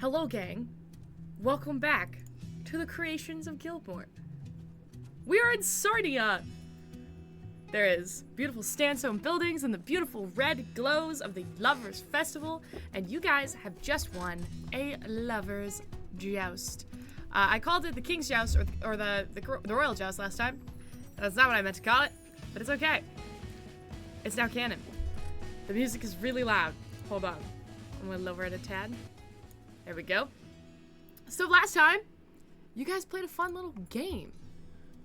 Hello, gang. Welcome back to the creations of Gildmoor. We are in Sarnia. There is beautiful sandstone buildings and the beautiful red glows of the Lovers Festival, and you guys have just won a Lovers Joust. I called it the King's Joust or the Royal Joust last time. That's not what I meant to call it, but it's okay. It's now canon. The music is really loud. Hold on. I'm gonna lower it a tad. There we go. So last time, you guys played a fun little game.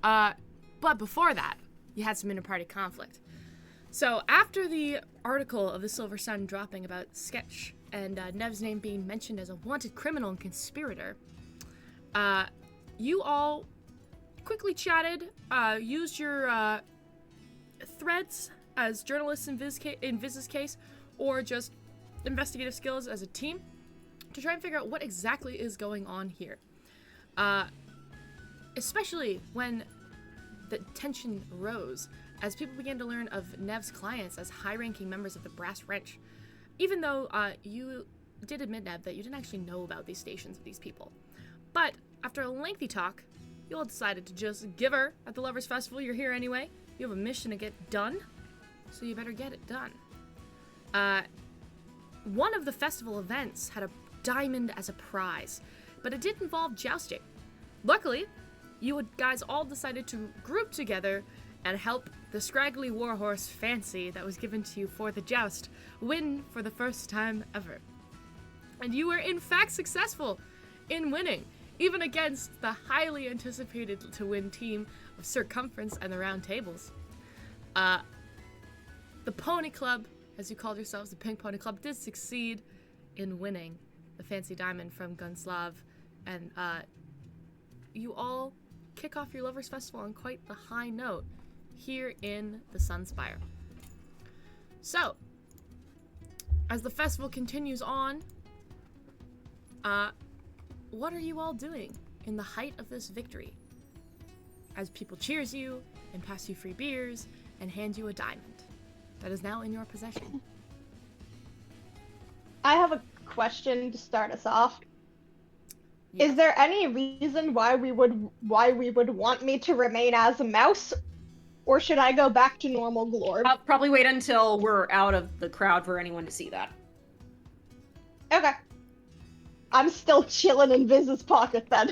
But before that, you had some inter-party conflict. So after the article of the Silver Sun dropping about Sketch and Nev's name being mentioned as a wanted criminal and conspirator, you all quickly chatted, used your threads as journalists in Viz's case, or just investigative skills as a team, to try and figure out what exactly is going on here. Especially when the tension rose as people began to learn of Nev's clients as high-ranking members of the Brass Wrench, even though you did admit, Nev, that you didn't actually know about these stations of these people. But after a lengthy talk, you all decided to just give her at the Lovers Festival. You're here anyway. You have a mission to get done, so you better get it done. One of the festival events had a diamond as a prize, but it did involve jousting. Luckily, you guys all decided to group together and help the scraggly warhorse Fancy that was given to you for the joust win for the first time ever. And you were in fact successful in winning, even against the highly anticipated to win team of Circumference and the Round Tables. The Pony Club, as you called yourselves, the Pink Pony Club, did succeed in winning the Fancy Diamond from Gunslav, and you all kick off your Lovers Festival on quite the high note here in the Sunspire. So, as the festival continues on, what are you all doing in the height of this victory? As people cheers you and pass you free beers and hand you a diamond that is now in your possession. I have a question to start us off. Yeah. Is there any reason why we would want me to remain as a mouse, or should I go back to normal Glorb? I'll probably wait until we're out of the crowd for anyone to see that. Okay. I'm still chilling in Viz's pocket then.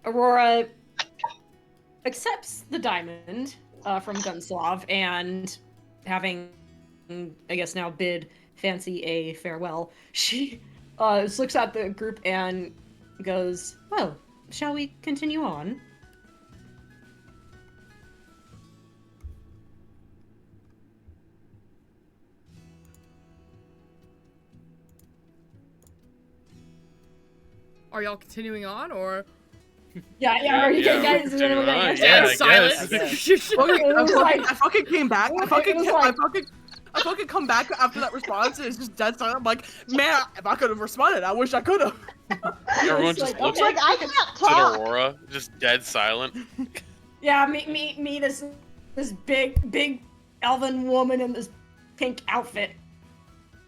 Aurora accepts the diamond from Gunslav, and having, I guess now, bid Fancy a farewell, she looks at the group and goes, "Well, shall we continue on?" Are y'all continuing on, or? Yeah, are you guys continuing on. Yeah, I silence. I fucking came back. I It fucking come back after that response, and it's just dead silent. I'm like, man, if I could have responded, I wish I could have. Everyone just looks Like, I can't at talk. Aurora, just dead silent. Yeah, me, this big elven woman in this pink outfit.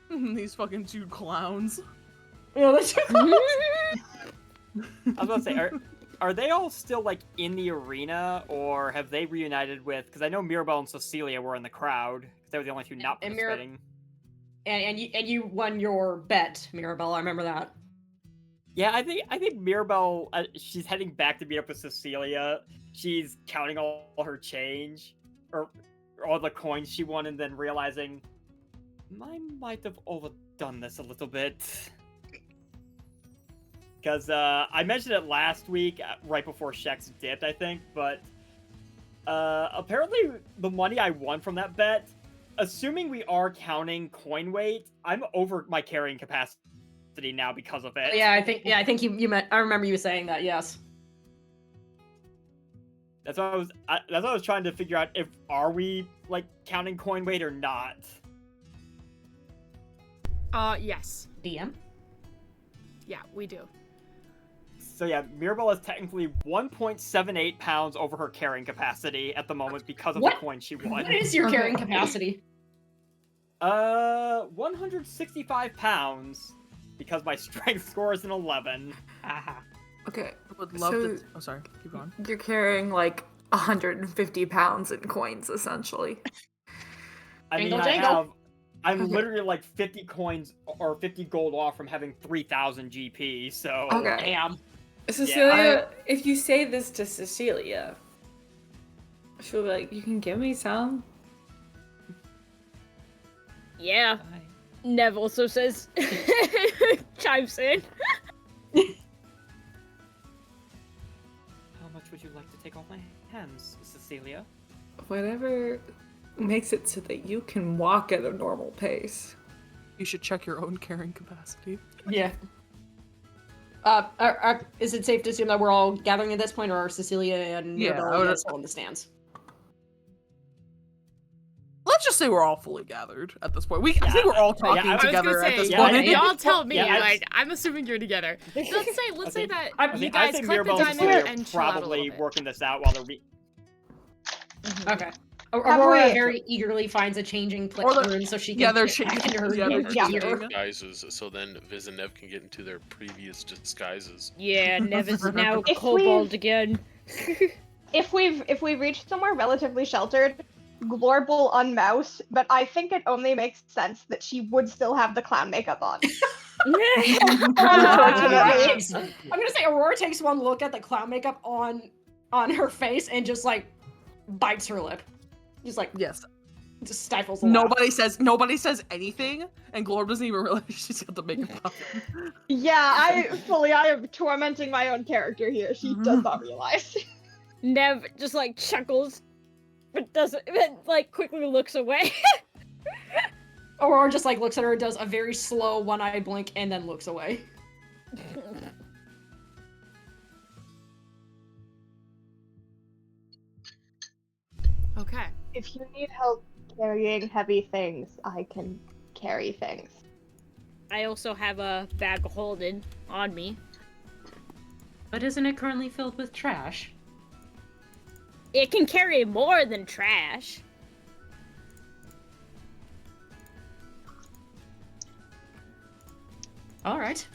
These fucking two clowns. Yeah, that's I was about to say, are they all still like in the arena, or have they reunited with? Because I know Mirabelle and Cecilia were in the crowd. They were the only two not And participating. and you won your bet, Mirabelle. I remember that. Yeah, I think Mirabelle, she's heading back to meet up with Cecilia. She's counting all her change, or all the coins she won, and then realizing, I might have overdone this a little bit. Because I mentioned it last week, right before Shex dipped, I think, but apparently the money I won from that bet, assuming we are counting coin weight, I'm over my carrying capacity now because of it. Yeah, I think you meant. I remember you saying that. Yes. That's what I was trying to figure out, if are we like counting coin weight or not. Yes. DM. Yeah, we do. So yeah, Mirabelle is technically 1.78 pounds over her carrying capacity at the moment because of What? the coin she won. What is your carrying capacity? 165 pounds, because my strength score is an 11. Aha. Okay, I would love so to. Oh, sorry. Keep going. you're carrying like 150 pounds in coins, essentially. I mean, Jingle, I jangle. have. I'm Okay. literally like 50 coins or 50 gold off from having 3,000 GP, so. Okay. Damn. Cecilia, if you say this to Cecilia, she'll be like, "You can give me some." Yeah. Nev also says, chimes in. How much would you like to take off my hands, Cecilia? Whatever makes it so that you can walk at a normal pace. You should check your own carrying capacity. Yeah. Is it safe to assume that we're all gathering at this point, or are Cecilia and Yeah, Mirabelle I would- guys still in the stands? Let's just say we're all fully gathered at this point. I think we're all talking I was I was together gonna at say, this yeah, point. y'all tell me. Yeah, like, I'm assuming you're together. Let's say that you I guys think collect the Mirabelle and diamond Cecilia and are chill out a probably little bit. working this out while they're. Okay. Have Aurora we- very eagerly finds a changing Or the- room so she can yeah, they're get back into her yeah, they're gear. changing. Disguises, so then Viz and Nev can get into their previous disguises. Yeah, Nev is now If kobold we've- again. If we've reached somewhere relatively sheltered, Glorb will unmouse, but I think it only makes sense that she would still have the clown makeup on. Unfortunately. I'm gonna say Aurora takes one look at the clown makeup on her face and just like bites her lip. Just like Yes. just stifles a laugh. Nobody says anything, and Glorb doesn't even realize she's got the makeup on. Yeah, I am tormenting my own character here. She does not realize. Nev just like chuckles, but doesn't, but like quickly looks away. Aurora just like looks at her, does a very slow one-eye blink, and then looks away. Okay. If you need help carrying heavy things, I can carry things. I also have a bag of holding on me. But isn't it currently filled with trash? It can carry more than trash. Alright.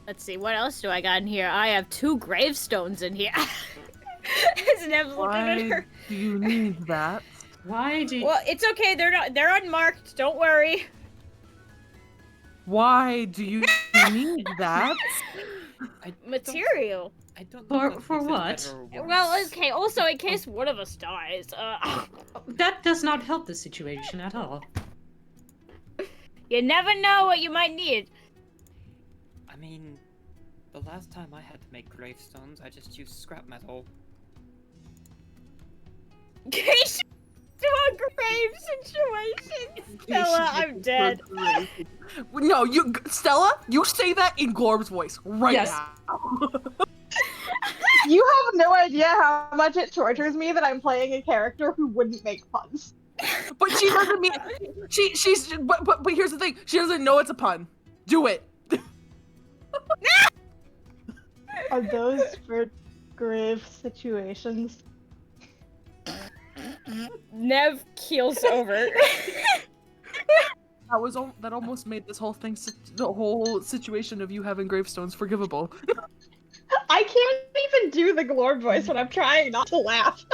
Let's see, what else do I got in here? I have 2 gravestones in here. As Nev's looking at Why her. do you need that? Why do you... Well, it's okay. They're unmarked. Don't worry. Why do you need that? Material. I don't For what? Well, okay. Also, in case one of us dies. That does not help the situation at all. You never know what you might need. I mean, the last time I had to make gravestones, I just used scrap metal. Case to a grave situation. Stella, I'm dead. No, Stella, you say that in Glorb's voice right Yes. now. You have no idea how much it tortures me that I'm playing a character who wouldn't make puns. But she doesn't mean but here's the thing, she doesn't know it's a pun. Do it. Are those for grave situations? Nev keels over. That almost made this whole thing, the whole situation of you having gravestones forgivable. I can't even do the Glorb voice when I'm trying not to laugh.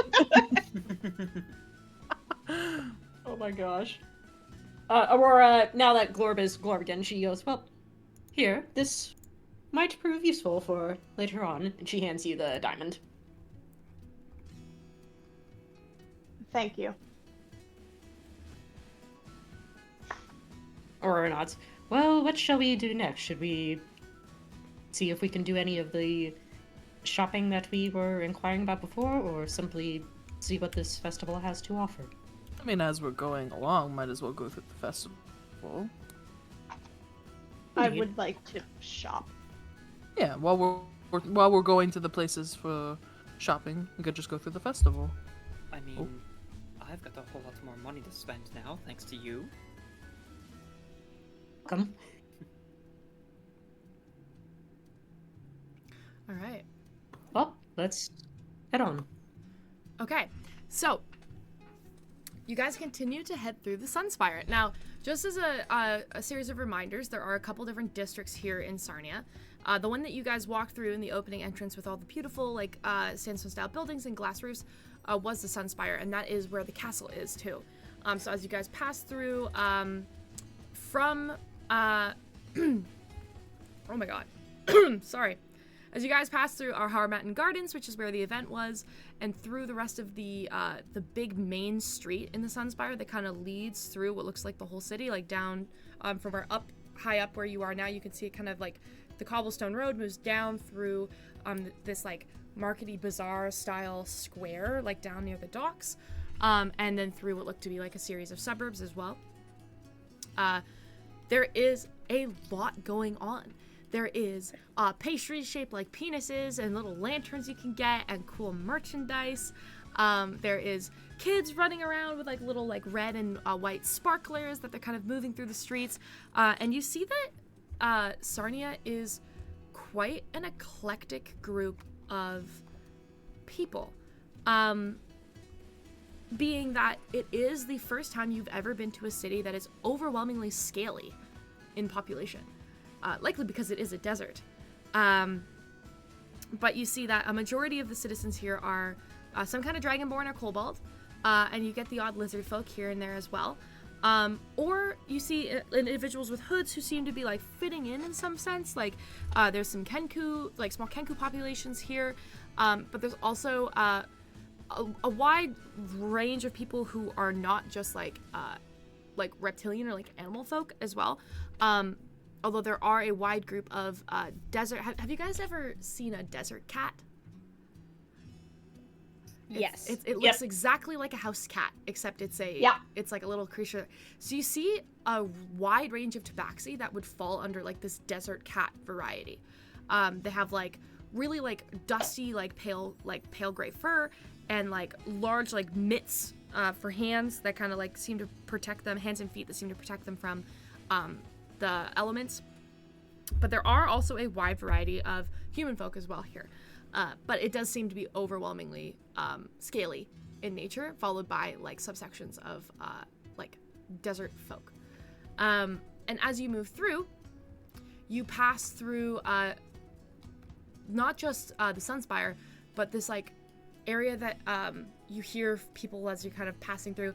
Oh my gosh. Aurora, now that Glorb is Glorb again, she goes, well, here, this might prove useful for later on. And she hands you the diamond. Thank you. Aurora nods. Well, what shall we do next? Should we see if we can do any of the shopping that we were inquiring about before, or simply see what this festival has to offer? I mean, as we're going along, might as well go through the festival. I Indeed. would like to shop. Yeah, while we're going to the places for shopping, we could just go through the festival. I mean, I've got a whole lot more money to spend now, thanks to you. Welcome. All right. Well, let's head on. Okay. So, you guys continue to head through the Sunspire. Now, just as a series of reminders, there are a couple different districts here in Sarnia. The one that you guys walked through in the opening entrance with all the beautiful, like, sandstone-style buildings and glass roofs was the Sunspire, and that is where the castle is, too. So as you guys pass through from... oh my god. Sorry. As you guys pass through our Harmattan Gardens, which is where the event was, and through the rest of the big main street in the Sunspire that kind of leads through what looks like the whole city, like down from where high up where you are now, you can see it kind of like the cobblestone road moves down through this like markety bazaar style square, like down near the docks, and then through what looked to be like a series of suburbs as well. There is a lot going on. There is pastries shaped like penises and little lanterns you can get and cool merchandise. There is kids running around with like little like red and white sparklers that they're kind of moving through the streets. And you see that Sarnia is quite an eclectic group of people. Being that it is the first time you've ever been to a city that is overwhelmingly scaly in population. Likely because it is a desert. But you see that a majority of the citizens here are some kind of dragonborn or kobold, and you get the odd lizard folk here and there as well. Or you see individuals with hoods who seem to be like fitting in some sense. Like there's some Kenku, like small Kenku populations here, but there's also a wide range of people who are not just like reptilian or like animal folk as well. Although there are a wide group of desert... Have you guys ever seen a desert cat? Yes. It looks exactly like a house cat, except it's it's like a little creature. So you see a wide range of tabaxi that would fall under like this desert cat variety. They have like really like dusty like pale gray fur and like large like mitts for hands that kind of like seem to protect them, hands and feet that seem to protect them from the elements. But there are also a wide variety of human folk as well here. But it does seem to be overwhelmingly scaly in nature, followed by like subsections of like desert folk. And as you move through, you pass through not just the Sunspire, but this like area that you hear people as you're kind of passing through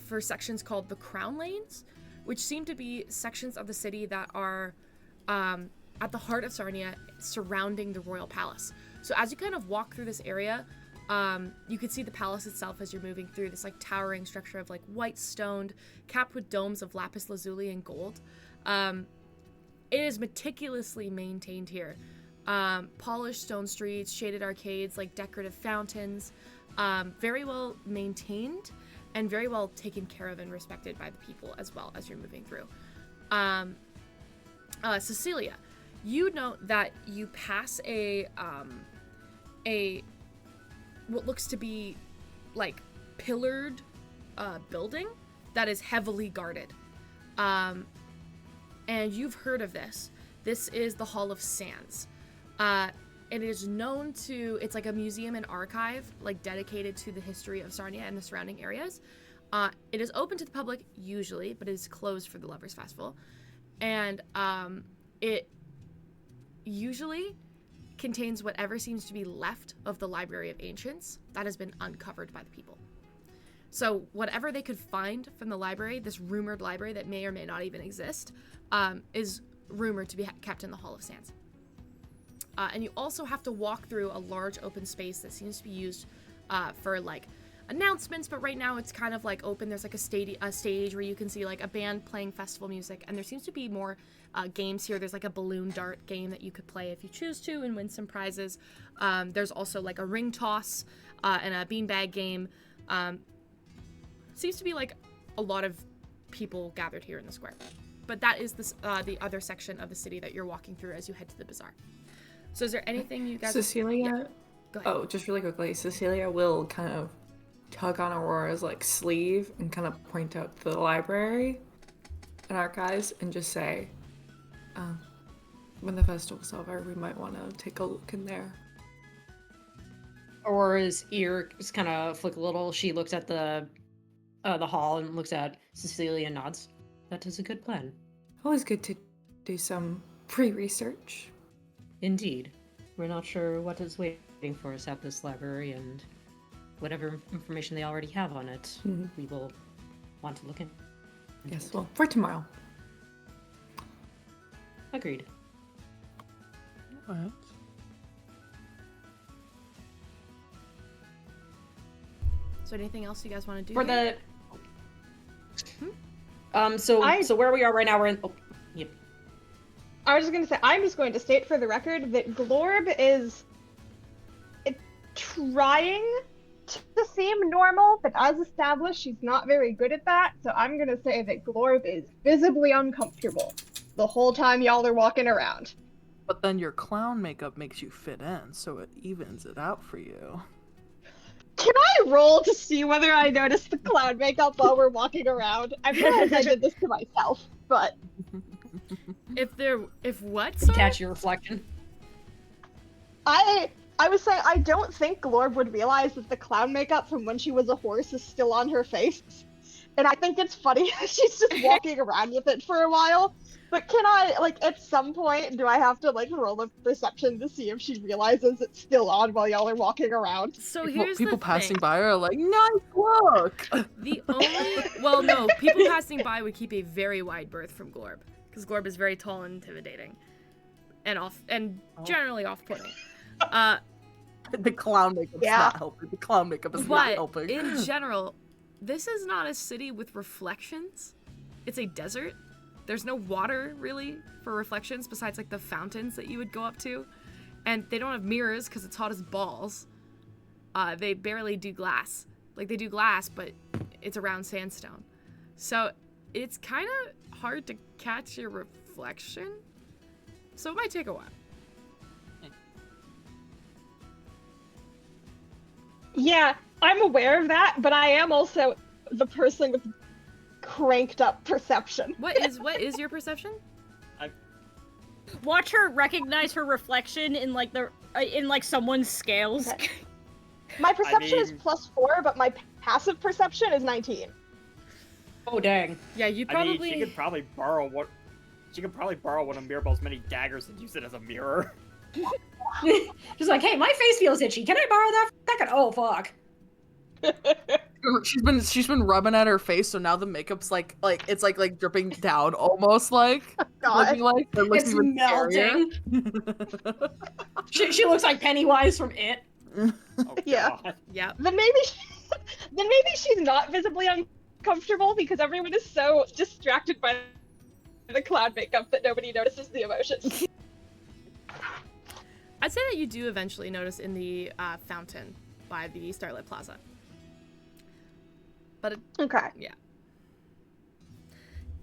for sections called the Crown Lanes, which seem to be sections of the city that are at the heart of Sarnia, surrounding the royal palace. So as you kind of walk through this area, you can see the palace itself as you're moving through this like towering structure of like white stoned, capped with domes of lapis lazuli and gold. It is meticulously maintained here. Polished stone streets, shaded arcades, like decorative fountains, very well maintained and very well taken care of and respected by the people as well as you're moving through. Cecilia, you note that you pass a what looks to be like pillared building that is heavily guarded. And you've heard of this. This is the Hall of Sands. It is known to, it's like a museum and archive, like dedicated to the history of Sarnia and the surrounding areas. It is open to the public usually, but it is closed for the Lovers Festival. And it usually contains whatever seems to be left of the Library of Ancients that has been uncovered by the people. So whatever they could find from the library, this rumored library that may or may not even exist, is rumored to be kept in the Hall of Sands. And you also have to walk through a large open space that seems to be used for like announcements, but right now it's kind of like open. There's like a stage where you can see like a band playing festival music, and there seems to be more games here. There's like a balloon dart game that you could play if you choose to and win some prizes. There's also like a ring toss and a beanbag game. Seems to be like a lot of people gathered here in the square. But that is the other section of the city that you're walking through as you head to the bazaar. So is there anything you guys... Cecilia? Yeah. Go ahead. Oh, just really quickly. Cecilia will kind of tug on Aurora's like sleeve and kind of point out the library and archives and just say, when the festival's over, we might want to take a look in there. Aurora's ear just kind of flick a little. She looks at the the hall and looks at Cecilia and nods. That is a good plan. Always good to do some pre-research. Indeed. We're not sure what is waiting for us at this library, and whatever information they already have on it, we will want to look in. Yes, well, for tomorrow. Agreed. Alright. So anything else you guys want to do? For here? the so where we are right now, we're in. Oh, yep. I was just gonna say, I'm just going to state for the record that Glorb is trying to seem normal, but as established, she's not very good at that. So I'm gonna say that Glorb is visibly uncomfortable the whole time y'all are walking around. But then your clown makeup makes you fit in, so it evens it out for you. Can I roll to see whether I notice the clown makeup while we're walking around? I realize I did this to myself, but If what? Sorry? Catch your reflection. I was saying I don't think Glorb would realize that the clown makeup from when she was a horse is still on her face. And I think it's funny she's just walking around with it for a while. But can I, like, at some point, do I have to, like, roll a perception to see if she realizes it's still on while y'all are walking around? So People, here's people the passing thing. by are like, nice look! The only well, no, people passing by would keep a very wide berth from Glorb, because Glorb is very tall and intimidating, and generally off-putting. The clown makeup's Yeah. not helping. The clown makeup is not But helping. in general, this is not a city with reflections. It's a desert. There's no water, really, for reflections besides, like, the fountains that you would go up to. And they don't have mirrors because it's hot as balls. They barely do glass. Like, they do glass, but it's around sandstone. So it's kind of hard to catch your reflection. So it might take a while. Yeah, I'm aware of that, but I am also the person with cranked up perception. What is your perception? Watch her recognize her reflection in like someone's scales. Okay. My perception is mean- +4, but my passive perception is 19. Oh dang. Yeah, you I probably. mean, she could probably borrow one of Mirabelle's many daggers and use it as a mirror. She's like, hey, my face feels itchy. Can I borrow that for a second? Oh fuck. She's been rubbing at her face, so now the makeup's like it's like dripping down almost like. God. Looking like it looks It's even melting. She looks like Pennywise from It. Oh, Yeah. God. Yeah. Then maybe she's not visibly uncomfortable because everyone is so distracted by the cloud makeup that nobody notices the emotions. I'd say that you do eventually notice in the fountain by the Starlit Plaza. But Okay.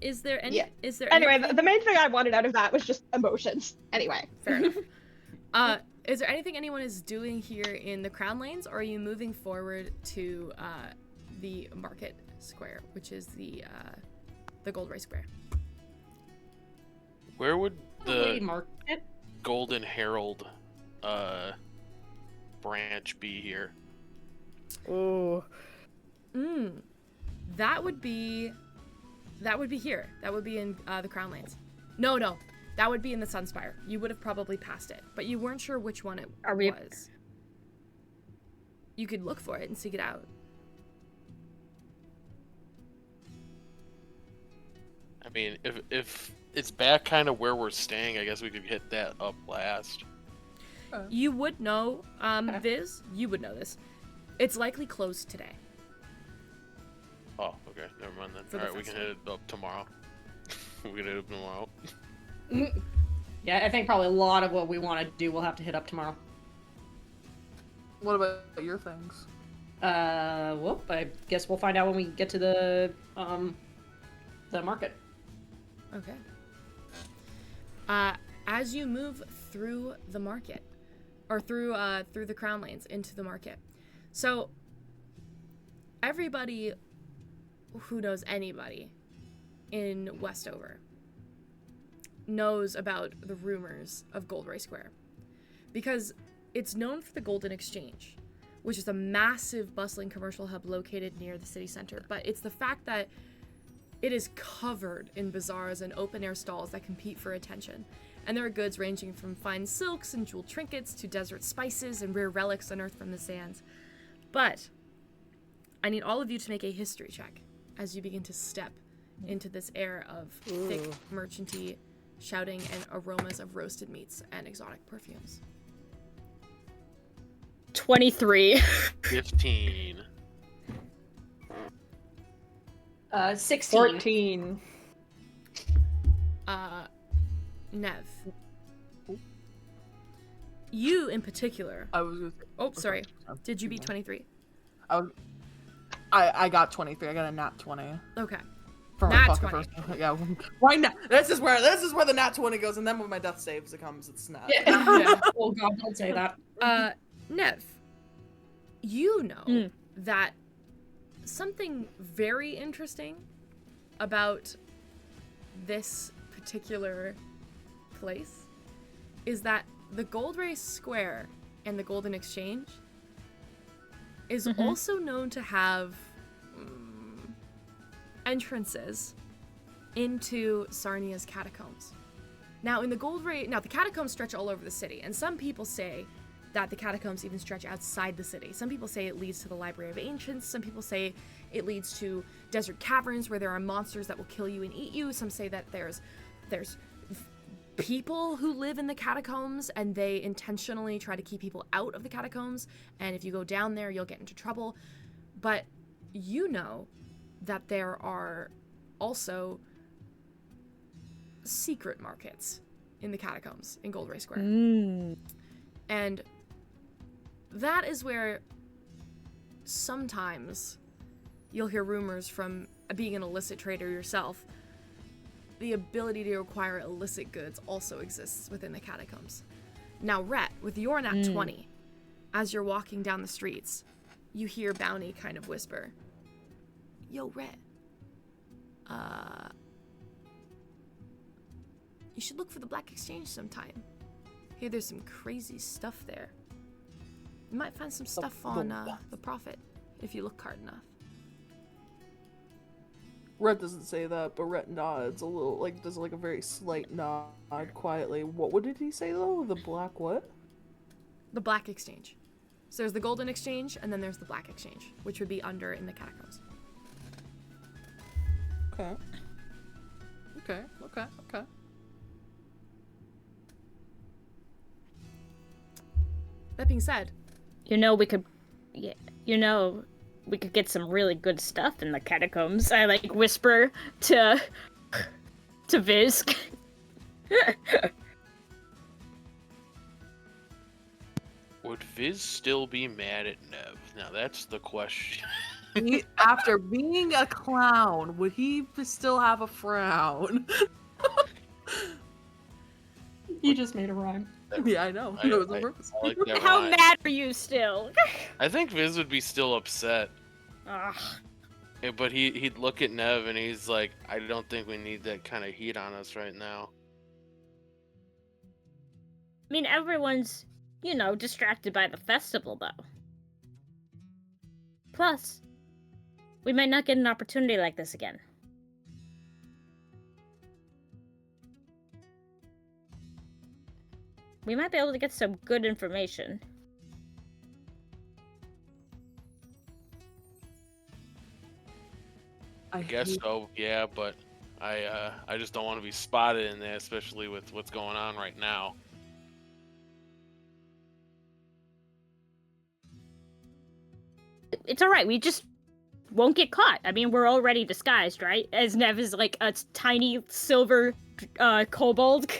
is there any? Yeah. Is there Anyway, anything- the main thing I wanted out of that was just emotions. Anyway. Fair enough. Is there anything anyone is doing here in the Crown Lanes, or are you moving forward to the Market Square, which is the Gold Ray Square? Where would Wait, the market? Golden Herald branch be here? Oh. That would be here. That would be in the Crown Lanes. No, that would be in the Sunspire. You would have probably passed it, but you weren't sure which one it was. You could look for it and seek it out. I mean, if it's back kind of where we're staying, I guess we could hit that up last. You would know, Viz, you would know this. It's likely closed today. Oh, okay, never mind then. For the Alright, we can hit festival. it up tomorrow. We can hit it up tomorrow. Yeah, I think probably a lot of what we want to do we'll have to hit up tomorrow. What about your things? Whoop, I guess we'll find out when we get to the market. Okay. As you move through the market, or through the Crown Lanes into the market, so everybody who knows anybody in Westover knows about the rumors of Gold Ray Square, because it's known for the Golden Exchange, which is a massive, bustling commercial hub located near the city center. But it's the fact that it is covered in bazaars and open-air stalls that compete for attention. And there are goods ranging from fine silks and jeweled trinkets to desert spices and rare relics unearthed from the sands. But I need all of you to make a history check as you begin to step into this air of thick, merchanty shouting and aromas of roasted meats and exotic perfumes. 23. 15. 16. 14. Nev. You in particular. I was gonna say, Oh, sorry. Did you beat 23? I got 23. I got a nat 20. Okay. For my Nat fucking 20. first. Yeah. Right now. This is where the nat 20 goes, and then when my death saves it comes, it's not. Yeah. Yeah. Oh god, don't say that. Nev, you know that something very interesting about this particular place is that the Gold Race Square and the Golden Exchange is also known to have entrances into Sarnia's catacombs. Now, in the the catacombs stretch all over the city, and some people say that the catacombs even stretch outside the city. Some people say it leads to the Library of Ancients. Some people say it leads to desert caverns where there are monsters that will kill you and eat you. Some say that there's people who live in the catacombs and they intentionally try to keep people out of the catacombs, and if you go down there, you'll get into trouble. But you know that there are also secret markets in the catacombs in Gold Ray Square. And that is where sometimes you'll hear rumors from being an illicit trader yourself. The ability to acquire illicit goods also exists within the catacombs. Now, Rhett, with your nat 20, as you're walking down the streets, you hear Bounty kind of whisper, "Yo, Rhett, you should look for the Black Exchange sometime. Hear there's some crazy stuff there. You might find some stuff on the Prophet if you look hard enough." Rhett doesn't say that, but Rhett nods a little, like, does like a very slight nod quietly. What did he say though? The black what? The Black Exchange. So there's the Golden Exchange, and then there's the Black Exchange, which would be under in the catacombs. Okay. That being said, We could get some really good stuff in the catacombs. I whisper to Visk. Would Viz still be mad at Nev? Now that's the question. After being a clown, would he still have a frown? You just made a rhyme. Yeah, I know. It was on purpose. I like that How rhyme. mad are you still? I think Viz would be still upset. Ugh. Yeah, but he'd look at Nev and he's like, I don't think we need that kind of heat on us right now. I mean, everyone's, distracted by the festival, though. Plus, we might not get an opportunity like this again. We might be able to get some good information. I guess so, yeah, but I just don't want to be spotted in there, especially with what's going on right now. It's alright, we just won't get caught. I mean, we're already disguised, right? As Nev is like a tiny silver kobold.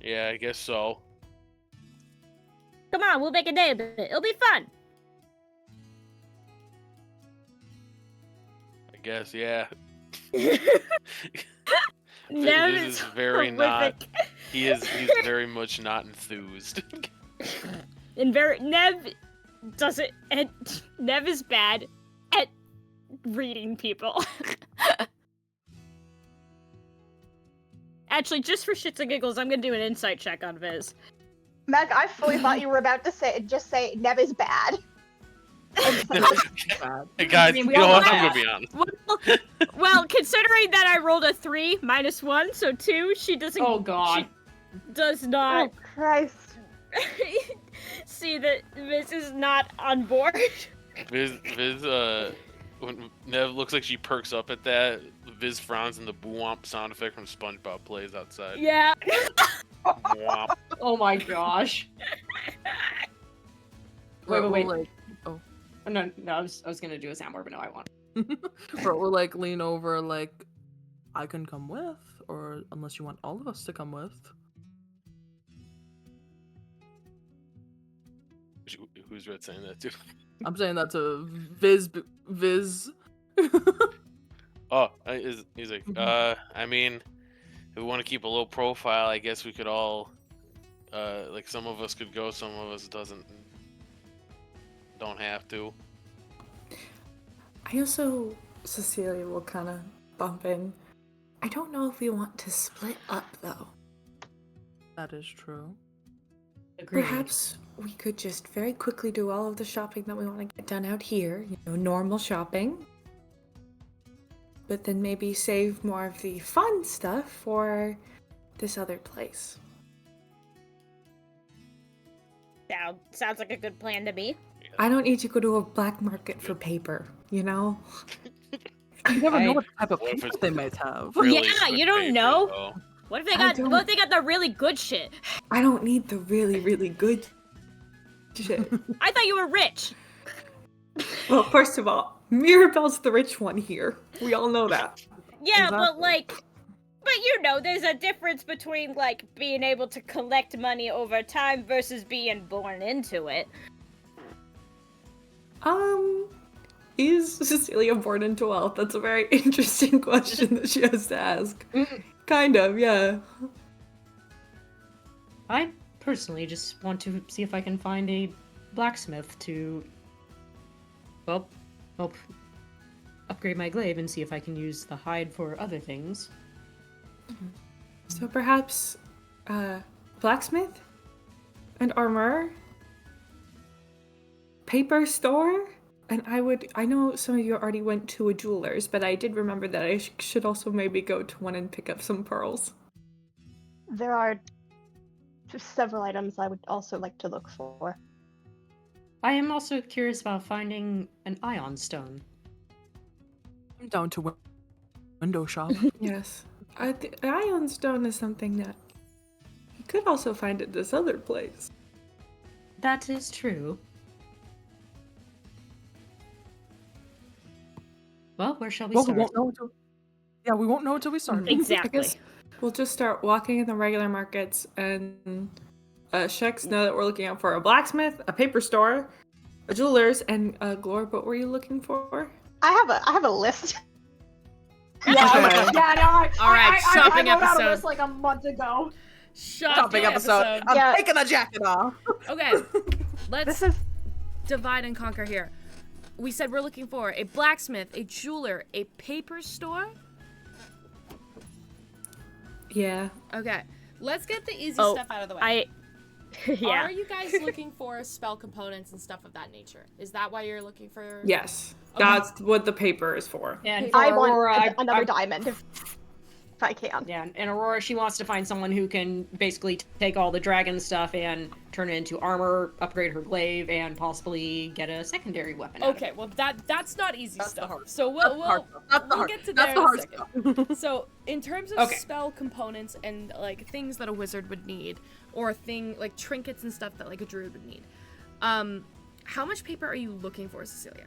Yeah, I guess so. Come on, we'll make a day of it. It'll be fun. I guess, yeah. Nev This is very not. He's very much not enthused. And Nev doesn't. And Nev is bad at reading people. Actually, just for shits and giggles, I'm gonna do an insight check on Viz. Meg, I fully thought you were about to say Nev is bad. Hey guys, mean, you we know all what? know I'm that. gonna be honest. Well, considering that I rolled a 3 minus 1, so 2, she doesn't. Oh god. She does Oh not Christ. see that this is not on board. Viz, when Nev looks like she perks up at that, Viz frowns and the boo-womp sound effect from SpongeBob plays outside. Yeah. Womp. Oh my gosh. Wait. Like, Oh, no, I was gonna do a soundboard, but no, I won't. or we'll like lean over, like, I can come with, or unless you want all of us to come with. Who's Red saying that to? I'm saying that to Viz. Oh, he's like, I mean, if we want to keep a low profile, I guess we could all, like, some of us could go, some of us don't have to. I also, Cecilia will kind of bump in. I don't know if we want to split up though. That is true. Agreed. Perhaps we could just very quickly do all of the shopping that we want to get done out here, normal shopping. But then maybe save more of the fun stuff for this other place. Sounds like a good plan to me. I don't need to go to a black market for paper, You never know what type of What if paper it's they might have. Really Yeah, good you don't paper, know. though. What if they I got? don't- What if they got the really good shit? I don't need the really, really good shit. I thought you were rich. Well, first of all, Mirabelle's the rich one here. We all know that. Yeah, but Exactly. there's a difference between like being able to collect money over time versus being born into it. Is Cecilia born into wealth? That's a very interesting question that she has to ask. Kind of, yeah. I personally just want to see if I can find a blacksmith to, well, help upgrade my glaive and see if I can use the hide for other things. So perhaps, blacksmith? An armorer? Paper store? And I know some of you already went to a jeweler's, but I did remember that I should also maybe go to one and pick up some pearls. There are several items I would also like to look for. I am also curious about finding an ion stone. I'm down to window shop. Yes. The ion stone is something that you could also find at this other place. That is true. Well, where shall we Well, start? we won't know until. Yeah, we won't know until we start. Exactly. I guess we'll just start walking in the regular markets and Shex know that we're looking out for a blacksmith, a paper store, a jeweler's, and Glor, what were you looking for? I have a list. Okay. All right, shopping I wrote out a episode. list like a month ago. Shopping episode. I'm Yeah. taking the jacket off. Okay, let's This is divide and conquer here. We said we're looking for a blacksmith, a jeweler, a paper store. Yeah. Okay, let's get the easy Oh, stuff out of the way. Yeah. Are you guys looking for spell components and stuff of that nature? Is that why you're looking for? Yes. Okay. That's what the paper is for. And for I want Aurora, another diamond if I can. Yeah, and Aurora, she wants to find someone who can basically take all the dragon stuff and turn it into armor, upgrade her glaive, and possibly get a secondary weapon. out of Okay, well that's not easy That's the stuff. hard- So That's the we'll hard stuff. That's the we'll hard- get to that's there the in a hard second. stuff. So in terms of Okay. spell components and like things that a wizard would need, or like trinkets and stuff that like a druid would need, how much paper are you looking for, Cecilia?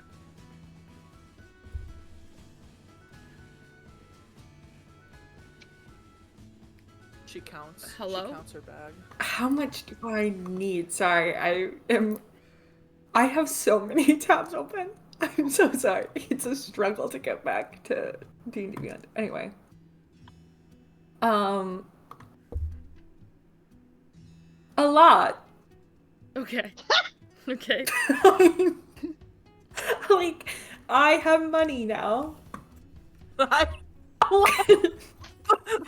She counts. Hello? She counts her bag. How much do I need? Sorry, I have so many tabs open. I'm so sorry. It's a struggle to get back to D&D Beyond. Anyway. A lot. Okay. Okay. Like, I have money now.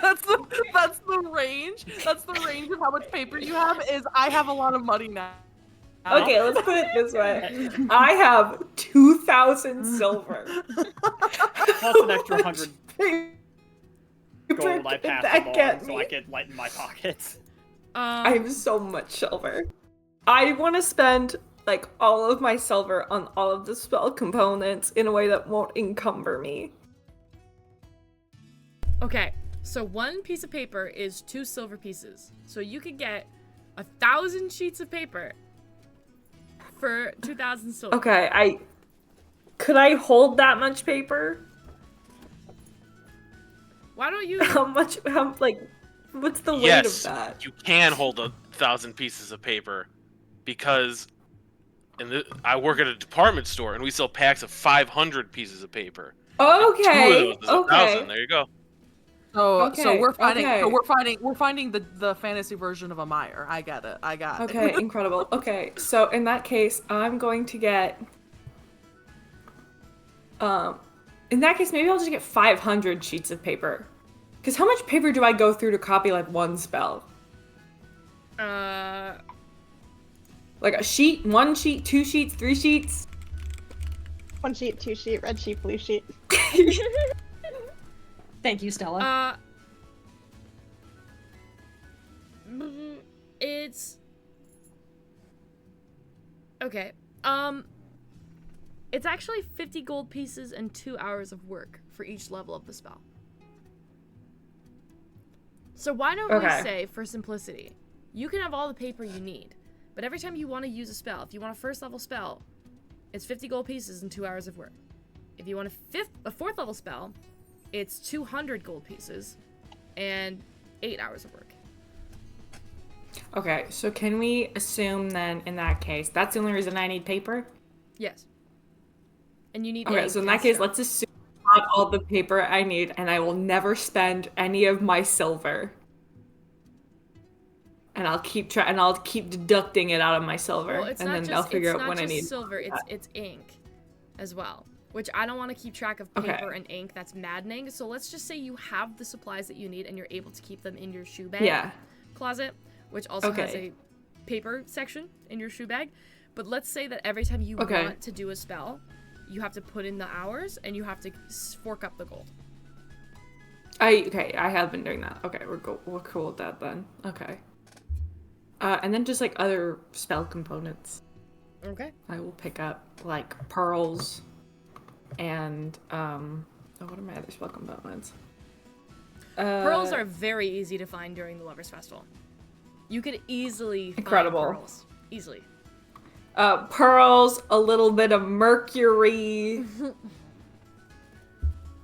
That's the range. That's the range of how much paper you have. Is I have a lot of money now. Okay, let's put it this way. I have 2,000 silver. Plus an extra 100 gold I passed along so I could lighten my pockets. I have so much silver. I want to spend like all of my silver on all of the spell components in a way that won't encumber me. Okay, so one piece of paper is 2 silver pieces. So you could get 1,000 sheets of paper for 2,000 silver. Okay, could I hold that much paper? Why don't you? What's the weight Yes, of that? you can hold 1,000 pieces of paper because I work at a department store and we sell packs of 500 pieces of paper. Okay. 2 of those is 1,000. There you go. So we're finding okay. we're finding the fantasy version of a Meyer. I got it. Okay, incredible. Okay, so in that case, I'm going to get in that case, maybe I'll just get 500 sheets of paper. Because how much paper do I go through to copy, like, one spell? Like a sheet, 1 sheet, 2 sheets, 3 sheets? 1 sheet, 2 sheet, red sheet, blue sheet. Thank you, Stella. It's... Okay, it's actually 50 gold pieces and 2 hours of work for each level of the spell. So why don't we say, for simplicity, you can have all the paper you need, but every time you want to use a spell, if you want a 1st level spell, it's 50 gold pieces and 2 hours of work. If you want a 4th level spell, it's 200 gold pieces and 8 hours of work. Okay, so can we assume then, in that case, that's the only reason I need paper? Yes. And you need Okay, so in that case, let's assume I have all the paper I need, and I will never spend any of my silver. And I'll keep deducting it out of my silver, Well, and then I'll figure out when I need silver. It's ink, as well, which I don't want to keep track of paper and ink. That's maddening. So let's just say you have the supplies that you need, and you're able to keep them in your shoe bag closet, which also has a paper section in your shoe bag. But let's say that every time you want to do a spell, you have to put in the hours and you have to fork up the gold. I have been doing that. Okay, we're cool with that then. Okay. And then just like other spell components. Okay. I will pick up like pearls and what are my other spell components? Pearls are very easy to find during the Lovers Festival. You could easily find pearls. Easily. Pearls, a little bit of mercury.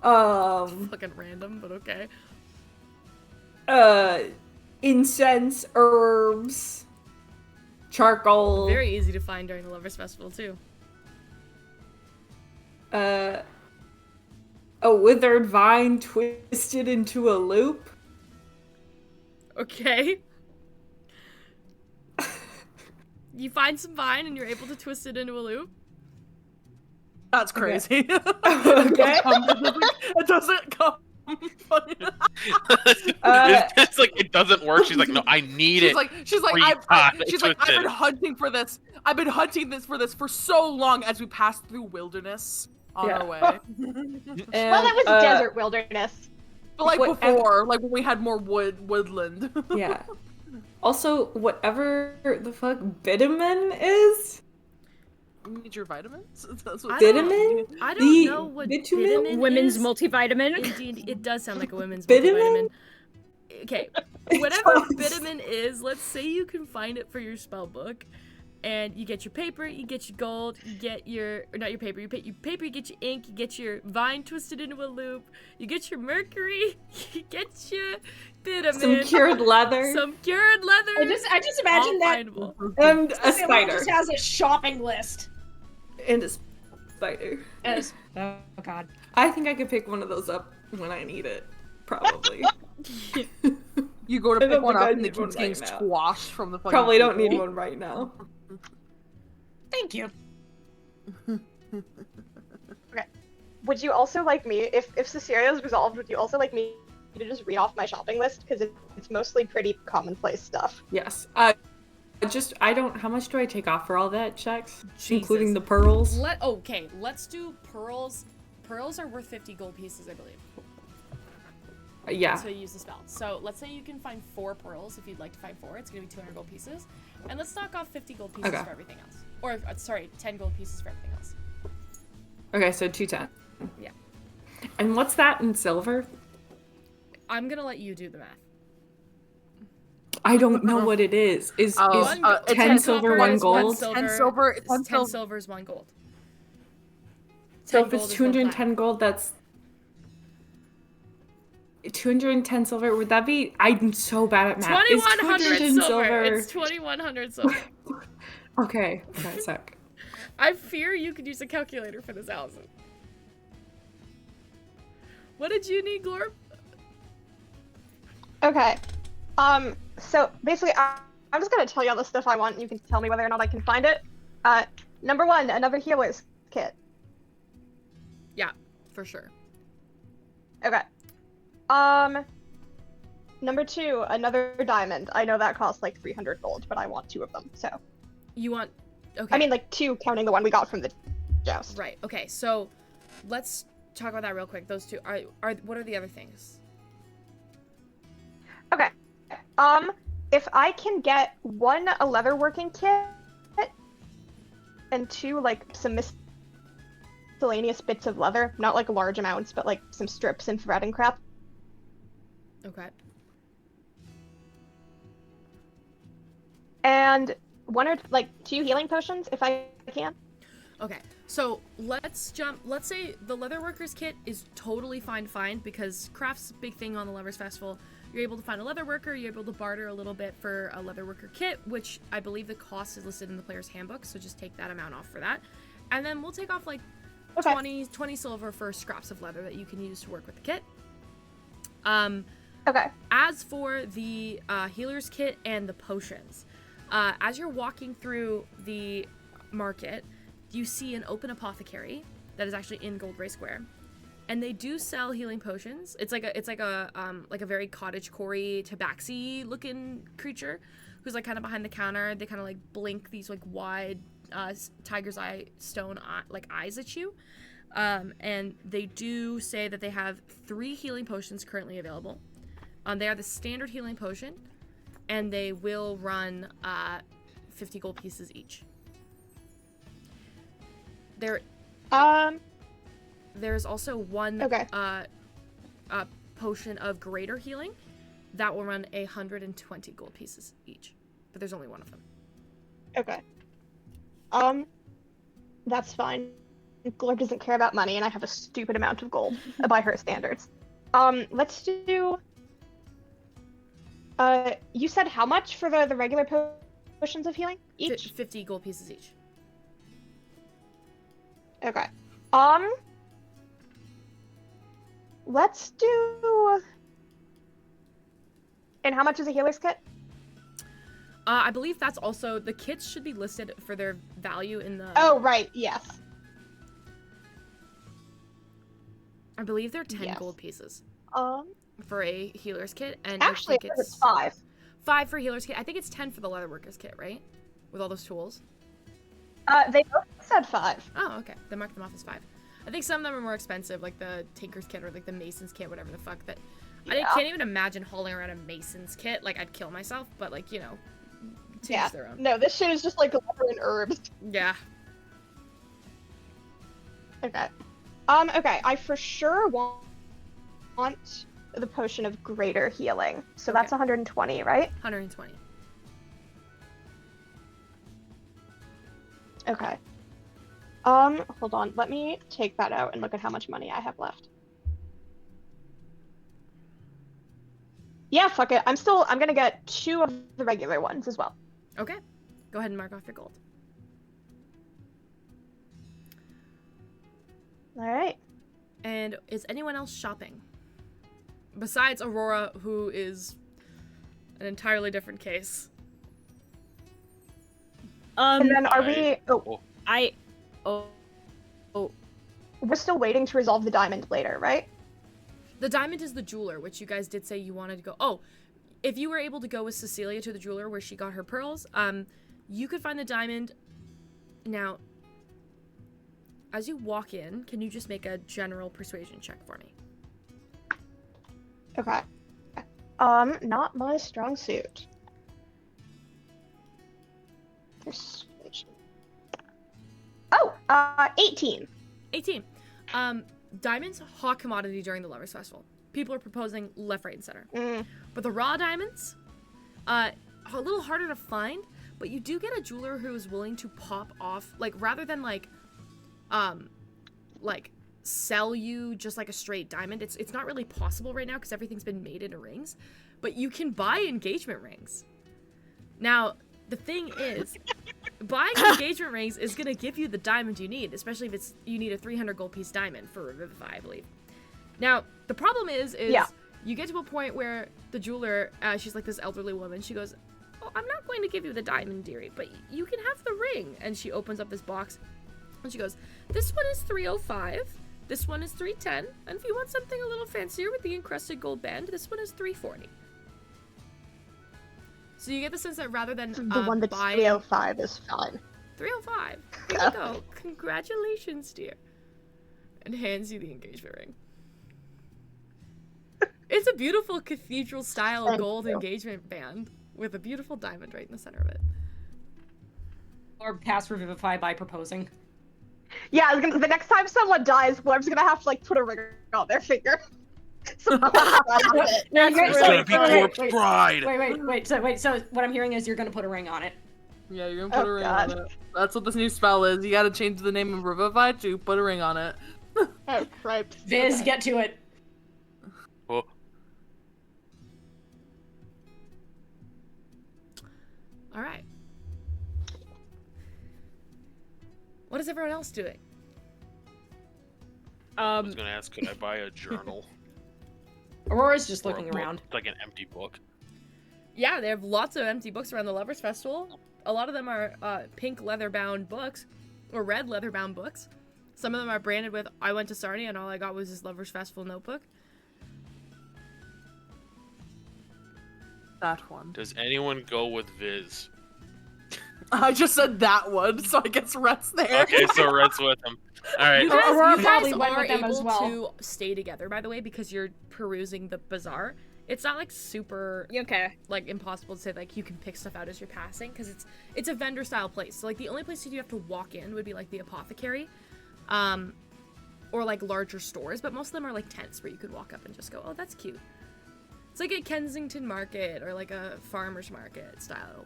Fucking random, but okay. Incense, herbs, charcoal. Very easy to find during the Lovers Festival too. A withered vine twisted into a loop. Okay. You find some vine and you're able to twist it into a loop? That's crazy. Okay. It doesn't come. It's like it doesn't work. She's like, no, I need it. She's like, I've been hunting for this. I've been hunting for this for so long as we passed through wilderness on our way. Well, that was desert wilderness. But like before, like when we had more woodland. Yeah. Also, whatever the fuck bitumen is. You need your vitamins? That's what Bitumen? I don't know what bitumen Women's is. multivitamin. Indeed, it does sound like a women's Bitumen? multivitamin. Okay, whatever bitumen is, let's say you can find it for your spell book, and you get your paper, you get your gold, you get your, or not your paper, you get your ink, you get your vine twisted into a loop, you get your mercury, you get your bitumen. Some cured leather. I just imagine that. And a spider. Just has a shopping list. And a spider. Oh god. I think I could pick one of those up when I need it. Probably. You go to pick one up and it keeps getting squashed from the fucking Probably don't need one right now. Thank you. Okay. Would you also like me, if Cecilia's resolved, would you also like me to just read off my shopping list because it's mostly pretty commonplace stuff. Yes. How much do I take off for all that checks? Jesus. Including the pearls? Okay, let's do pearls. Pearls are worth 50 gold pieces, I believe. Yeah. To use the spell. So let's say you can find 4 pearls. If you'd like to find 4, it's going to be 200 gold pieces. And let's knock off 50 gold pieces Okay. for everything else. Or, sorry, 10 gold pieces for everything else. Okay, so 210. Yeah. And what's that in silver? I'm going to let you do the math. I don't know what it is. Is One go- 10 10 silver, copper 1 is gold? 10 silver, 10 10 silver is 1 gold. So 10 if gold it's is 210 1 gold, that's 210 silver. Would that be? I'm so bad at math. Is 2100 210 silver. It's 2100 silver. Okay, sec. I fear you could use a calculator for this, Allison. What did you need, Glorp? Okay. So basically, I'm just gonna tell you all the stuff I want, and you can tell me whether or not I can find it. Number 1, another healer's kit. Yeah, for sure. Okay. Number 2, another diamond. I know that costs like 300 gold, but I want 2 of them, so. You want... Okay. I mean, like 2 counting the one we got from the joust. Right, okay, so let's talk about that real quick. Those 2 are what are the other things? Okay. If I can get 1 a leatherworking kit and 2 like some miscellaneous bits of leather, not like large amounts, but like some strips and thread and crap. Okay. And 1 or like 2 healing potions if I can. Okay, so let's say the Leatherworkers kit is totally fine because craft's a big thing on the Lovers Festival. You're able to find a leatherworker, you're able to barter a little bit for a leatherworker kit, which I believe the cost is listed in the player's handbook, so just take that amount off for that. And then we'll take off like Okay. 20 silver for scraps of leather that you can use to work with the kit. Okay. As for the healer's kit and the potions, as you're walking through the market, you see an open apothecary that is actually in Gold Ray Square, and they do sell healing potions. It's like a very cottagecore tabaxi looking creature who's like kind of behind the counter. They kind of like blink these like wide tiger's eye stone like eyes at you, and they do say that they have 3 healing potions currently available. They are the standard healing potion, and they will run 50 gold pieces each. There's also 1 Okay. potion of greater healing that will run 120 gold pieces each, but there's only 1 of them. Okay. That's fine. Glorb doesn't care about money, and I have a stupid amount of gold by her standards. Let's do. You said how much for the regular potions of healing each? 50 gold pieces each. Okay. Let's do. And how much is a healer's kit? I believe that's also the kits should be listed for their value in the. Oh right, yes. I believe they're 10 Yes. gold pieces Um. for a healer's kit, and Actually, I think it's 5. 5 for healer's kit. I think it's 10 for the leatherworker's kit, right? With all those tools. They both said 5. Oh, okay. They marked them off as 5. I think some of them are more expensive, like the Tinker's kit or like the Mason's kit, whatever the fuck. That I Yeah. can't even imagine hauling around a Mason's kit. Like I'd kill myself, but like to Yeah. each their own. No, this shit is just like leather and herbs. Yeah. Okay. Okay. I for sure want the potion of greater healing. So that's Okay. 120, right? 120. Okay. Hold on. Let me take that out and look at how much money I have left. Yeah, fuck it. I'm gonna get 2 of the regular ones as well. Okay. Go ahead and mark off your gold. Alright. And is anyone else shopping? Besides Aurora, who is an entirely different case. And then are we... Oh. We're still waiting to resolve the diamond later, right? The diamond is the jeweler, which you guys did say you wanted to go. Oh, if you were able to go with Cecilia to the jeweler where she got her pearls, you could find the diamond. Now, as you walk in, can you just make a general persuasion check for me? Okay. Not my strong suit. Persuasion. Oh, 18. 18. Diamonds, hot commodity during the Lovers Festival. People are proposing left, right, and center. But the raw diamonds, a little harder to find, but you do get a jeweler who is willing to pop off, like, rather than, like, sell you just like a straight diamond. It's not really possible right now because everything's been made into rings, but you can buy engagement rings. Now, the thing is, buying engagement rings is gonna give you the diamond you need, especially if you need a 300 gold piece diamond for Revivify, I believe. Now, the problem is you get to a point where the jeweler, she's like this elderly woman, she goes, "Oh, I'm not going to give you the diamond, dearie, but you can have the ring." And she opens up this box, and she goes, "This one is 305, this one is 310, and if you want something a little fancier with the encrusted gold band, this one is 340. So you get the sense that rather than The one that's 305 is fine. 305. Here you go. Congratulations, dear. And hands you the engagement ring. It's a beautiful cathedral-style gold engagement band with a beautiful diamond right in the center of it. Or pass Revivify by proposing. Yeah, the next time someone dies, Gleb's gonna have to like put a ring on their finger. No, It's gonna be corpse bride. Wait. So what I'm hearing is you're gonna put a ring on it. Yeah, you're gonna put a ring on it. That's what this new spell is. You gotta change the name of Revivify to put a ring on it. Oh, cripes. Viz, get to it. Oh. All right. What is everyone else doing? I was gonna ask, could I buy a journal? Aurora's just Or a looking book, around. like an empty book. Yeah, they have lots of empty books around the Lovers Festival. A lot of them are pink leather-bound books, or red leather-bound books. Some of them are branded with, "I went to Sarnia and all I got was this Lovers Festival notebook." That one. Does anyone go with Viz? I just said that one, so I guess Rhett's there. Okay, so Red's with him. All right. You guys, Aurora you probably guys went are with them able as well. to stay together, by the way, because you're perusing the bazaar. It's not like super Okay. like impossible to say like you can pick stuff out as you're passing because it's a vendor style place. So like the only places you have to walk in would be like the apothecary, or like larger stores. But most of them are like tents where you could walk up and just go, "Oh, that's cute." It's like a Kensington market or like a farmer's market style.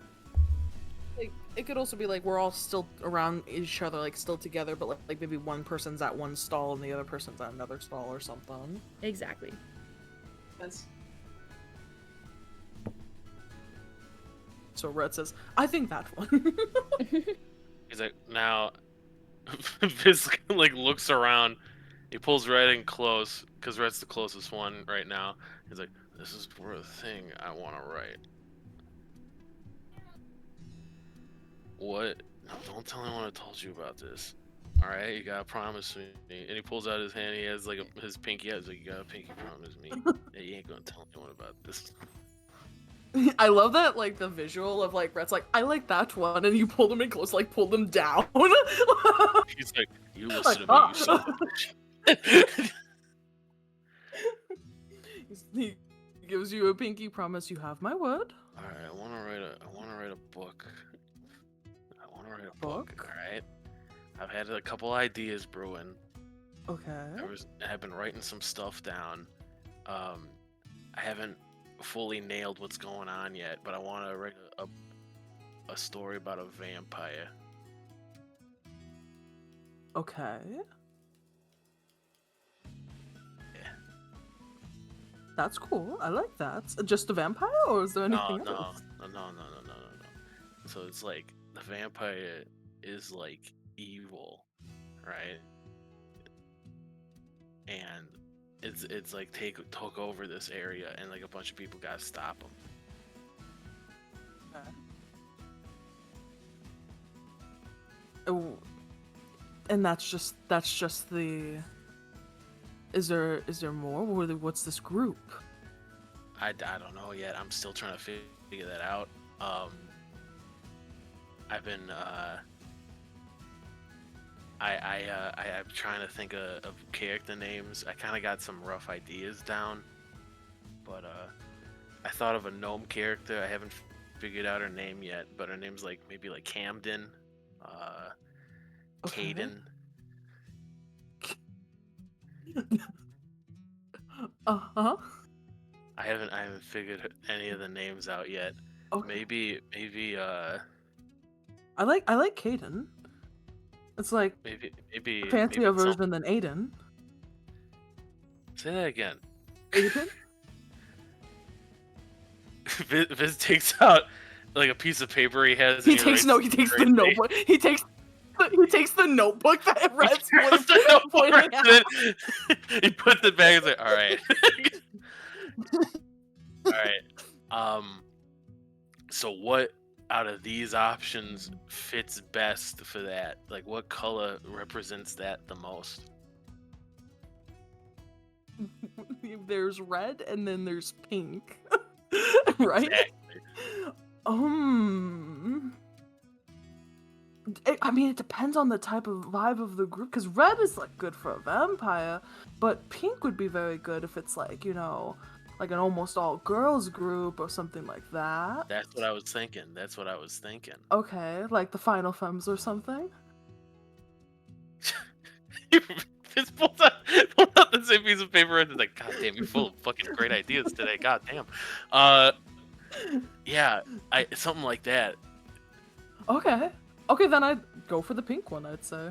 Like, it could also be like we're all still around each other, like still together, but like maybe one person's at one stall and the other person's at another stall or something. Exactly. That's... So Rhett says, "I think that one." He's like, now, Viz like looks around. He pulls Red in close because Red's the closest one right now. He's like, "This is for the thing I want to write." What? No, don't tell anyone I told you about this. All right, you gotta promise me. And he pulls out his hand. He has like his pinky out. He's like, "You gotta pinky promise me that you ain't gonna tell anyone about this." I love that, like the visual of like Rhett's like, "I like that one," and you pull them in close, like pull them down. He's like, "You listen to me, you son of a bitch." He gives you a pinky promise. You have my word. All right, I want to write a book. I want to write a book. All right. I've had a couple ideas brewing. Okay. I've been writing some stuff down. I haven't fully nailed what's going on yet, but I want to write a story about a vampire. Okay. Yeah. That's cool. I like that. Just a vampire, or is there anything No. else? So it's like the vampire is like evil, right? And it's like took over this area, and like a bunch of people gotta stop him. Okay. Oh, and that's just the Is there more? What's this group? I don't know yet. I'm still trying to figure that out. I've been I'm trying to think of character names. I kind of got some rough ideas down, but I thought of a gnome character. I haven't figured out her name yet, but her name's like maybe like Camden, Okay. Caden. Uh-huh. I haven't figured any of the names out yet. Okay. Maybe I like Caden. It's like maybe a fancier it's some- version than Aiden. Say that again. Aiden? Viz takes out like a piece of paper he has. He and takes writes the great name. notebook. He takes the notebook that Red's Grabs the notebook pointing and at. then he puts it back and is like, all right. All right. So what out of these options fits best for that? Like, what color represents that the most? There's red and then there's pink. Right? Exactly. I mean, it depends on the type of vibe of the group, because red is like good for a vampire, but pink would be very good if it's like, you know, like an almost all girls group or something like that. That's what I was thinking. Okay, like the Final Femmes or something. Just pulls out the same piece of paper and is like, God damn, you're full of fucking great ideas today. God damn. Yeah, something like that. Okay, then I'd go for the pink one, I'd say.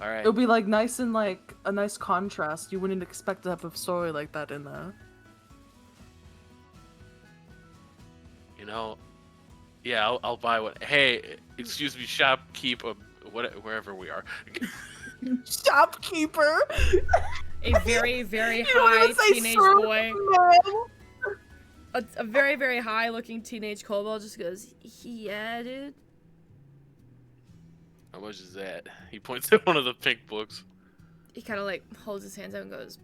All right. It'll be like nice and like a nice contrast. You wouldn't expect to have a story like that in there. You know, yeah, I'll buy one. Hey, excuse me, shopkeep, wherever we are. Shopkeeper. A very, very You don't high even say teenage sir, boy. man. A very, very high looking teenage kobold just goes, yeah, dude. How much is that? He points at one of the pink books. He kind of like holds his hands out and goes,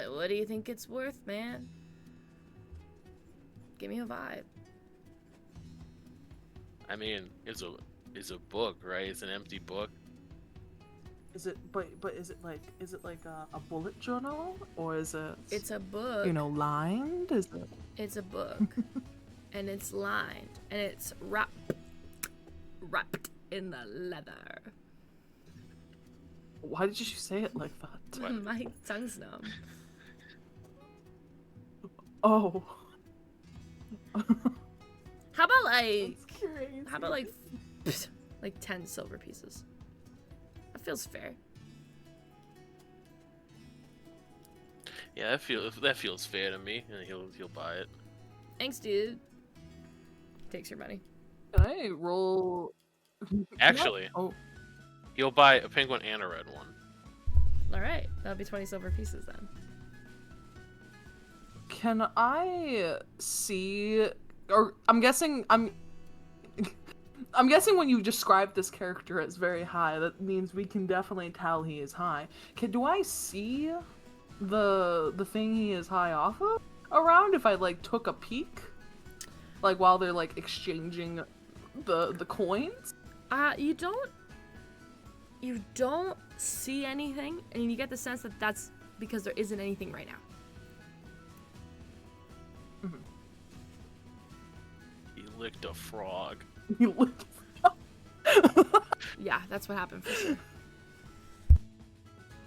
what do you think it's worth, man? Give me a vibe. I mean, it's a book, right? It's an empty book. Is it? But is it like a bullet journal, or is it? It's a book. You know, lined. Is it? It's a book. And it's lined. And it's wrapped in the leather. Why did you say it like that? What? My tongue's numb. Oh. How about like That's crazy. How about like 10 silver pieces? That feels fair. Yeah, that feels fair to me, and he'll buy it. Thanks, dude. Takes your money. Can I roll? Actually, Oh. he'll buy a pink one and a red one. All right, that'll be 20 silver pieces then. Can I see? Or I'm guessing I'm guessing when you describe this character as very high, that means we can definitely tell he is high. Do I see the thing he is high off of around if I like took a peek? Like while they're like exchanging the coins? You don't see anything, and you get the sense that that's because there isn't anything right now. He licked a frog. You look. Yeah, that's what happened for sure.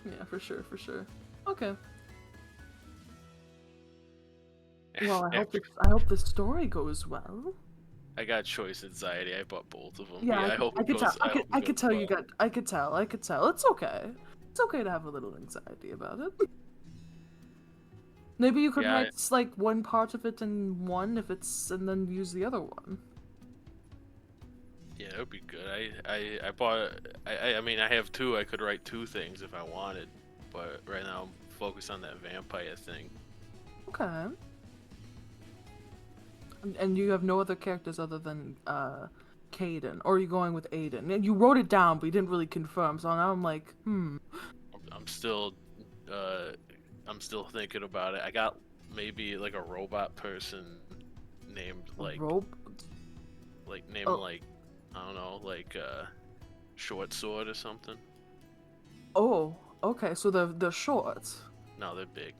Yeah, for sure. Okay. Well, I hope the story goes well. I got choice anxiety. I bought both of them. Yeah, I hope I it could goes. tell. hope it I could goes tell you well. got. I could tell. It's okay. It's okay to have a little anxiety about it. Maybe you could Yeah, write like one part of it in one if it's, and then use the other one. Yeah, that would be good. I bought. I mean, I have two. I could write two things if I wanted, but right now I'm focused on that vampire thing. Okay. And you have no other characters other than Caden, or are you going with Aiden? And you wrote it down, but you didn't really confirm. So now I'm like, I'm still I'm still thinking about it. I got maybe like a robot person named like named Oh. like I don't know, like Short Sword or something. Oh, okay. So the shorts. No, they're big.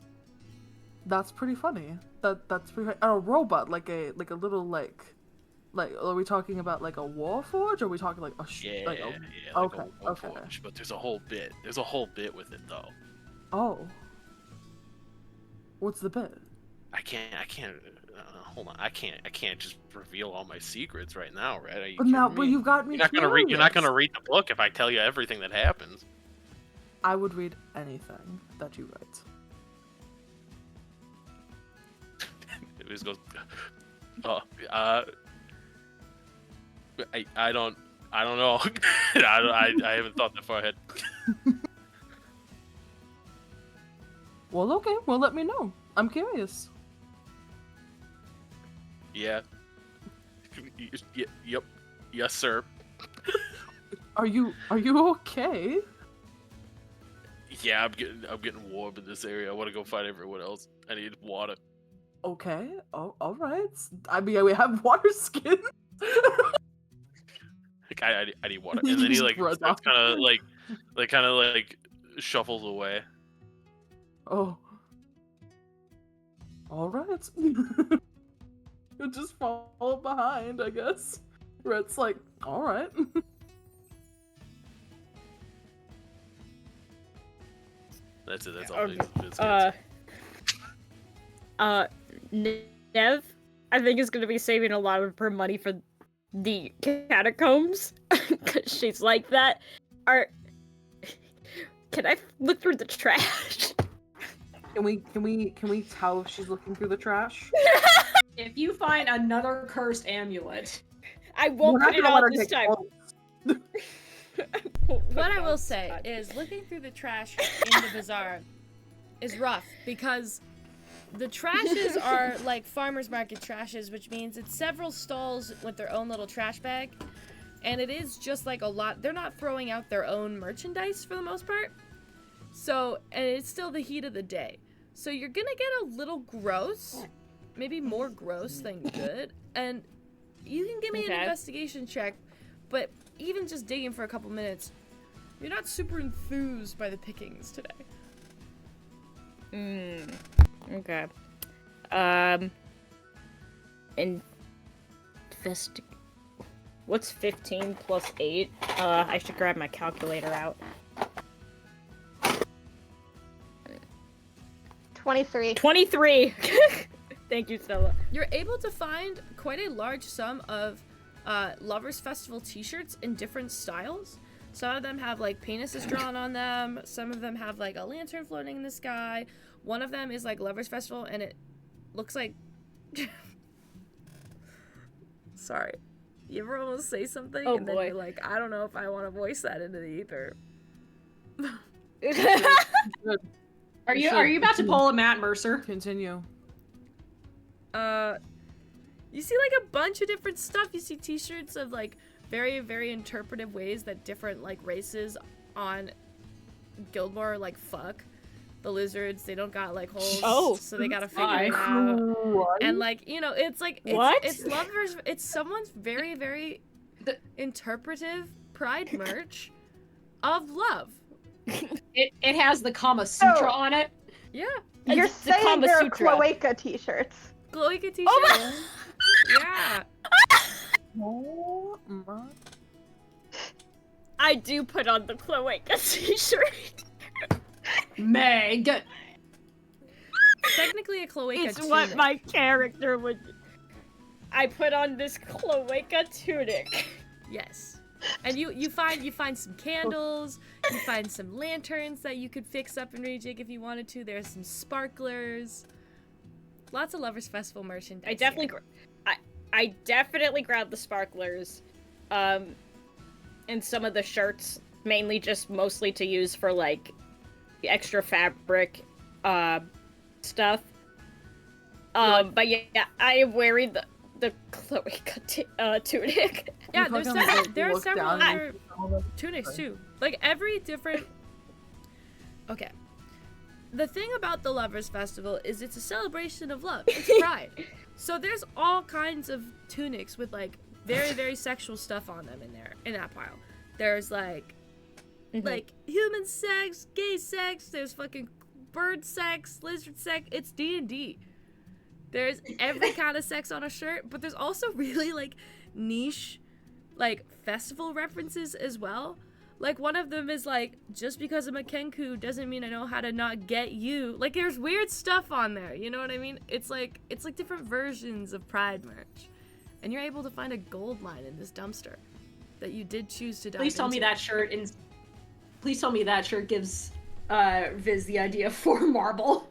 That's pretty funny. That's pretty. And a robot, like a little like are we talking about like a warforge, or are we talking like a Yeah, like a, yeah, like okay, a okay. Warforged, but there's a whole bit. There's a whole bit with it though. Oh. What's the bit? I can't. Hold on. I can't just reveal all my secrets right now, right? Are you But now, kidding but me? you've got me. You're not gonna read. You're not curious. gonna read the book if I tell you everything that happens. I would read anything that you write. It just goes. Oh, I don't know. I haven't thought that far ahead. Well, okay. Well, let me know. I'm curious. Yeah. Yep. Yes, sir. Are you okay? Yeah, I'm getting warm in this area. I want to go find everyone else. I need water. Okay. Oh, all right. I mean, we have water skin. Like, I need water. And then he like Runs starts off. kind of like shuffles away. Oh. All right. You'll just follow behind, I guess. Red's like, all right. That's it. That's all. Okay. Biz gets. Nev, I think is gonna be saving a lot of her money for the catacombs, cause she's like that. Can I look through the trash? Can we tell if she's looking through the trash? If you find another cursed amulet, I won't We're not put it gonna let on her this get time. close. What I will say is looking through the trash in the bazaar is rough because the trashes are like farmers market trashes, which means it's several stalls with their own little trash bag, and it is just like a lot. They're not throwing out their own merchandise for the most part. So, and it's still the heat of the day. So you're gonna get a little gross, maybe more gross than good, and you can give me an Okay. investigation check, but even just digging for a couple minutes, you're not super enthused by the pickings today. Okay. What's 15 plus 8? I should grab my calculator out. 23. 23! Thank you, Stella. You're able to find quite a large sum of Lovers Festival t-shirts in different styles. Some of them have like penises drawn on them. Some of them have like a lantern floating in the sky. One of them is like Lovers Festival and it looks like... Sorry. You ever almost say something Oh, and then boy. you're like, I don't know if I want to voice that into the ether. Good. are you about to pull a Matt Mercer? Continue. You see like a bunch of different stuff. You see t-shirts of like very, very interpretive ways that different like races on Gildmoor like fuck. The lizards, they don't got like holes, Oh, so they gotta figure why? it out. What? And like, you know, it's like What? it's lovers. It's someone's very, very The- interpretive pride merch of love. It has the Kama Sutra on it. Yeah, You're It's the saying Kama they're Sutra. cloaca t-shirts. Gloika t-shirt. Oh Yeah. Oh my. I do put on the cloaca t-shirt. Meg. Technically a cloaca It's what tunic. my character would. I put on this cloaca tunic. Yes. And you find some candles, you find some lanterns that you could fix up and rejig if you wanted to. There's some sparklers. Lots of Lovers Festival merchandise. I definitely, here. I definitely grabbed the sparklers, and some of the shirts, mostly to use for like extra fabric, stuff. But yeah, I am wearing the cloaca tunic. Yeah, You there's fucking, several, like, there are look several down and other all that tunics stuff. too. Like every different. Okay. the thing about the Lovers Festival is it's a celebration of love. It's pride. So there's all kinds of tunics with like very, very sexual stuff on them in that pile. There's like human sex, gay sex, there's fucking bird sex, lizard sex. It's D&D. There's every kind of sex on a shirt, but there's also really like niche like festival references as well. Like one of them is like, just because I'm a Kenku doesn't mean I know how to not get you. Like there's weird stuff on there, you know what I mean? It's like different versions of Pride merch. And you're able to find a gold mine in this dumpster that you did choose to dive Please tell me into. that shirt Please tell me that shirt gives Viz the idea for marble.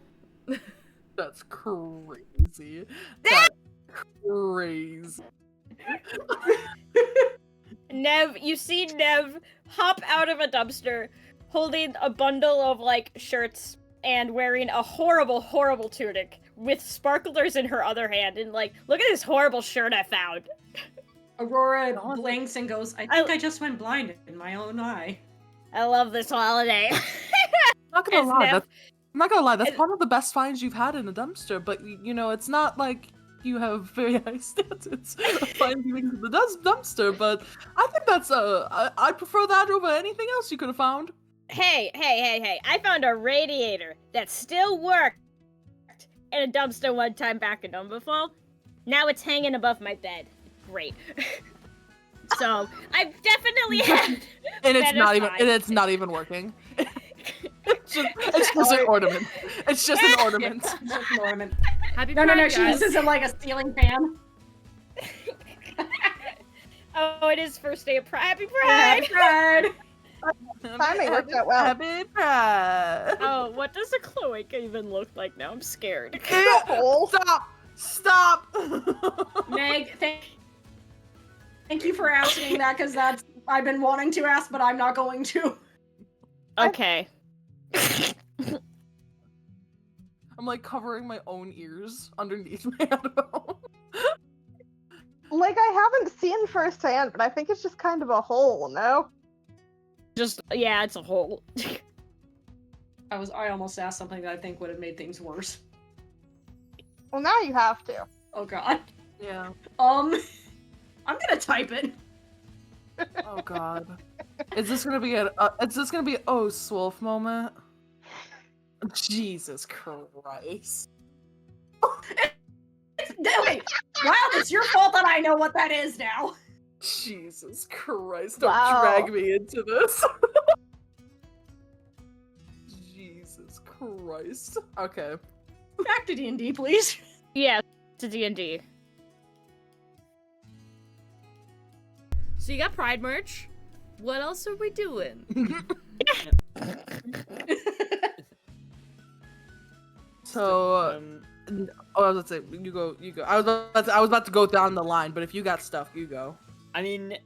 That's crazy. That's crazy. Nev, you see Nev hop out of a dumpster holding a bundle of like shirts and wearing a horrible, horrible tunic with sparklers in her other hand and like, look at this horrible shirt I found. Aurora blinks and goes, I think I just went blind in my own eye. I love this holiday. Not gonna lie, Nev- I'm not gonna lie, that's one of the best finds you've had in a dumpster, but you know, it's not like you have very high standards of finding things in the dumpster, but I think that's I prefer that over anything else you could have found. Hey, I found a radiator that still worked in a dumpster one time back in Umberfall. Now it's hanging above my bed. Great. So, I've definitely had and it's better not even working. It's just an ornament. It's just an ornament. It's just an ornament. Happy No, Pride, she guys. uses it like a ceiling fan. Oh, it is first day of Pride. Happy Happy Pride! Pride! Timing worked out well. Happy Pride. Oh, what does a cloaca even look like now? I'm scared. Hole. Stop! Meg, thank you for asking that, because that's I've been wanting to ask, but I'm not going to. Okay. I'm like covering my own ears underneath my headphone. Like, I haven't seen firsthand, but I think it's just kind of a hole, no? Just, yeah, it's a hole. I almost asked something that I think would have made things worse. Well, now you have to. Oh god. Yeah. I'm gonna type it. Oh god. Is this gonna be oh Swolf moment? Jesus Christ. Wait, wow, it's your fault that I know what that is now. Jesus Christ, don't Wow. drag me into this. Jesus Christ. Okay. Back to D&D, please. Yeah, to D&D. So you got Pride merch. What else are we doing? So I was about to say, you go. I was about to go down the line, but if you got stuff, you go. I mean,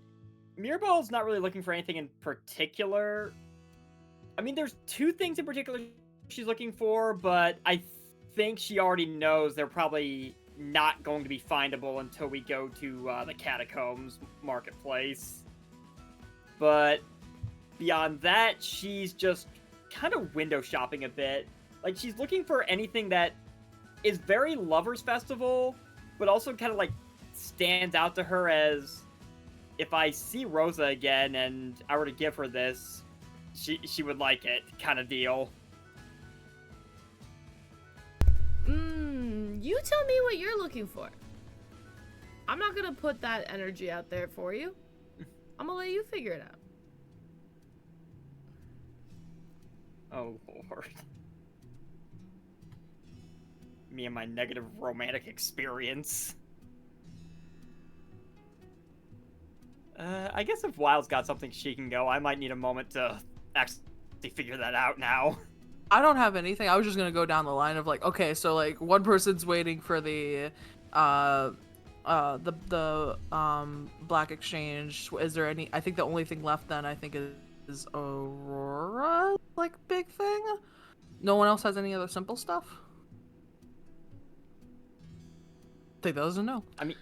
Mirabelle's not really looking for anything in particular. I mean, there's two things in particular she's looking for, but I think she already knows they're probably not going to be findable until we go to the Catacombs Marketplace. But beyond that, she's just kind of window shopping a bit. Like, she's looking for anything that is very Lovers Festival, but also kind of like stands out to her as, if I see Rosa again and I were to give her this, she would like it, kind of deal. You tell me what you're looking for. I'm not gonna put that energy out there for you. I'm gonna let you figure it out. Oh, Lord. Me and my negative romantic experience. I guess if Wild's got something she can go, I might need a moment to actually figure that out now. I don't have anything. I was just gonna go down the line of like, okay, so like one person's waiting for the Black Exchange. Is there any? I think the only thing left then I think is Aurora, like big thing. No one else has any other simple stuff. I think that was a no. I mean,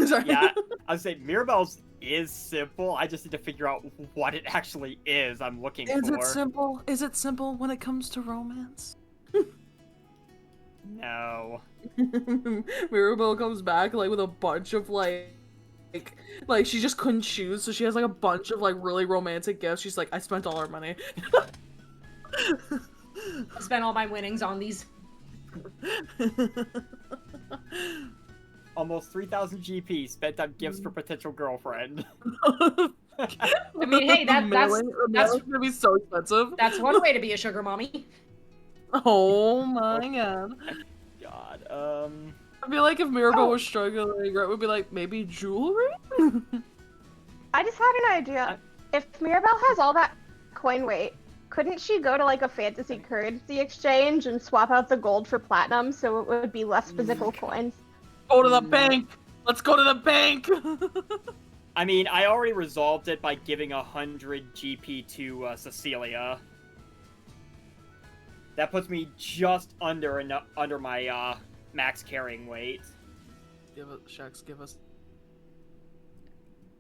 Sorry. yeah, I would say Mirabelle's is simple. I just need to figure out what it actually is I'm looking for. Is it simple? Is it simple when it comes to romance? No. Mirabelle comes back like with a bunch of like she just couldn't choose, so she has like a bunch of like really romantic gifts. She's like, I spent all our money. I spent all my winnings on these. Almost 3,000 GP spent on gifts for potential girlfriend. I mean, hey, that's gonna be so expensive. that's one way to be a sugar mommy. Oh my god. God. I feel like if Mirabelle was struggling, Rhett would be like, maybe jewelry? I just had an idea. If Mirabelle has all that coin weight, couldn't she go to like a fantasy currency exchange and swap out the gold for platinum so it would be less physical coins? Go to the bank! Let's go to the bank! I mean, I already resolved it by giving 100 GP to Cecilia. That puts me just under my max carrying weight. Give us, Shax, give us.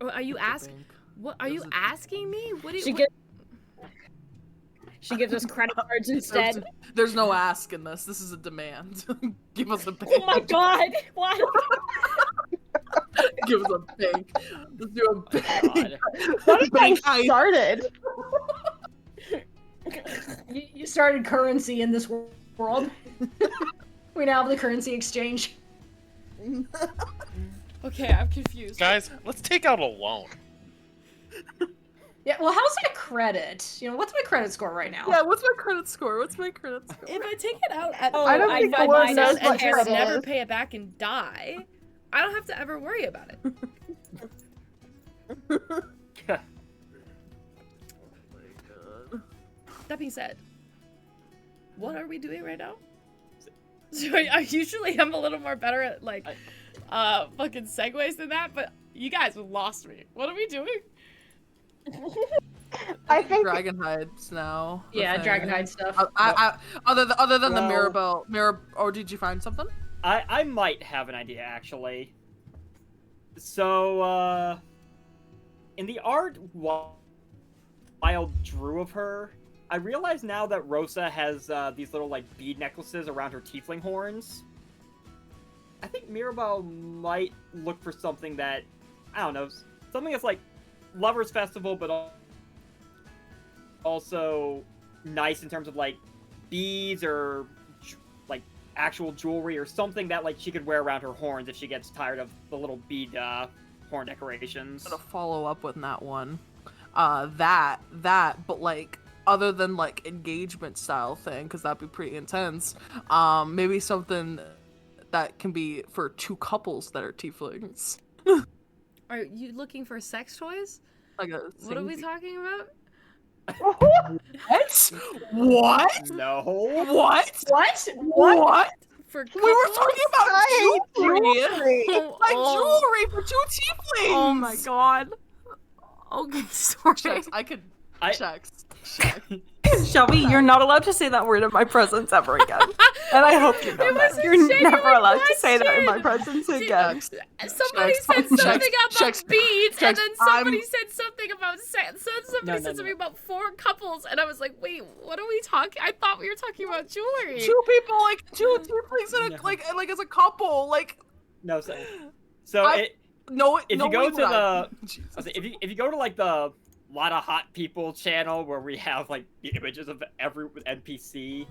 Are you asking? What are you asking me? What do you? She gives us credit cards instead. There's no ask in this. This is a demand. Give us a bank. Oh my god! What? Give us a bank. Let's do a bank. What if I started? You started currency in this world. We now have the currency exchange. Okay, I'm confused. Guys, let's take out a loan. Yeah, well, how's that a credit? You know, what's my credit score right now? Yeah, what's my credit score? What's my credit score? If I take it out at I don't think find Lord myself knows what and just credit never is. pay it back and die, I don't have to ever worry about it. Oh my god. That being said, what are we doing right now? So I usually am a little more better at like fucking segues than that, but you guys have lost me. What are we doing? I think Dragonhides now. the Yeah, thing. Dragonhide stuff. Other than the Well- Mirabelle, or did you find something? I might have an idea, actually. So, in the art Wild drew of her, I realize now that Rosa has these little, like, bead necklaces around her tiefling horns. I think Mirabelle might look for something that, I don't know, something that's, like, Lover's Festival, but also nice in terms of, like, beads or, like, actual jewelry or something that, like, she could wear around her horns if she gets tired of the little bead horn decorations. I'm gonna follow up with that one. That, but like, other than like engagement style thing, because that'd be pretty intense. Maybe something that can be for two couples that are tieflings. Are you looking for sex toys? Like a What are we talking about? What? What? No. What? What? What? For We were talking about I hate jewelry. jewelry. Like jewelry for two tieflings. Oh my god. Okay, sorry. Checks. I could. I- Checks. Shelby, you're not allowed to say that word in my presence ever again. And I hope you know It was that. a You're genuine never allowed to say that in my question. presence again. Somebody Checks. said something Checks. about beads, and Checks. then somebody I'm- said something about sex. Somebody No, said no. something about four couples, and I was like, wait, what are we talking? I thought we were talking about jewelry. Two people, like two tieflings, in a, No. like as a couple, like. No, so I- No, if no you go way to would I. the- Jesus. if you go to, like, the Lot of Hot People channel where we have, like, the images of every NPC,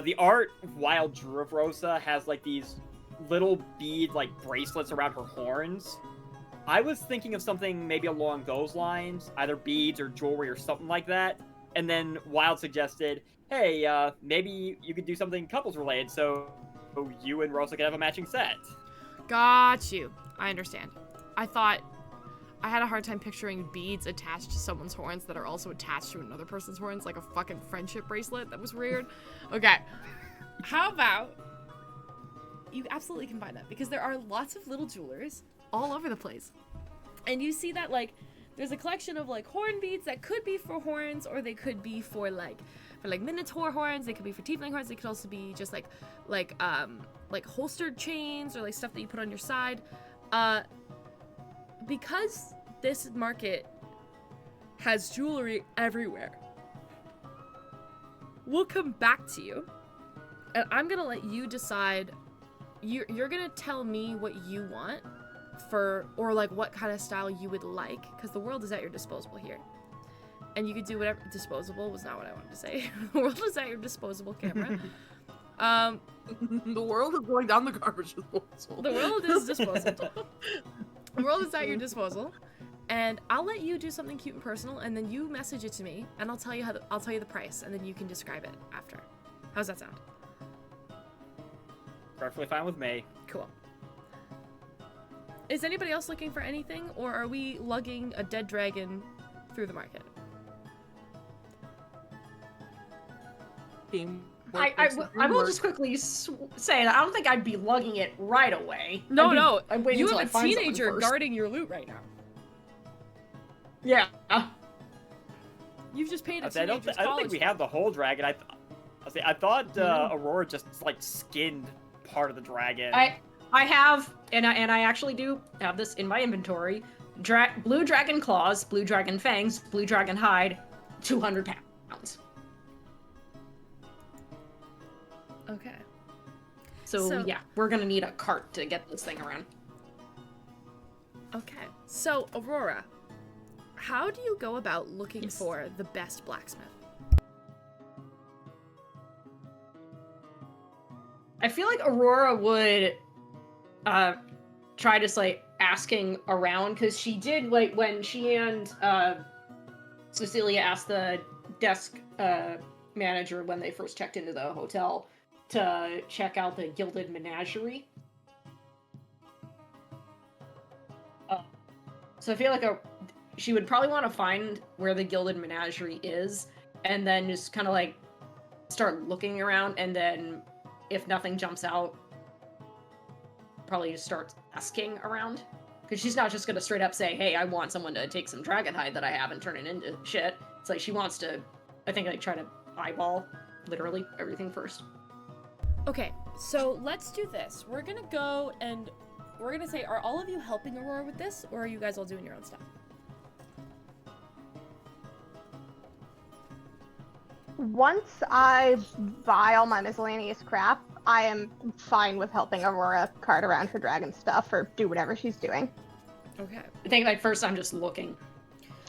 the art Wild drew of Rosa has, like, these little bead, like, bracelets around her horns. I was thinking of something maybe along those lines, either beads or jewelry or something like that. And then Wild suggested, hey, maybe you could do something couples related, so you and Rosa could have a matching set. Got you. I understand. I had a hard time picturing beads attached to someone's horns that are also attached to another person's horns, like a fucking friendship bracelet. That was weird. Okay. How about you absolutely combine that, because there are lots of little jewelers all over the place. And you see that, like, there's a collection of, like, horn beads that could be for horns, or they could be for minotaur horns. They could be for tiefling horns. They could also be just like holstered chains, or like stuff that you put on your side. Because this market has jewelry everywhere. We'll come back to you, and I'm gonna let you decide. You're gonna tell me what you want or like what kind of style you would like, because the world is at your disposal here. And you could do whatever. Disposable was not what I wanted to say. The world is at your disposable, camera. The world is going down the garbage disposal. The world is disposable. The world is at your disposal, and I'll let you do something cute and personal, and then you message it to me, and I'll tell you the price, and then you can describe it after. How's that sound? Perfectly fine with me. Cool. Is anybody else looking for anything, or are we lugging a dead dragon through the market? I will just quickly say that I don't think I'd be lugging it right away. No. I'm waiting You until have I a find teenager someone first. guarding your loot right now. Yeah. You've just paid a I teenager's don't think college we fee. have the whole dragon. I thought Aurora just like skinned part of the dragon. I have, and I actually do have this in my inventory. Blue dragon claws, blue dragon fangs, blue dragon hide, 200 pounds. Okay. So yeah, we're gonna need a cart to get this thing around. Okay. So, Aurora, how do you go about looking for the best blacksmith? I feel like Aurora would try just like asking around, because she did, like, when she and Cecilia asked the desk manager when they first checked into the hotel to check out the Gilded Menagerie. So I feel like she would probably want to find where the Gilded Menagerie is, and then just kind of like start looking around, and then if nothing jumps out, probably just start asking around. Because she's not just going to straight up say, hey, I want someone to take some dragon hide that I have and turn it into shit. It's like she wants to, I think, like, try to eyeball literally everything first. Okay, so let's do this. We're gonna go and we're gonna say, are all of you helping Aurora with this, or are you guys all doing your own stuff? Once I buy all my miscellaneous crap, I am fine with helping Aurora cart around her dragon stuff or do whatever she's doing. Okay. I think, like, first I'm just looking.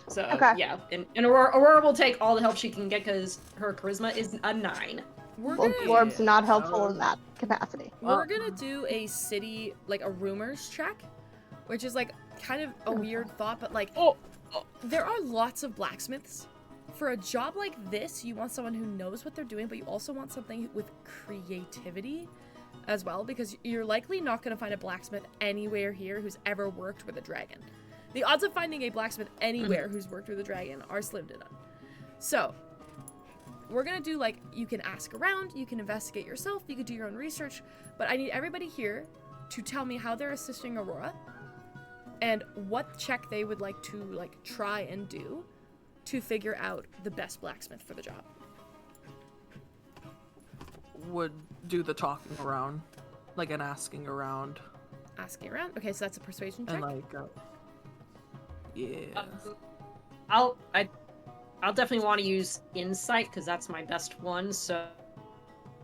So, Okay. yeah. And Aurora will take all the help she can get because her charisma is a 9. Well, Glorb's not helpful in that capacity. We're gonna do a city, like a rumors check, which is like kind of a weird thought, but like, there are lots of blacksmiths. For a job like this, you want someone who knows what they're doing, but you also want something with creativity as well, because you're likely not gonna find a blacksmith anywhere here who's ever worked with a dragon. The odds of finding a blacksmith anywhere who's worked with a dragon are slim to none. So, we're gonna do, like, you can ask around, you can investigate yourself, you can do your own research, but I need everybody here to tell me how they're assisting Aurora and what check they would like to, like, try and do to figure out the best blacksmith for the job. Would do the talking around, like an asking around. Asking around? Okay, so that's a persuasion check. And like, yeah. I'll definitely want to use insight because that's my best one. So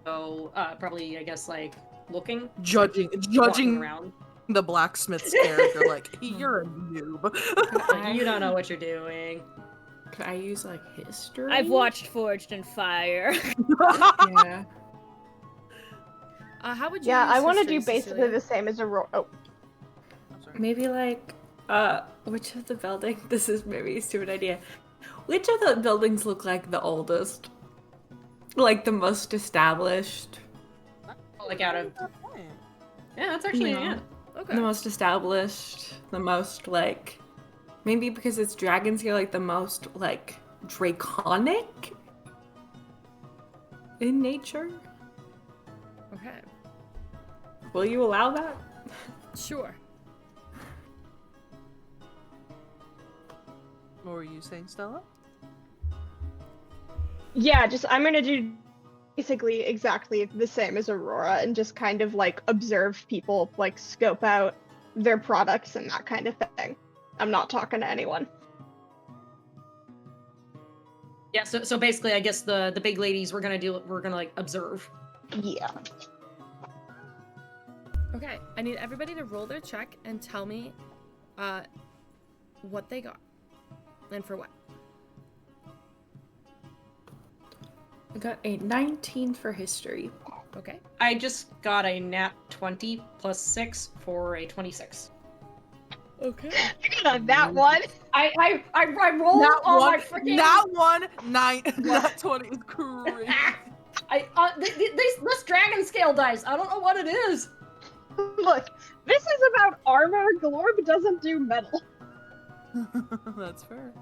probably, I guess, like looking, judging around. The blacksmith's character. Like, you're a noob. You don't know what you're doing. Could I use like history? I've watched Forged in Fire. Yeah. How would you? Yeah, use I want to history, do basically Cecilia? the same as Aurora. Oh, Maybe like, which of the buildings? This is maybe a stupid idea. Which of the buildings look like the oldest? Like the most established? Like out of. Yeah, that's actually Yeah. Okay. The most established, the most like, maybe because it's dragons here, like the most like draconic in nature. Okay. Will you allow that? Sure. What were you saying, Stella? yeah, just I'm gonna do basically exactly the same as Aurora and just kind of like observe people, like scope out their products and that kind of thing. I'm not talking to anyone. Yeah, so basically, I guess the big ladies we're gonna like observe. Yeah. Okay, I need everybody to roll their check and tell me what they got and for what. I got a 19 for history. Okay. I just got a nat 20 plus 6 for a 26. Okay. That one. I rolled Not all one, my freaking. not one, nine, not 20 is crazy. This dragon scale dice. I don't know what it is. Look, this is about armor. Glorb doesn't do metal. That's fair.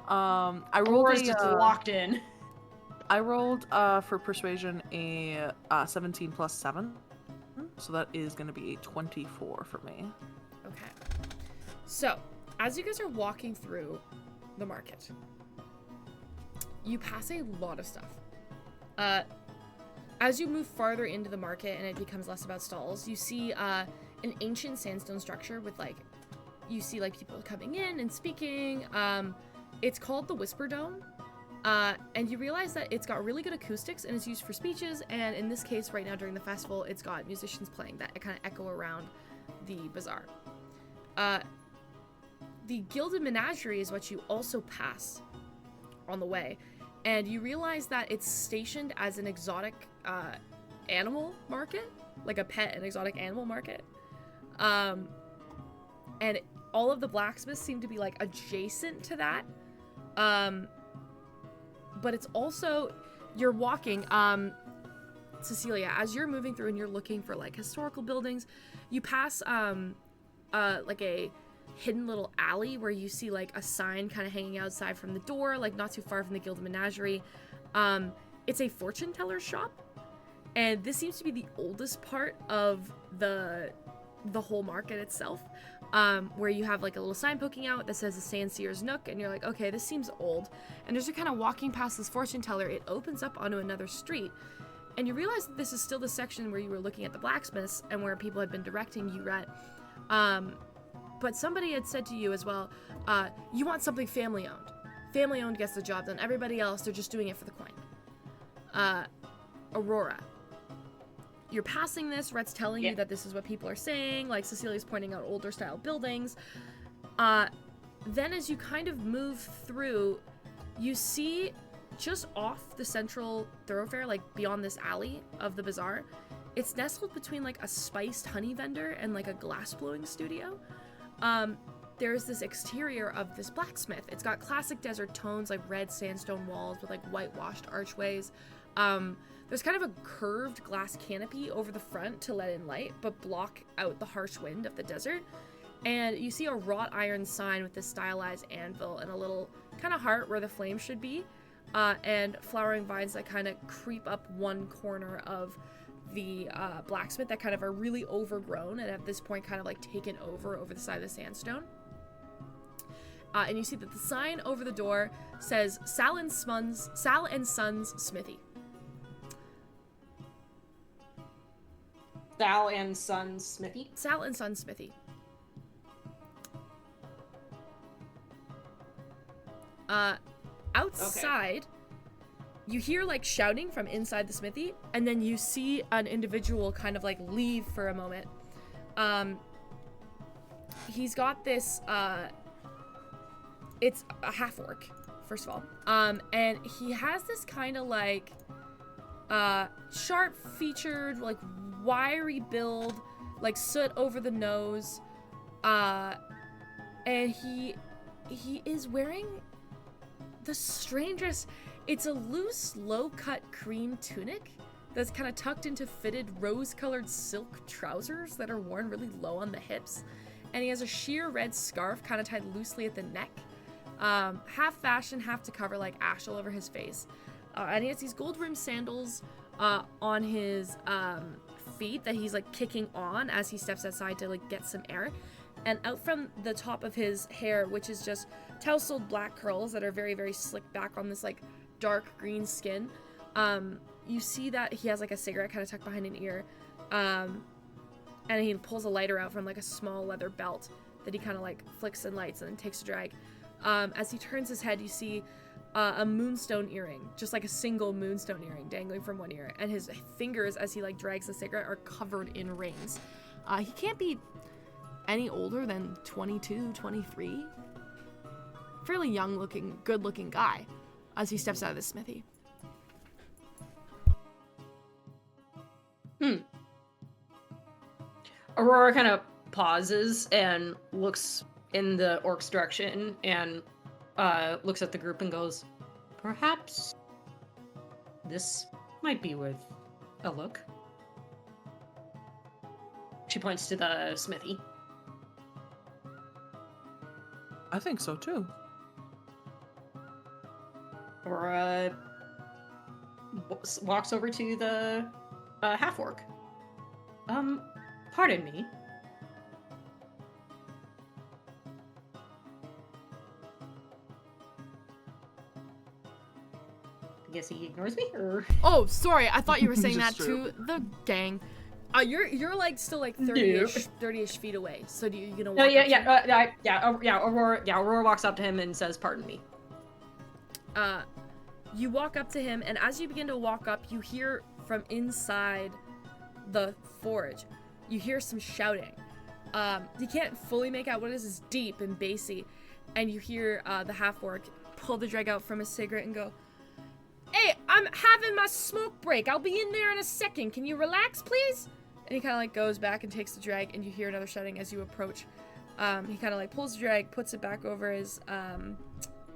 I rolled Or is just locked in. I rolled for persuasion a 17 plus 7. So that is going to be a 24 for me. Okay. So, as you guys are walking through the market, you pass a lot of stuff. As you move farther into the market and it becomes less about stalls, you see an ancient sandstone structure with you see people coming in and speaking. It's called the Whisper Dome. And you realize that it's got really good acoustics and it's used for speeches, and in this case right now during the festival it's got musicians playing that kind of echo around the bazaar. The Gilded Menagerie is what you also pass on the way, and you realize that it's stationed as an exotic animal market, like a pet and exotic animal market. And all of the blacksmiths seem to be adjacent to that. But it's also, you're walking, Cecilia, as you're moving through and you're looking for historical buildings, you pass a hidden little alley where you see a sign kind of hanging outside from the door, not too far from the Gilded Menagerie. It's a fortune teller shop, and this seems to be the oldest part of the whole market itself, where you have a little sign poking out that says the Sandseer's Nook, and you're like, okay, this seems old. And as you're kind of walking past this fortune teller, it opens up onto another street, and you realize that this is still the section where you were looking at the blacksmiths and where people had been directing you at. But somebody had said to you as well, you want something family owned. Family owned gets the job done. Everybody else, they're just doing it for the coin. Aurora. You're passing this, Rhett's telling you that this is what people are saying, Cecilia's pointing out older style buildings. Then as you kind of move through, you see just off the central thoroughfare, beyond this alley of the bazaar, it's nestled between a spiced honey vendor and a glass blowing studio. There's this exterior of this blacksmith. It's got classic desert tones, red sandstone walls with whitewashed archways. There's kind of a curved glass canopy over the front to let in light, but block out the harsh wind of the desert. And you see a wrought iron sign with this stylized anvil and a little kind of heart where the flame should be, and flowering vines that kind of creep up one corner of the blacksmith that kind of are really overgrown and at this point kind of taken over the side of the sandstone. And you see that the sign over the door says Sal and Sons Smithy. Sal and Sons Smithy. Sal and Sons Smithy. Outside, you hear shouting from inside the smithy, and then you see an individual kind of leave for a moment. He's got this, it's a half-orc, first of all. And he has this kind of sharp-featured, wiry build, soot over the nose, and he is wearing the strangest. It's a loose, low-cut cream tunic that's kind of tucked into fitted rose-colored silk trousers that are worn really low on the hips, and he has a sheer red scarf kind of tied loosely at the neck, half fashion, half to cover ash all over his face, and he has these gold-rimmed sandals on his feet that he's kicking on as he steps outside to get some air. And out from the top of his hair, which is just tousled black curls that are very, very slicked back on this dark green skin, you see that he has a cigarette kind of tucked behind an ear, and he pulls a lighter out from a small leather belt that he kind of like flicks and lights and then takes a drag. As he turns his head, you see a moonstone earring, just like a single moonstone earring dangling from one ear, and his fingers, as he like drags the cigarette, are covered in rings. He can't be any older than 22, 23. Fairly young looking, good looking guy as he steps out of the smithy. Aurora kind of pauses and looks in the orc's direction and looks at the group and goes, perhaps this might be worth a look. She points to the smithy. I think so too. Aurora walks over to the half-orc. Pardon me. I guess he ignores me, or? Oh, sorry. I thought you were saying that Just to the gang. You're like still like 30-ish feet away. So you gonna walk No, up to him? Aurora walks up to him and says, "Pardon me." You walk up to him, and as you begin to walk up, you hear from inside the forge, you hear some shouting. You can't fully make out what it is. It's deep and bassy, and you hear the half-orc pull the drag out from his cigarette and go, "Hey, I'm having my smoke break. I'll be in there in a second. Can you relax, please?" And he kind of like goes back and takes the drag, and you hear another shouting as you approach. He kind of like pulls the drag, puts it back over his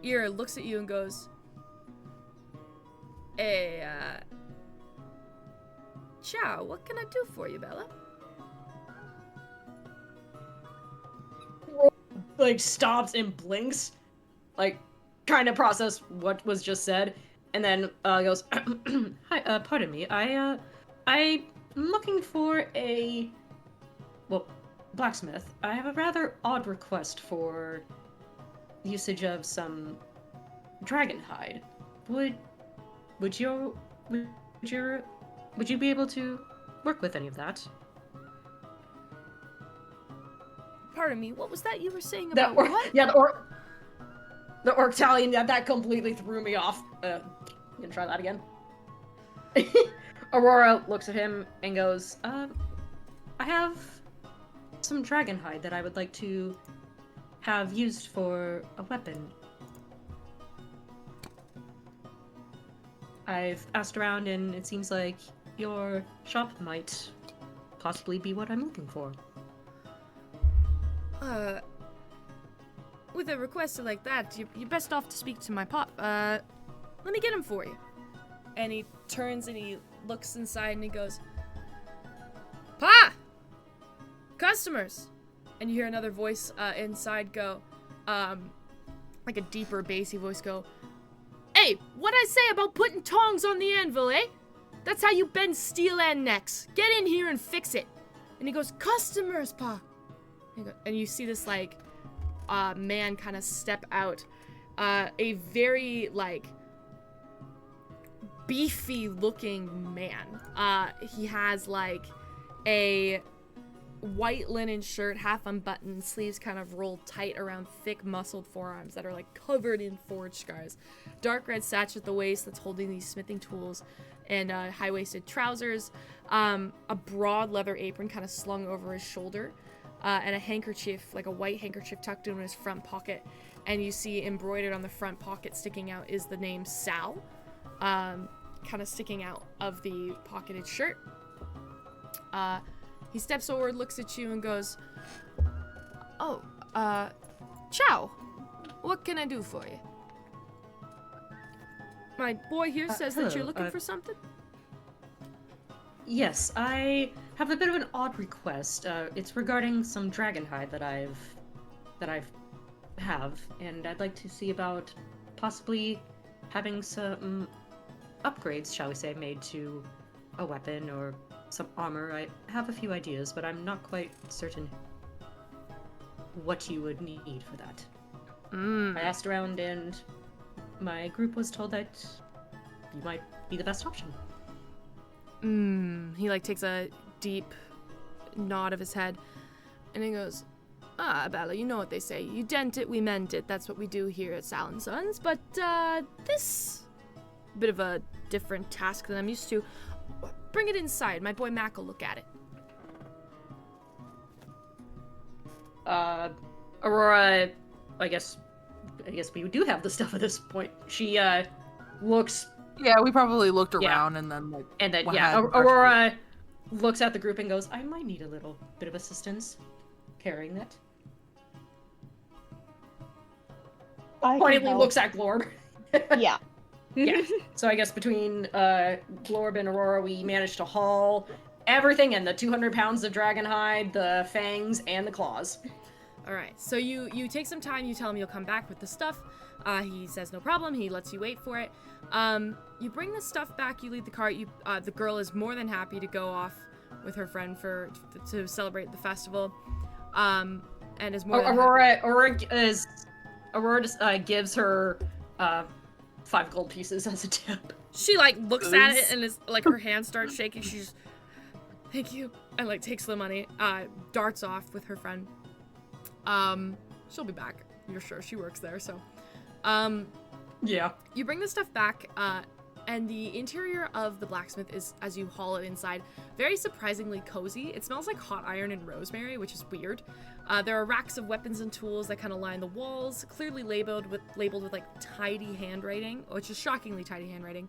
ear, looks at you and goes, "Hey, Chow, what can I do for you, Bella?" Like stops and blinks, like trying to process what was just said, and then goes, "Hi, pardon me. I'm looking for a blacksmith. I have a rather odd request for usage of some dragon hide. Would you be able to work with any of that?" Pardon me, what was that you were saying The about orc, what? yeah, the orc Italian, that completely threw me off. You gonna try that again? Aurora looks at him and goes, I have some dragon hide that I would like to have used for a weapon. I've asked around and it seems like your shop might possibly be what I'm looking for. With a request like that, you're best off to speak to my pop. Let me get him for you. And he turns and he looks inside and he goes, "Pa! Customers!" And you hear another voice inside go, like a deeper bassy voice go, "Hey, what'd I say about putting tongs on the anvil, eh? That's how you bend steel and necks. Get in here and fix it." And he goes, "Customers, Pa." And you see this, like, man kind of step out. A very, like, beefy-looking man. He has, like, a white linen shirt, half unbuttoned, sleeves kind of rolled tight around thick, muscled forearms that are, like, covered in forge scars. Dark red sash at the waist that's holding these smithing tools, and high-waisted trousers. A broad leather apron kind of slung over his shoulder. And a handkerchief, like a white handkerchief tucked in his front pocket. And you see embroidered on the front pocket sticking out is the name Sal, kind of sticking out of the pocketed shirt. He steps forward, looks at you, and goes, "Oh, Chow, what can I do for you? My boy here says that you're looking for something." Yes, I have a bit of an odd request. It's regarding some dragon hide that I have, and I'd like to see about possibly having some upgrades, shall we say, made to a weapon or some armor. I have a few ideas, but I'm not quite certain what you would need for that. I asked around, and my group was told that you might be the best option. He like takes a deep nod of his head and he goes, Bella, you know what they say. You dent it, we mend it. That's what we do here at Sal & Sons. But, this... bit of a different task than I'm used to. Bring it inside. My boy Mac will look at it. Aurora, I guess we do have the stuff at this point. She, looks... Yeah, we probably looked around and then, like... And then, had Aurora looks at the group and goes, I might need a little bit of assistance carrying that. Pointedly looks at Glorb. Yeah. Yeah. So I guess between Glorb and Aurora, we managed to haul everything and the 200 pounds of dragon hide, the fangs, and the claws. All right. So you take some time. You tell him you'll come back with the stuff. He says no problem. He lets you wait for it. You bring the stuff back. You leave the cart. The girl is more than happy to go off with her friend to celebrate the festival. And is more. Than Aurora just gives her 5 gold pieces as a tip. She like looks at it and is like her hand starts shaking. She's thank you, and like takes the money. Darts off with her friend. She'll be back. You're sure she works there, so. Yeah. You bring the stuff back, and the interior of the blacksmith is, as you haul it inside, very surprisingly cozy. It smells like hot iron and rosemary, which is weird. There are racks of weapons and tools that kind of line the walls, clearly labeled with like tidy handwriting, which is shockingly tidy handwriting.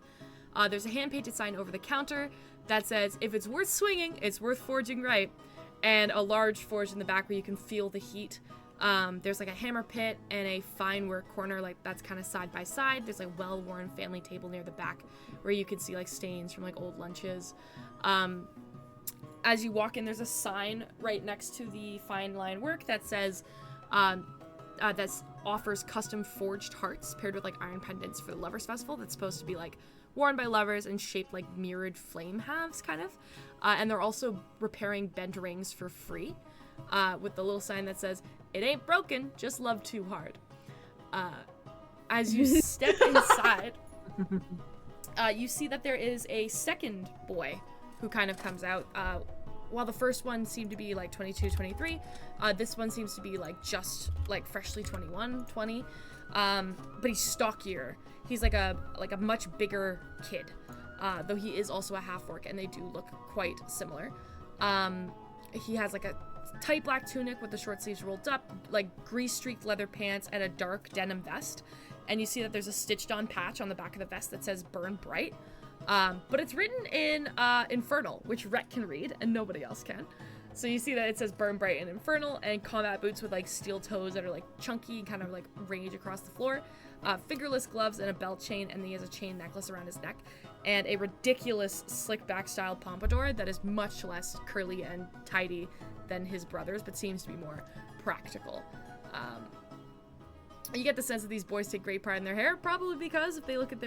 There's a hand-painted sign over the counter that says, if it's worth swinging, it's worth forging right, and a large forge in the back where you can feel the heat. There's like a hammer pit and a fine work corner, like that's kind of side by side. There's like a well-worn family table near the back where you can see like stains from like old lunches. As you walk in, there's a sign right next to the fine line work that says that offers custom forged hearts paired with like iron pendants for the Lovers Festival. That's supposed to be like worn by lovers and shaped like mirrored flame halves, kind of. And they're also repairing bent rings for free, with the little sign that says, "It ain't broken, just love too hard." As you step inside, you see that there is a second boy who kind of comes out. While the first one seemed to be like 22, 23, this one seems to be like just like freshly 21, 20. But he's stockier. He's like a much bigger kid, though he is also a half-orc, and they do look quite similar. He has like a tight black tunic with the short sleeves rolled up, like grease-streaked leather pants, and a dark denim vest. And you see that there's a stitched-on patch on the back of the vest that says "Burn Bright." But it's written in Infernal, which Rhett can read, and nobody else can. So you see that it says "Burn Bright" in Infernal, and combat boots with like steel toes that are like chunky and kind of like range across the floor. Fingerless gloves and a belt chain, and he has a chain necklace around his neck, and a ridiculous slick back style pompadour that is much less curly and tidy than his brother's, but seems to be more practical. You get the sense that these boys take great pride in their hair, probably because if they look at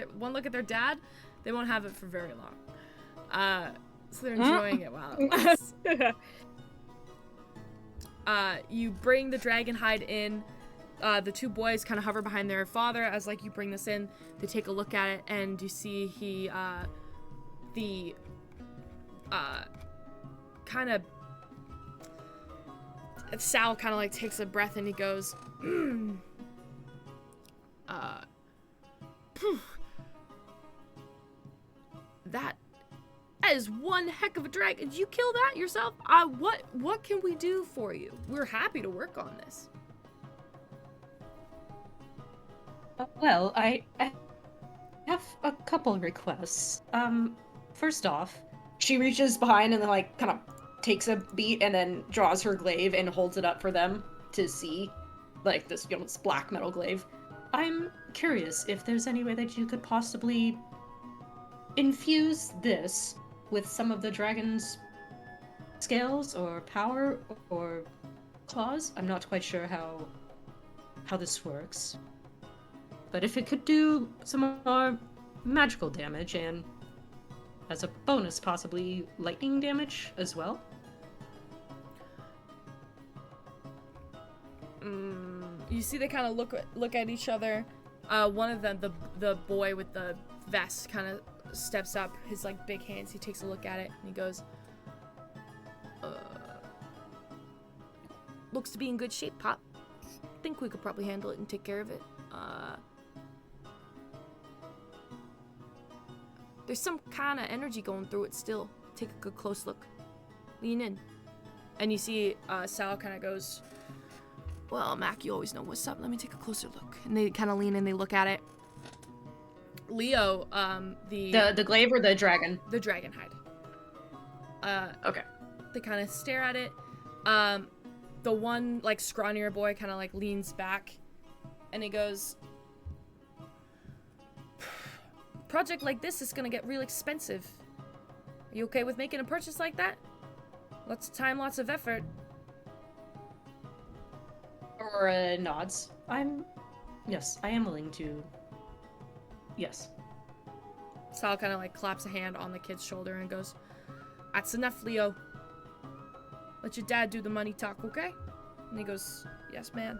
their dad, they won't have it for very long. So they're enjoying it while it lasts. You bring the dragon hide in. The two boys kind of hover behind their father as like you bring this in. They take a look at it, and you see Sal kind of like takes a breath and he goes, that is one heck of a dragon. Did you kill that yourself? What can we do for you? We're happy to work on this. Well, I have a couple of requests. First off, she reaches behind and then like kind of takes a beat and then draws her glaive and holds it up for them to see, like this, this black metal glaive. I'm curious if there's any way that you could possibly infuse this with some of the dragon's scales or power or claws. I'm not quite sure how this works. But if it could do some more magical damage and as a bonus possibly lightning damage as well. You see they kind of look at each other. One of them, the boy with the vest, kind of steps up, his like big hands. He takes a look at it and he goes, looks to be in good shape, Pop. Think we could probably handle it and take care of it. There's some kind of energy going through it still. Take a good close look. Lean in. And you see Sal kind of goes, well, Mac, you always know what's up. Let me take a closer look. And they kind of lean in, they look at it. Leo, the glaive or the dragon? The dragon hide. Okay. They kind of stare at it. The one, like, scrawnier boy kind of, like, leans back. And he goes, project like this is gonna get real expensive. Are you okay with making a purchase like that? Lots of time, lots of effort. Aurora nods. Yes, I am willing to. Yes. Sal kind of like claps a hand on the kid's shoulder and goes, that's enough, Leo. Let your dad do the money talk, okay? And he goes, yes, man.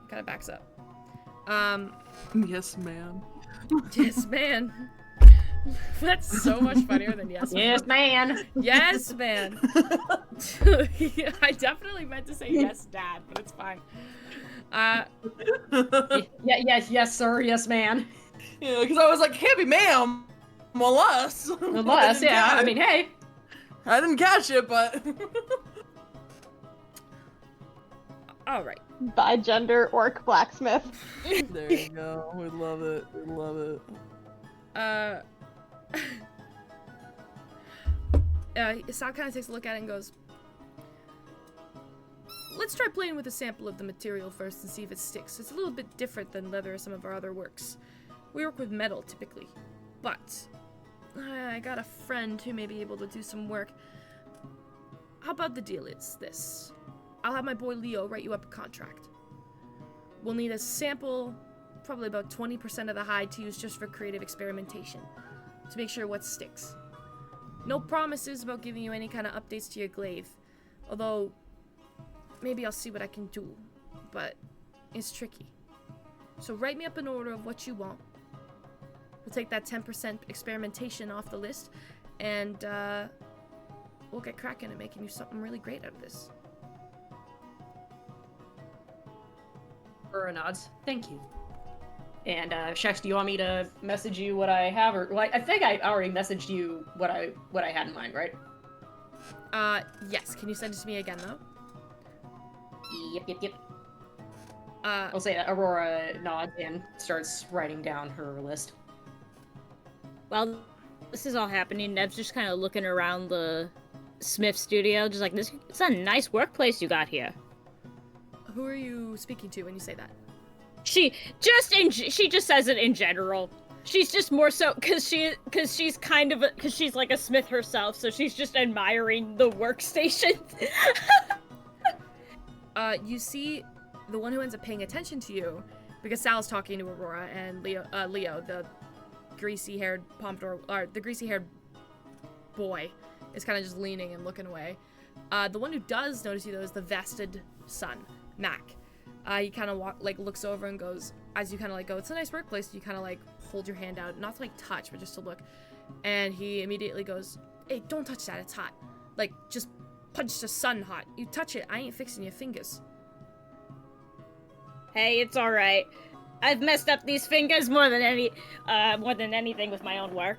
He kind of backs up. Yes, ma'am. Yes, man. That's so much funnier than yes, man. Yes, man. Yes, man. Yeah, I definitely meant to say yes, dad, but it's fine. Yes, sir. Yes, man. Yeah, because I was like, can't be ma'am. Unless. Unless, yeah. I mean, hey. I didn't catch it, but. All right. Bi-gender orc blacksmith. There you go. We love it. We love it. Sal kind of takes a look at it and goes, let's try playing with a sample of the material first and see if it sticks. It's a little bit different than leather or some of our other works. We work with metal, typically. But I got a friend who may be able to do some work. How about the deal is this? I'll have my boy Leo write you up a contract. We'll need a sample, probably about 20% of the hide to use just for creative experimentation, to make sure what sticks. No promises about giving you any kind of updates to your glaive, although maybe I'll see what I can do, but it's tricky. So write me up an order of what you want. We'll take that 10% experimentation off the list, and we'll get cracking at making you something really great out of this. Aurora nods. Thank you. And Shex, do you want me to message you what I have, or like I think I already messaged you what I had in mind, right? Yes. Can you send it to me again though? Yep. I'll say that. Aurora nods and starts writing down her list. While this is all happening, Nev's just kind of looking around the Smith studio, just like, this. It's a nice workplace you got here. Who are you speaking to when you say that? She just says it in general. She's just more so because she's like a smith herself, so she's just admiring the workstation. You see the one who ends up paying attention to you, because Sal's talking to Aurora, and Leo, the greasy-haired pompadour, or the greasy-haired boy, is kind of just leaning and looking away. The one who does notice you, though, is the vested son, Mac. He kind of looks over and goes, as you kind of go, it's a nice workplace. You kind of hold your hand out, not to touch, but just to look. And he immediately goes, hey, don't touch that, it's hot. Just punch the sun hot. You touch it, I ain't fixing your fingers. Hey, it's all right. I've messed up these fingers more than anything with my own work.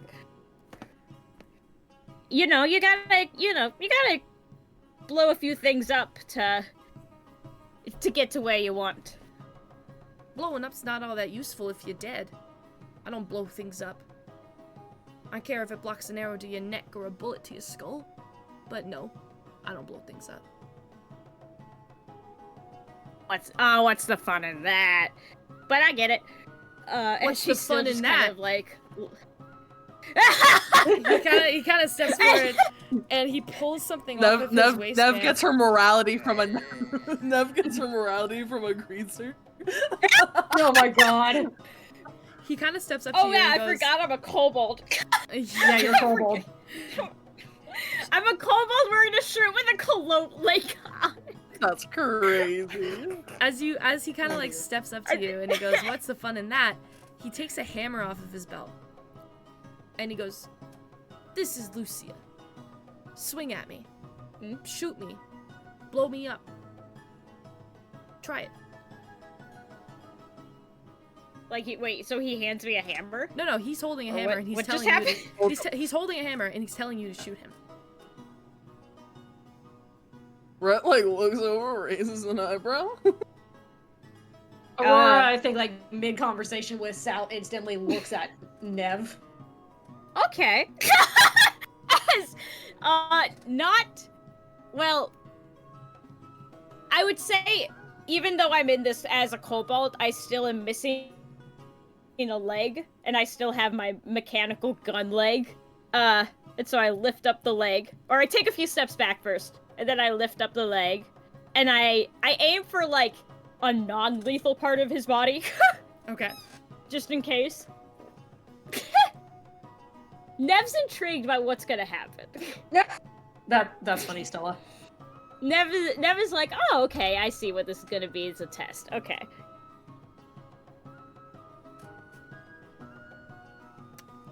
You gotta blow a few things up to get to where you want. Blowing up's not all that useful if you're dead. I don't blow things up. I care if it blocks an arrow to your neck or a bullet to your skull. But no, I don't blow things up. What's the fun in that? But I get it. What's the fun in that? He kind of steps forward and he pulls something off of his waistband. Nev gets her morality from a greaser. Oh my god. He kind of steps up to you and I goes, forgot I'm a kobold. Yeah, you're a kobold. I'm a kobold wearing a shirt with a cologne on. That's crazy. As he kind of steps up to you and he goes, what's the fun in that? He takes a hammer off of his belt. And he goes, this is Lucia. Swing at me. Shoot me. Blow me up. Try it. Like, so he hands me a hammer? No, he's holding a Or hammer what- and he's what just telling you. happened? He's holding a hammer and he's telling you to shoot him. Rhett like looks over, raises an eyebrow. Aurora, I think, like, mid-conversation with Sal, instantly looks at Nev. Okay. Not... Well... I would say, even though I'm in this as a kobold, I still am missing a leg, and I still have my mechanical gun leg. And so I lift up the leg, or I take a few steps back first, and then I lift up the leg, and I aim for, like, a non-lethal part of his body. Okay. Just in case. Nev's intrigued by what's gonna happen. That's funny, Stella. Nev is like, oh, okay, I see what this is gonna be. It's a test. Okay.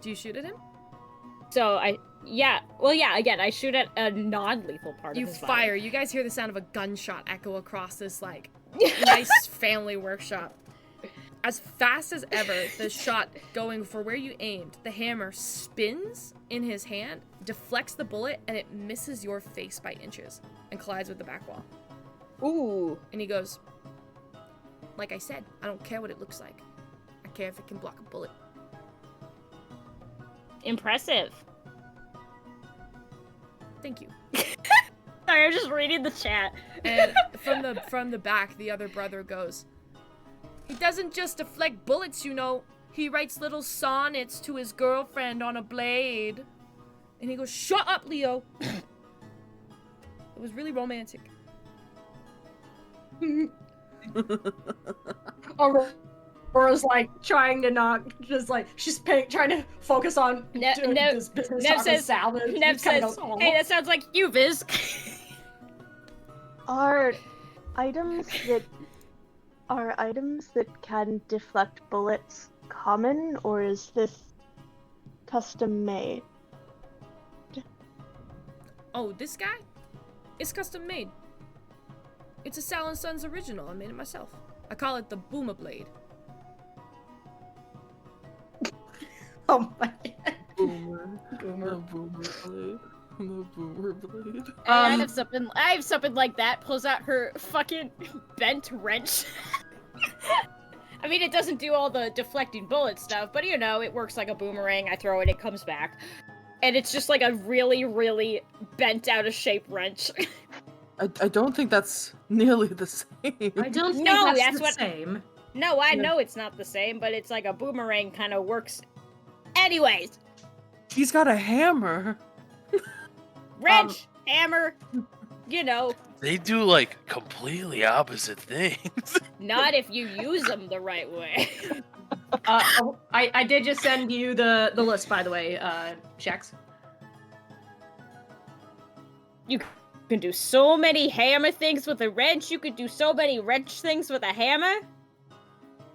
Do you shoot at him? So again, I shoot at a non-lethal part You of his fire. body. You guys hear the sound of a gunshot echo across this, like, nice family workshop. As fast as ever, the shot going for where you aimed, the hammer spins in his hand, deflects the bullet, and it misses your face by inches and collides with the back wall. Ooh. And he goes, like I said, I don't care what it looks like. I care if it can block a bullet. Impressive. Thank you. Sorry, I'm just reading the chat. And from the back, the other brother goes, he doesn't just deflect bullets, you know. He writes little sonnets to his girlfriend on a blade. And he goes, shut up, Leo. It was really romantic. Aurora's like trying to not, just like, she's trying to focus on doing this business Nev talk with says, Sal, and Nev he kinda says, goes, "Aw." hey, that sounds like you, Viz. Are items that can deflect bullets common, or is this custom made? Oh, this guy? It's custom made. It's a Sal & Sons original. I made it myself. I call it the Boomer Blade. Oh my god. Boomer. The boomer blade. The boomer blade. I have something like that. Pulls out her fucking bent wrench. I mean, it doesn't do all the deflecting bullet stuff, but you know, it works like a boomerang. I throw it, it comes back. And it's just like a really, really bent out of shape wrench. I don't think that's nearly the same. I don't think No, that's that's the what- same. No, I know it's not the same, but it's like a boomerang kind of works. Anyways, He's got a hammer. wrench, hammer, you know, They do like completely opposite things. not if you use them the right way. I did just send you the list, by the way, Shax. You can do so many hammer things with a wrench. You could do so many wrench things with a hammer.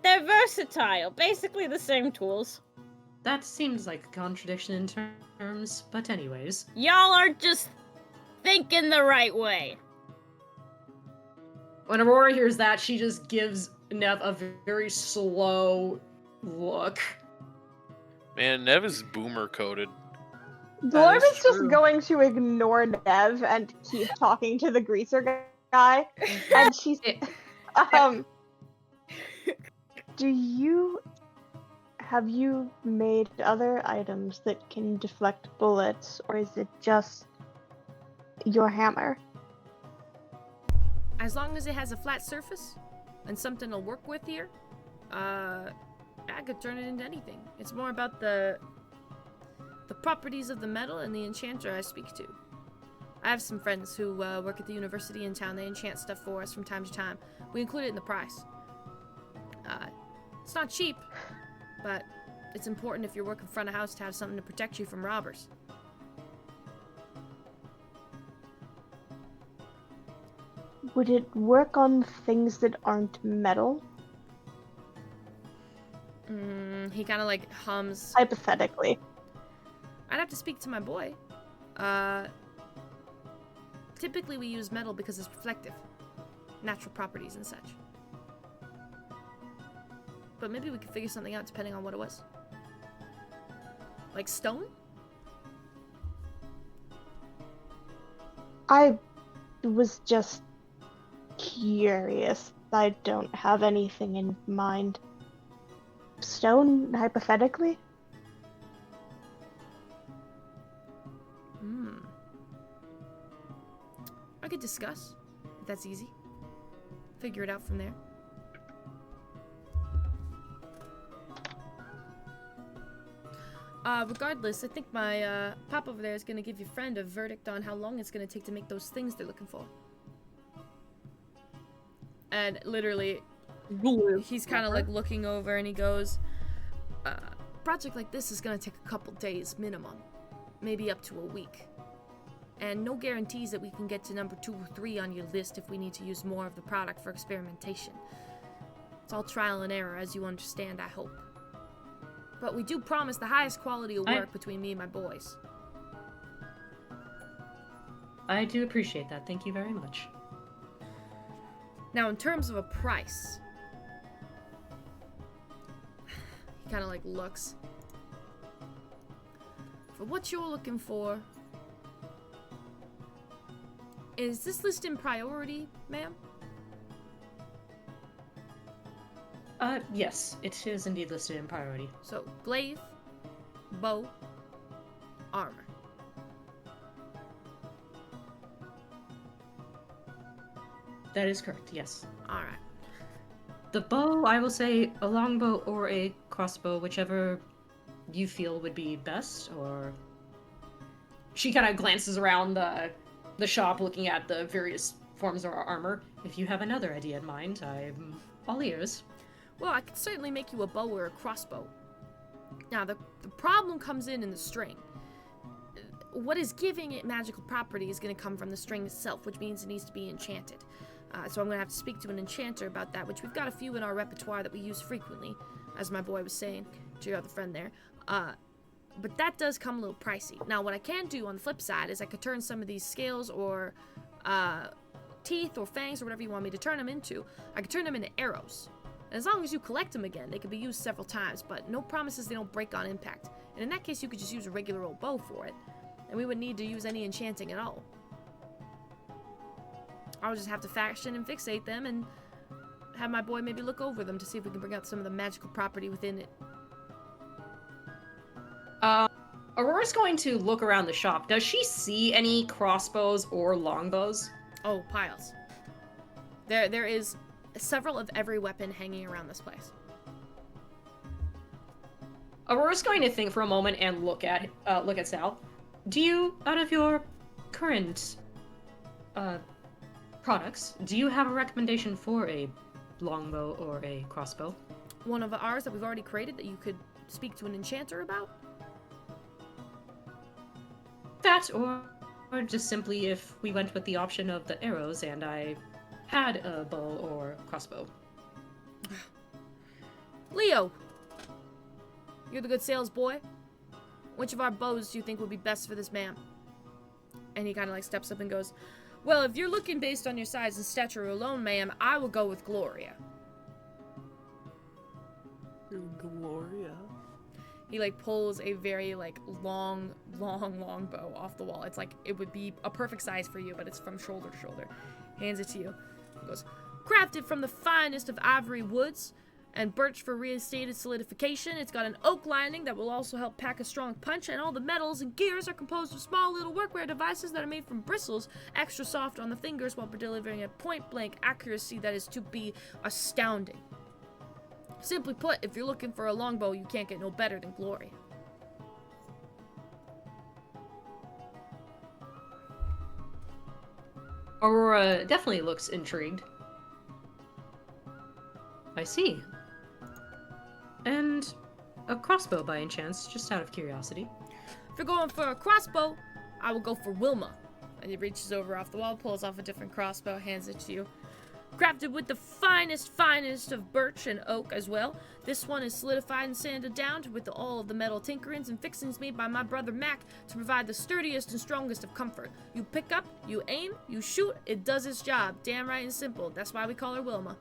They're versatile. Basically the same tools. That seems like a contradiction in terms, but anyways. Y'all aren't just thinking the right way. When Aurora hears that, she just gives Nev a very slow look. Man, Nev is boomer coded. Glorb is is just true. going to ignore Nev and keep talking to the greaser guy. And she's have you made other items that can deflect bullets, or is it just your hammer? As long as it has a flat surface and something to work with here, I could turn it into anything. It's more about the properties of the metal and the enchanter I speak to. I have some friends who work at the university in town. They enchant stuff for us from time to time. We include it in the price. It's not cheap, but it's important if you're working front of house to have something to protect you from robbers. Would it work on things that aren't metal? He kind of like hums. Hypothetically. I'd have to speak to my boy. Typically we use metal because it's reflective. Natural properties and such. but maybe we could figure something out depending on what it was. Like stone? I was just curious. I don't have anything in mind. Stone, hypothetically? I could discuss, if that's easy. Figure it out from there. Regardless, I think my pop over there is gonna give your friend a verdict on how long it's gonna take to make those things they're looking for. And literally, he's kind of like looking over and he goes, project like this is gonna take a couple days minimum, maybe up to a week. And no guarantees that we can get to number 2 or 3 on your list if we need to use more of the product for experimentation. It's all trial and error, as you understand, I hope. But we do promise the highest quality of work between me and my boys. I do appreciate that. Thank you very much. Now, in terms of a price, he kind of like looks. For what you're looking for, is this list in priority, ma'am? Yes, it is indeed listed in priority. So, glaive, bow, armor. That is correct, yes. Alright. The bow, I will say a longbow or a crossbow, whichever you feel would be best, or... She kind of glances around the shop looking at the various forms of our armor. If you have another idea in mind, I'm all ears. Well, I could certainly make you a bow or a crossbow. Now, the problem comes in the string. What is giving it magical property is going to come from the string itself, which means it needs to be enchanted. So I'm going to have to speak to an enchanter about that, which we've got a few in our repertoire that we use frequently, as my boy was saying to your other friend there. But that does come a little pricey. Now, what I can do on the flip side is I could turn some of these scales or teeth or fangs or whatever you want me to turn them into, I could turn them into arrows. And as long as you collect them again, they can be used several times, but no promises they don't break on impact. And in that case, you could just use a regular old bow for it, and we wouldn't need to use any enchanting at all. I would just have to fashion and fixate them and have my boy maybe look over them to see if we can bring out some of the magical property within it. Aurora's going to look around the shop. Does she see any crossbows or longbows? Oh, piles. There is several of every weapon hanging around this place. Aurora's going to think for a moment and look at Sal. Do you, out of your current products, do you have a recommendation for a longbow or a crossbow? One of ours that we've already created that you could speak to an enchanter about? That, or just simply if we went with the option of the arrows and I had a bow or crossbow. Leo! You're the good sales boy. Which of our bows do you think would be best for this man? And he kind of like steps up and goes, well, if you're looking based on your size and stature alone, ma'am, I will go with Gloria. Gloria. He like pulls a very like long bow off the wall. It's like it would be a perfect size for you, but it's from shoulder to shoulder. Hands it to you. He goes, crafted from the finest of ivory woods and birch for reinstated solidification. It's got an oak lining that will also help pack a strong punch, and all the metals and gears are composed of small little workwear devices that are made from bristles, extra soft on the fingers while delivering a point-blank accuracy that is to be astounding. Simply put, if you're looking for a longbow, you can't get no better than Gloria. Aurora definitely looks intrigued. I see. And a crossbow by any chance, just out of curiosity. If you're going for a crossbow, I will go for Wilma. And he reaches over off the wall, pulls off a different crossbow, hands it to you. Crafted with the finest of birch and oak as well. This one is solidified and sanded down with all of the metal tinkerings and fixings made by my brother Mac to provide the sturdiest and strongest of comfort. You pick up, you aim, you shoot, it does its job. Damn right and simple. That's why we call her Wilma.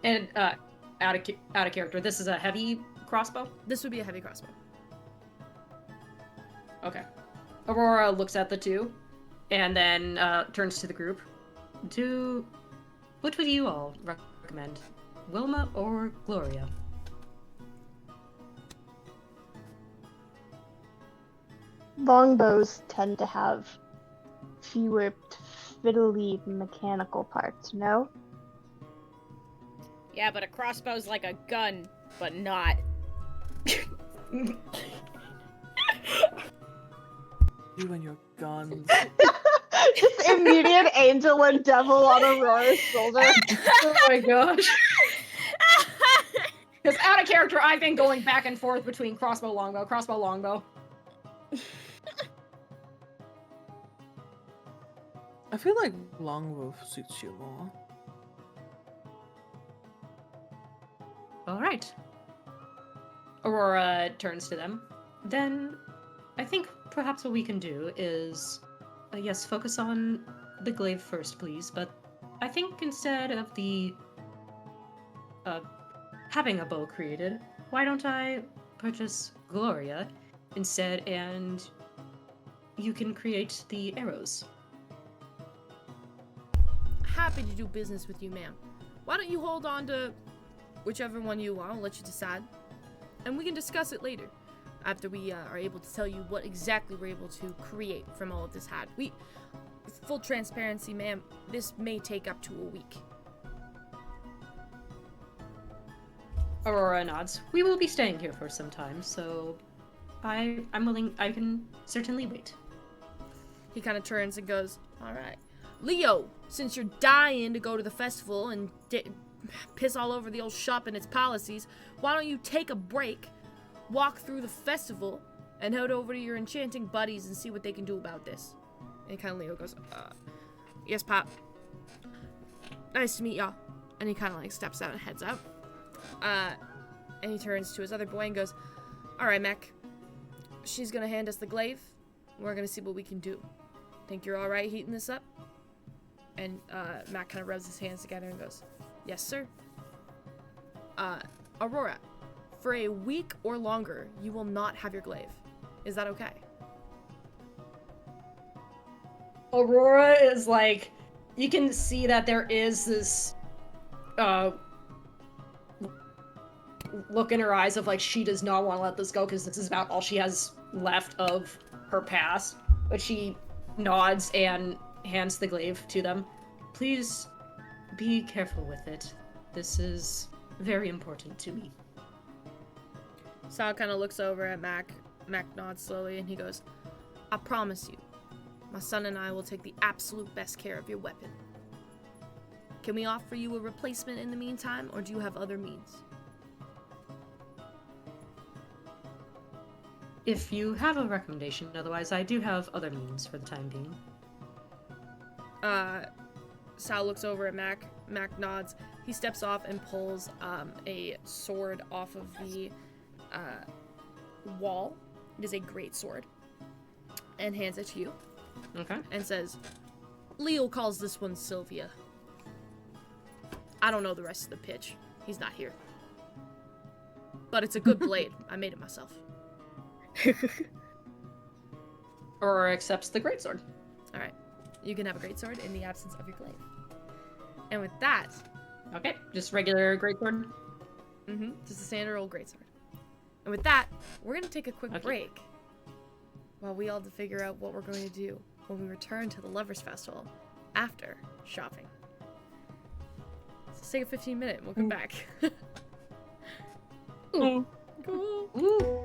And out of character, this is a heavy crossbow? This would be a heavy crossbow. Okay. Aurora looks at the two, and then turns to the group. What would you all recommend? Wilma or Gloria? Longbows tend to have fewer fiddly mechanical parts, no? Yeah, but a crossbow's like a gun, but not. You and your guns. Just immediate angel and devil on Aurora's shoulder. Oh my gosh. Because out of character, I've been going back and forth between crossbow, longbow. I feel like longbow suits you more. All right. Aurora turns to them. Then, I think perhaps what we can do is, yes, focus on the glaive first, please. But I think instead of the having a bow created, why don't I purchase Gloria instead, and you can create the arrows. Happy to do business with you, ma'am. Why don't you hold on to whichever one you want? I'll let you decide. And we can discuss it later, after we are able to tell you what exactly we're able to create from all of this hat. Full transparency, ma'am, this may take up to a week. Aurora nods. We will be staying here for some time, so I'm willing. I can certainly wait. He kind of turns and goes, all right. Leo, since you're dying to go to the festival and piss all over the old shop and its policies, why don't you take a break, walk through the festival, and head over to your enchanting buddies and see what they can do about this? And kind of Leo goes, yes, Pop. Nice to meet y'all. And he kind of like steps out and heads out. And he turns to his other boy and goes, all right, Mac. She's gonna hand us the glaive. We're gonna see what we can do. Think you're all right heating this up? And Mac kind of rubs his hands together and goes, yes, sir. Aurora, for a week or longer, you will not have your glaive. Is that okay? Aurora is like, you can see that there is this look in her eyes of like she does not want to let this go because this is about all she has left of her past. But she nods and hands the glaive to them. Please be careful with it. This is very important to me. Sal kind of looks over at Mac. Mac nods slowly and he goes, I promise you, my son and I will take the absolute best care of your weapon. Can we offer you a replacement in the meantime, or do you have other means? If you have a recommendation, otherwise I do have other means for the time being. Sal looks over at Mac. Mac nods. He steps off and pulls a sword off of the wall. It is a great sword. And hands it to you. Okay. And says, Leo calls this one Sylvia. I don't know the rest of the pitch. He's not here. But it's a good blade. I made it myself. Aurora accepts the greatsword. Alright. You can have a greatsword in the absence of your glaive. And with that... Okay, just regular greatsword? Mm-hmm. Just a standard old greatsword. And with that, we're going to take a quick break while we all figure out what we're going to do when we return to the Lovers Festival after shopping. So let's take a 15-minute and we'll come back. Ooh. Cool. Ooh.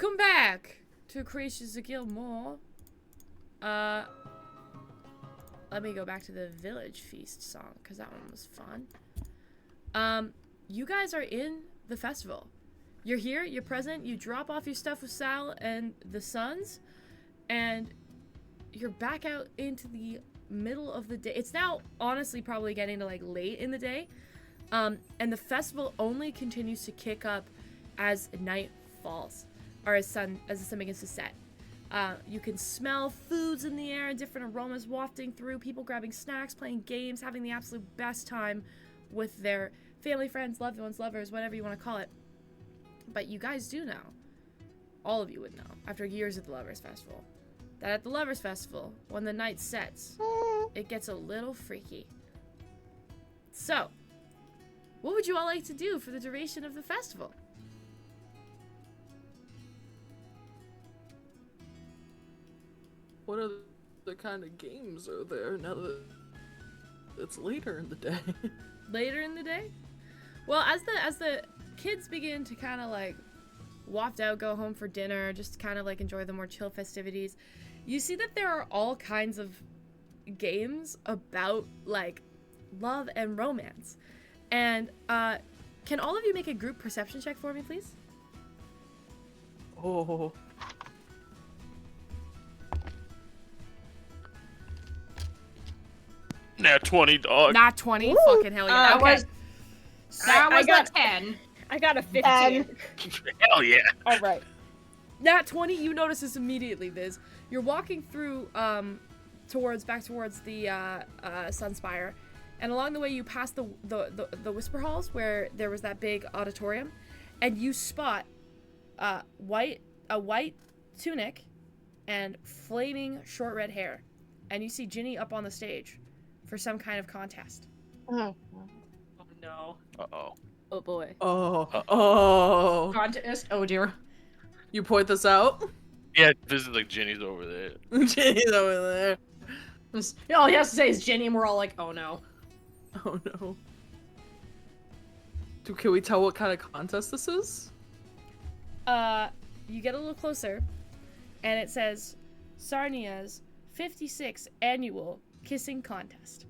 Welcome back to Creations of Gildmoor. Let me go back to the Village Feast song, because that one was fun. You guys are in the festival. You're here, you're present, you drop off your stuff with Sal and the Sons, and you're back out into the middle of the day. It's now honestly probably getting to like late in the day. And the festival only continues to kick up as night falls, or as the sun begins to set. You can smell foods in the air and different aromas wafting through, people grabbing snacks, playing games, having the absolute best time with their family, friends, loved ones, lovers, whatever you want to call it. But you guys do know, all of you would know, after years at the Lovers Festival, that at the Lovers Festival, when the night sets, it gets a little freaky. So, what would you all like to do for the duration of the festival? What other kind of games are there now that it's later in the day? Later in the day? Well, as the kids begin to kind of like waft out, go home for dinner, just kind of like enjoy the more chill festivities, you see that there are all kinds of games about like love and romance. And can all of you make a group perception check for me, please? Oh. Nat 20, dog. Not 20. Fucking hell yeah. Okay. That was I got a 10. I got a 15. Hell yeah. All right. Nat 20, you notice this immediately, Viz. You're walking through, towards the Sunspire, and along the way you pass the Whisper Halls where there was that big auditorium, and you spot a white tunic and flaming short red hair, and you see Ginny up on the stage for some kind of contest. Oh no. Uh-oh. Oh boy. Oh. Contest? Oh dear. You point this out? Yeah, this is like Ginny's over there. Ginny's over there. All he has to say is Ginny, and we're all like, oh no. Oh no. Can we tell what kind of contest this is? You get a little closer, and it says Sarnia's 56th annual kissing contest.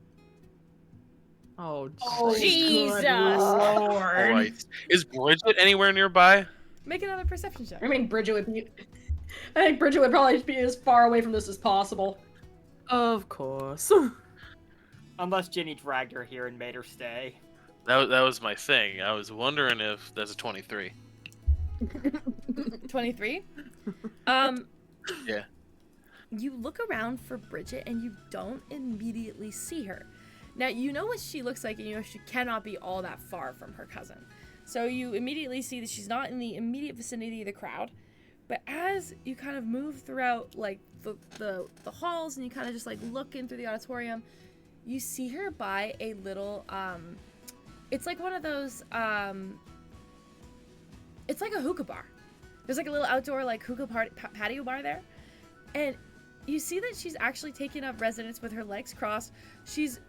Oh, Jesus. Lord. Right. Is Bridget anywhere nearby? Make another perception check. I mean, Bridget would be. I think Bridget would probably be as far away from this as possible. Of course. Unless Ginny dragged her here and made her stay. That was my thing. I was wondering if that's a 23. 23? Yeah. You look around for Bridget and you don't immediately see her. Now, you know what she looks like and you know she cannot be all that far from her cousin. So you immediately see that she's not in the immediate vicinity of the crowd. But as you kind of move throughout like the halls and you kind of just like look in through the auditorium, you see her by a little it's like one of those it's like a hookah bar. There's like a little outdoor like hookah patio bar there. And you see that she's actually taking up residence with her legs crossed. She's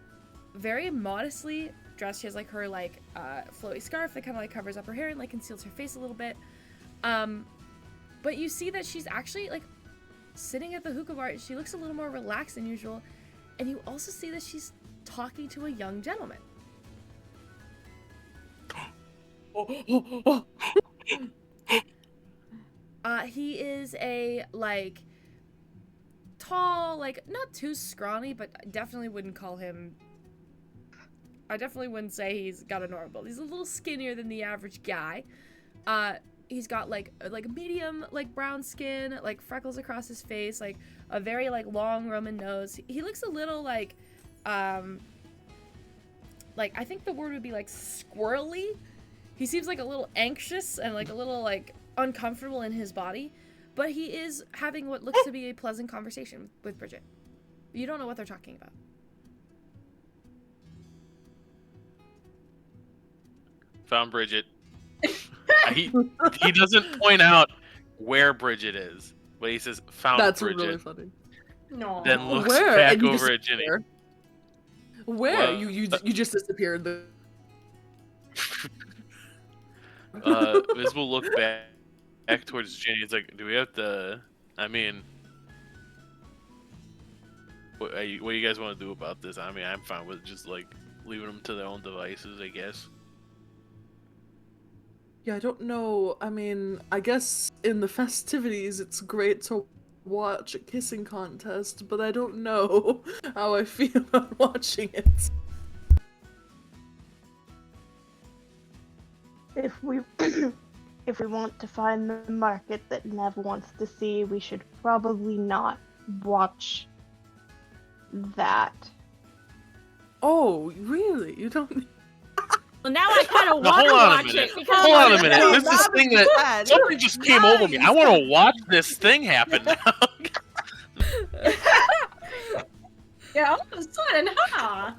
very modestly dressed. She has like her like flowy scarf that kind of like covers up her hair and like conceals her face a little bit. But you see that she's actually like sitting at the hookah bar. She looks a little more relaxed than usual. And you also see that she's talking to a young gentleman. He is a like tall, like not too scrawny, but I definitely wouldn't say he's got a normal build. He's a little skinnier than the average guy. He's got like medium like brown skin, like freckles across his face, like a very like long Roman nose. He looks a little like I think the word would be like squirrely. He seems like a little anxious and like a little like uncomfortable in his body, but he is having what looks to be a pleasant conversation with Bridget. You don't know what they're talking about. Found Bridget. He doesn't point out where Bridget is, but he says found That's Bridget. really funny. No. Then looks Where? back And you over at Ginny. disappear. Where? Well, You just disappeared. Liz will look back back towards Ginny. It's like, do we have to? I mean, what do you guys want to do about this? I mean, I'm fine with just like leaving them to their own devices, I guess. Yeah, I don't know. I mean, I guess in the festivities it's great to watch a kissing contest, but I don't know how I feel about watching it. If we if we want to find the market that Nev wants to see, we should probably not watch that. Oh, really? You don't. Well, now I kind of Now, want to hold on a watch minute. it because Hold on a I- minute. No, This is not the thing as that bad. something just came over me. I want to watch this thing happen now. Yeah, all of a sudden, huh?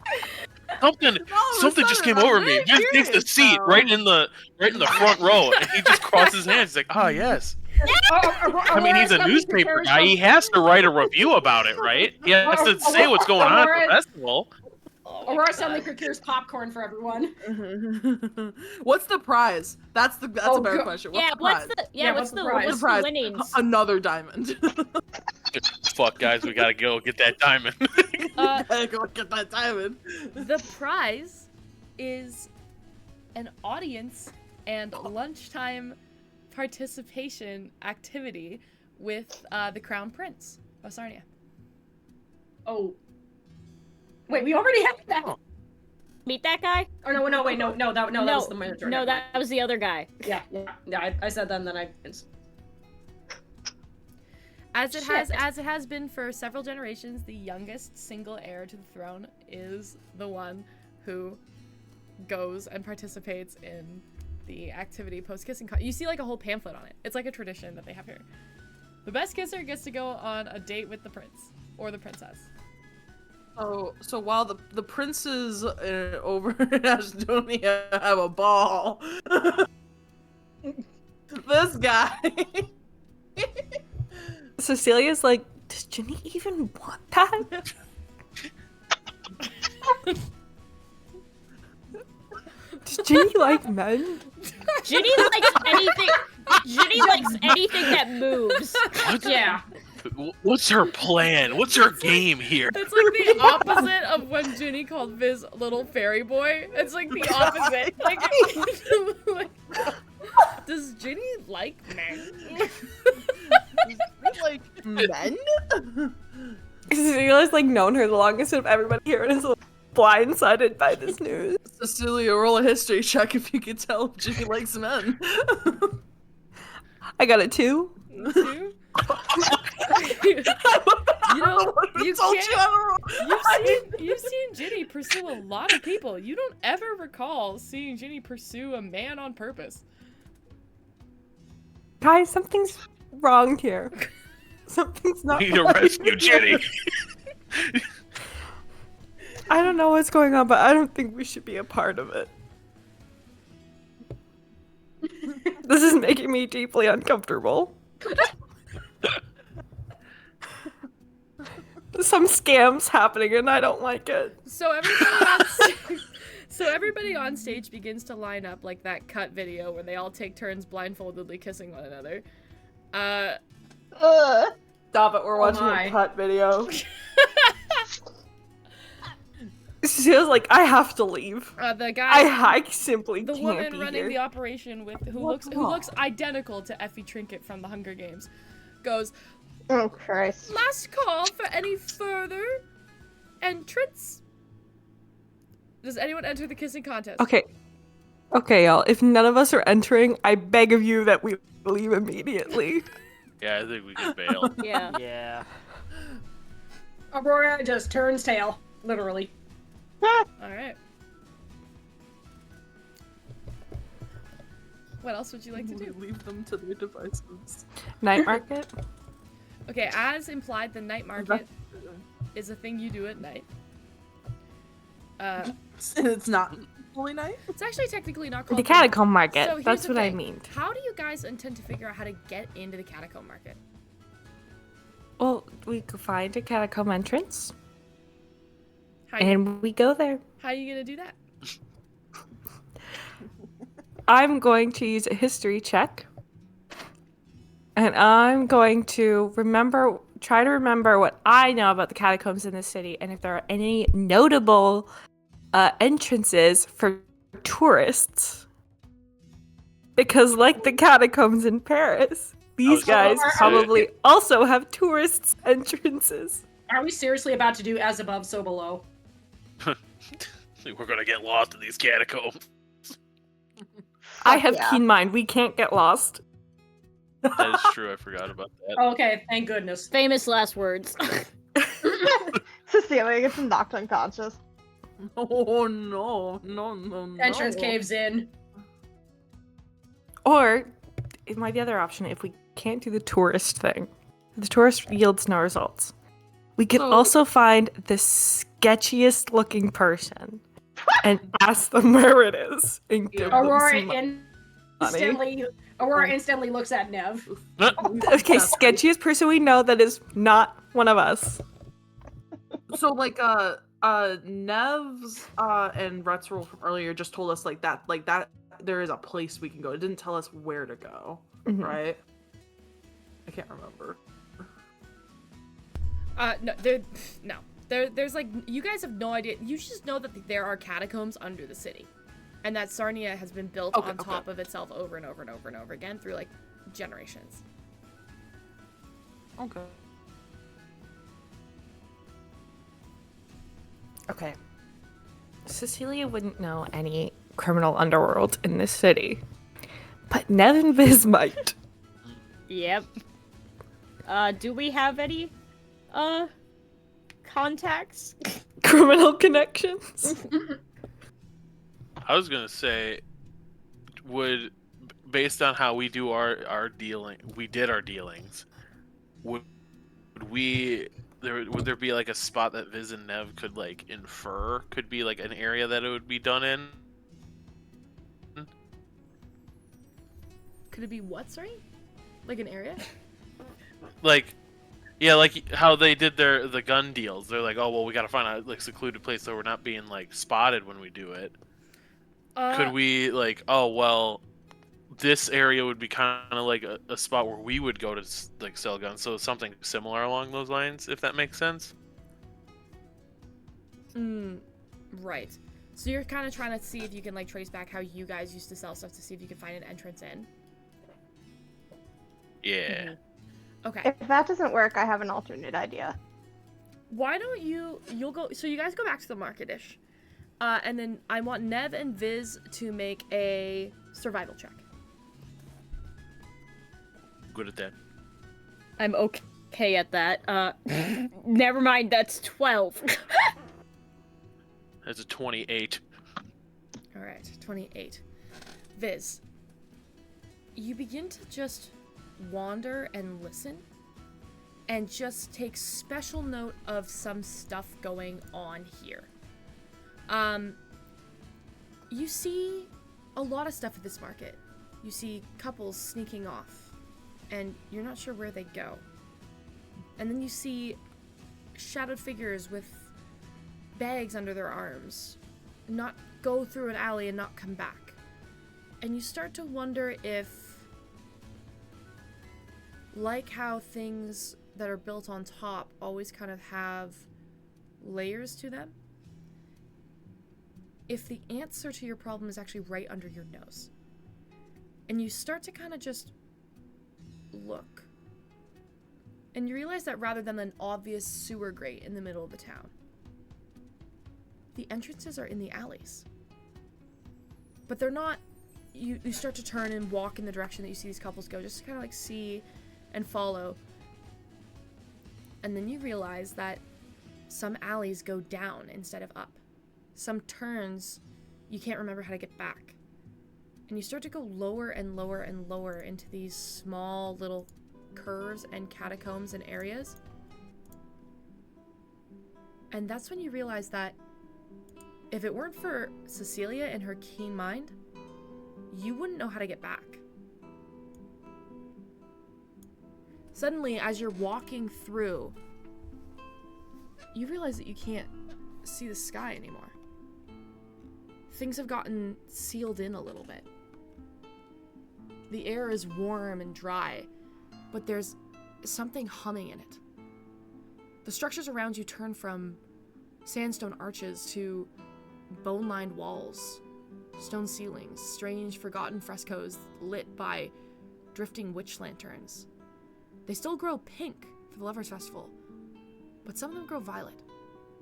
Something just came over me. Just takes the seat right in the front row, and he just crosses his hands. He's like, "Ah, yes." I mean, he's a newspaper guy. He has to write a review about it, right? He has to say what's going on at the festival. Aurora suddenly procures popcorn for everyone. What's the prize? That's a better God. question. Yeah, What's the prize? what's the What's the prize? winnings? Another diamond. Fuck, guys, we gotta go get that diamond. Gotta go get that diamond. The prize is an audience and lunchtime participation activity with the Crown Prince of Sarnia. Oh. Wait, we already have that. Meet that guy? Oh no, that was the manager. No, that was the other guy. Yeah. I said that, and then I. As it has been for several generations, the youngest single heir to the throne is the one who goes and participates in the activity post-kissing. You see like a whole pamphlet on it. It's like a tradition that they have here. The best kisser gets to go on a date with the prince or the princess. So while the princes over in Estonia have a ball, this guy. Cecilia's like, does Ginny even want that? Does Ginny like men? Ginny likes anything. Ginny likes anything that moves. Yeah. What's her plan? What's her game here? It's like the opposite of when Ginny called Viz little fairy boy. It's like the opposite. Like, does Ginny like men? Like men? Cecilia's like known her the longest of everybody here and is blindsided by this news. Cecilia, roll a history check if you can tell if Ginny likes men. I got a 2. 2? You know, you've seen Ginny pursue a lot of people. You don't ever recall seeing Ginny pursue a man on purpose. Guys, something's wrong here. Something's not We need to rescue Ginny. I don't know what's going on, but I don't think we should be a part of it. This is making me deeply uncomfortable. Some scams happening and I don't like it. So everybody on stage begins to line up like that cut video where they all take turns blindfoldedly kissing one another. Stop it, we're watching my. a cut video. She was like, I have to leave. The guy, I simply the can't woman be running here. the operation with who What's looks identical to Effie Trinket from the Hunger Games, goes, Oh Christ. last call for any further entrance. Does anyone enter the kissing contest? Okay, y'all. If none of us are entering, I beg of you that we leave immediately. Yeah, I think we can bail. Yeah. Yeah. Aurora just turns tail, literally. Alright. What else would you like to do? Leave them to their devices. Night market? Okay, as implied, the night market is a thing you do at night. It's not fully night? It's actually technically not called The catacomb market. So here's That's the what I thing. mean. How do you guys intend to figure out how to get into the catacomb market? Well, we could find a catacomb entrance, How and we go there. are you gonna do that? I'm going to use a history check And I'm going to try to remember what I know about the catacombs in the city, and if there are any notable entrances for tourists. Because like the catacombs in Paris, these guys about to say- probably also have tourists' entrances. Are we seriously about to do as above, so below? We're gonna get lost in these catacombs. I have yeah. keen mind. We can't get lost. That is true. I forgot about that. Okay, thank goodness. Famous last words. Cecilia gets knocked unconscious. Oh no, no, no, no. Entrance caves in. Or it might be the other option if we can't do the tourist thing. The tourist yields no results. We could So- also find the sketchiest looking person and ask them where it is and give them Aurora some money. instantly looks at Nev. Okay, sketchiest person we know that is not one of us. So like Nev's and Retzel from earlier just told us like that there is a place we can go. It didn't tell us where to go, Mhm. right? I can't remember. There's like, you guys have no idea. You just know that there are catacombs under the city, and that Sarnia has been built on top of itself over and over and over and over again through like generations. Okay. Okay. Cecilia wouldn't know any criminal underworld in this city, but Nev and Viz might. Yep. Do we have any, contacts? Criminal connections. I was gonna say, based on how we do our dealings, would there be like a spot that Viz and Nev could like infer could be like an area that it would be done in? Could it be what, sorry? Like an area? Like, yeah, like how they did the gun deals. They're like, oh well, we gotta find a like secluded place so we're not being like spotted when we do it. Could we like, oh well, this area would be kind of like a spot where we would go to like sell guns, so something similar along those lines, if that makes sense. Right. So you're kind of trying to see if you can like trace back how you guys used to sell stuff to see if you can find an entrance in. Yeah. Okay. If that doesn't work, I have an alternate idea. Why don't you'll go, so you guys go back to the market-ish. And then I want Nev and Viz to make a survival check. Good at that. I'm okay at that. Never mind, that's 12. That's a 28. Alright, 28. Viz, you begin to just wander and listen and just take special note of some stuff going on here. You see a lot of stuff at this market. You see couples sneaking off, and you're not sure where they go. And then you see shadowed figures with bags under their arms not go through an alley and not come back. And you start to wonder if, like how things that are built on top always kind of have layers to them, if the answer to your problem is actually right under your nose. And you start to kind of just look. And you realize that rather than an obvious sewer grate in the middle of the town, the entrances are in the alleys. But they're not, you start to turn and walk in the direction that you see these couples go, just to kind of like see and follow. And then you realize that some alleys go down instead of up. Some turns, you can't remember how to get back. And you start to go lower and lower and lower into these small little curves and catacombs and areas. And that's when you realize that if it weren't for Cecilia and her keen mind, you wouldn't know how to get back. Suddenly, as you're walking through, you realize that you can't see the sky anymore. Things have gotten sealed in a little bit. The air is warm and dry, but there's something humming in it. The structures around you turn from sandstone arches to bone-lined walls, stone ceilings, strange forgotten frescoes lit by drifting witch lanterns. They still grow pink for the Lovers' Festival, but some of them grow violet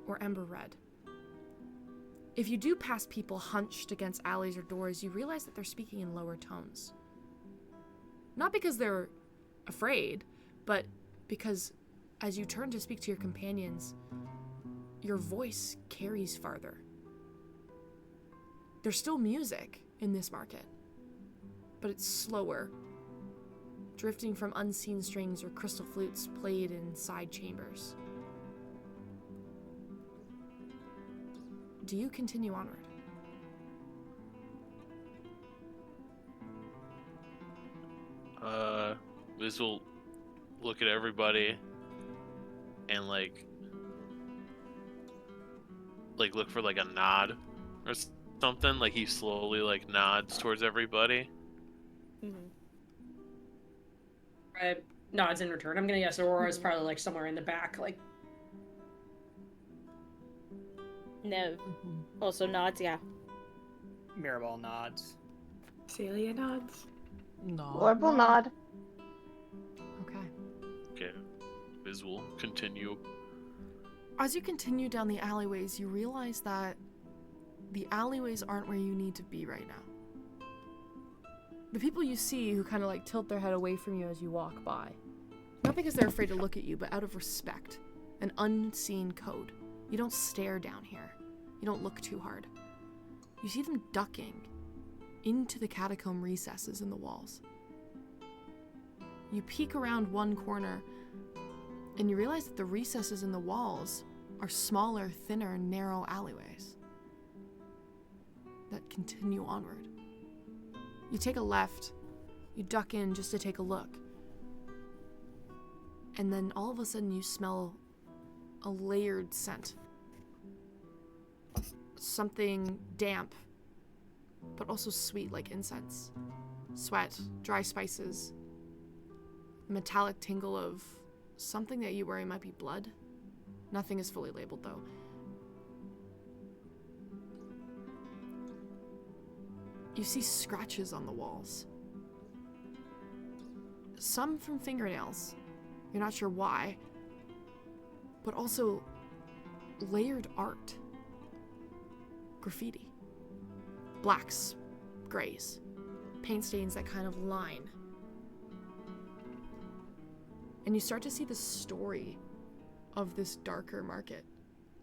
or ember red. If you do pass people hunched against alleys or doors, you realize that they're speaking in lower tones. Not because they're afraid, but because as you turn to speak to your companions, your voice carries farther. There's still music in this market, but it's slower, drifting from unseen strings or crystal flutes played in side chambers. Do you continue onward? Liz will look at everybody and like look for like a nod or something. Like he slowly like nods towards everybody. Nods in return. I'm gonna guess Aurora's probably like somewhere in the back, like. No. Also nods, yeah. Mirabelle nods. Celia nods. No. Lord will nod. Okay. Okay. Liz will continue. As you continue down the alleyways, you realize that the alleyways aren't where you need to be right now. The people you see who kind of like tilt their head away from you as you walk by, not because they're afraid to look at you, but out of respect, an unseen code. You don't stare down here. You don't look too hard. You see them ducking into the catacomb recesses in the walls. You peek around one corner and you realize that the recesses in the walls are smaller, thinner, narrow alleyways that continue onward. You take a left, you duck in just to take a look, and then all of a sudden you smell a layered scent. Something damp, but also sweet like incense. Sweat, dry spices, metallic tingle of something that you worry might be blood. Nothing is fully labeled though. You see scratches on the walls. Some from fingernails. You're not sure why. But also layered art. Graffiti. Blacks, grays, paint stains that kind of line. And you start to see the story of this darker market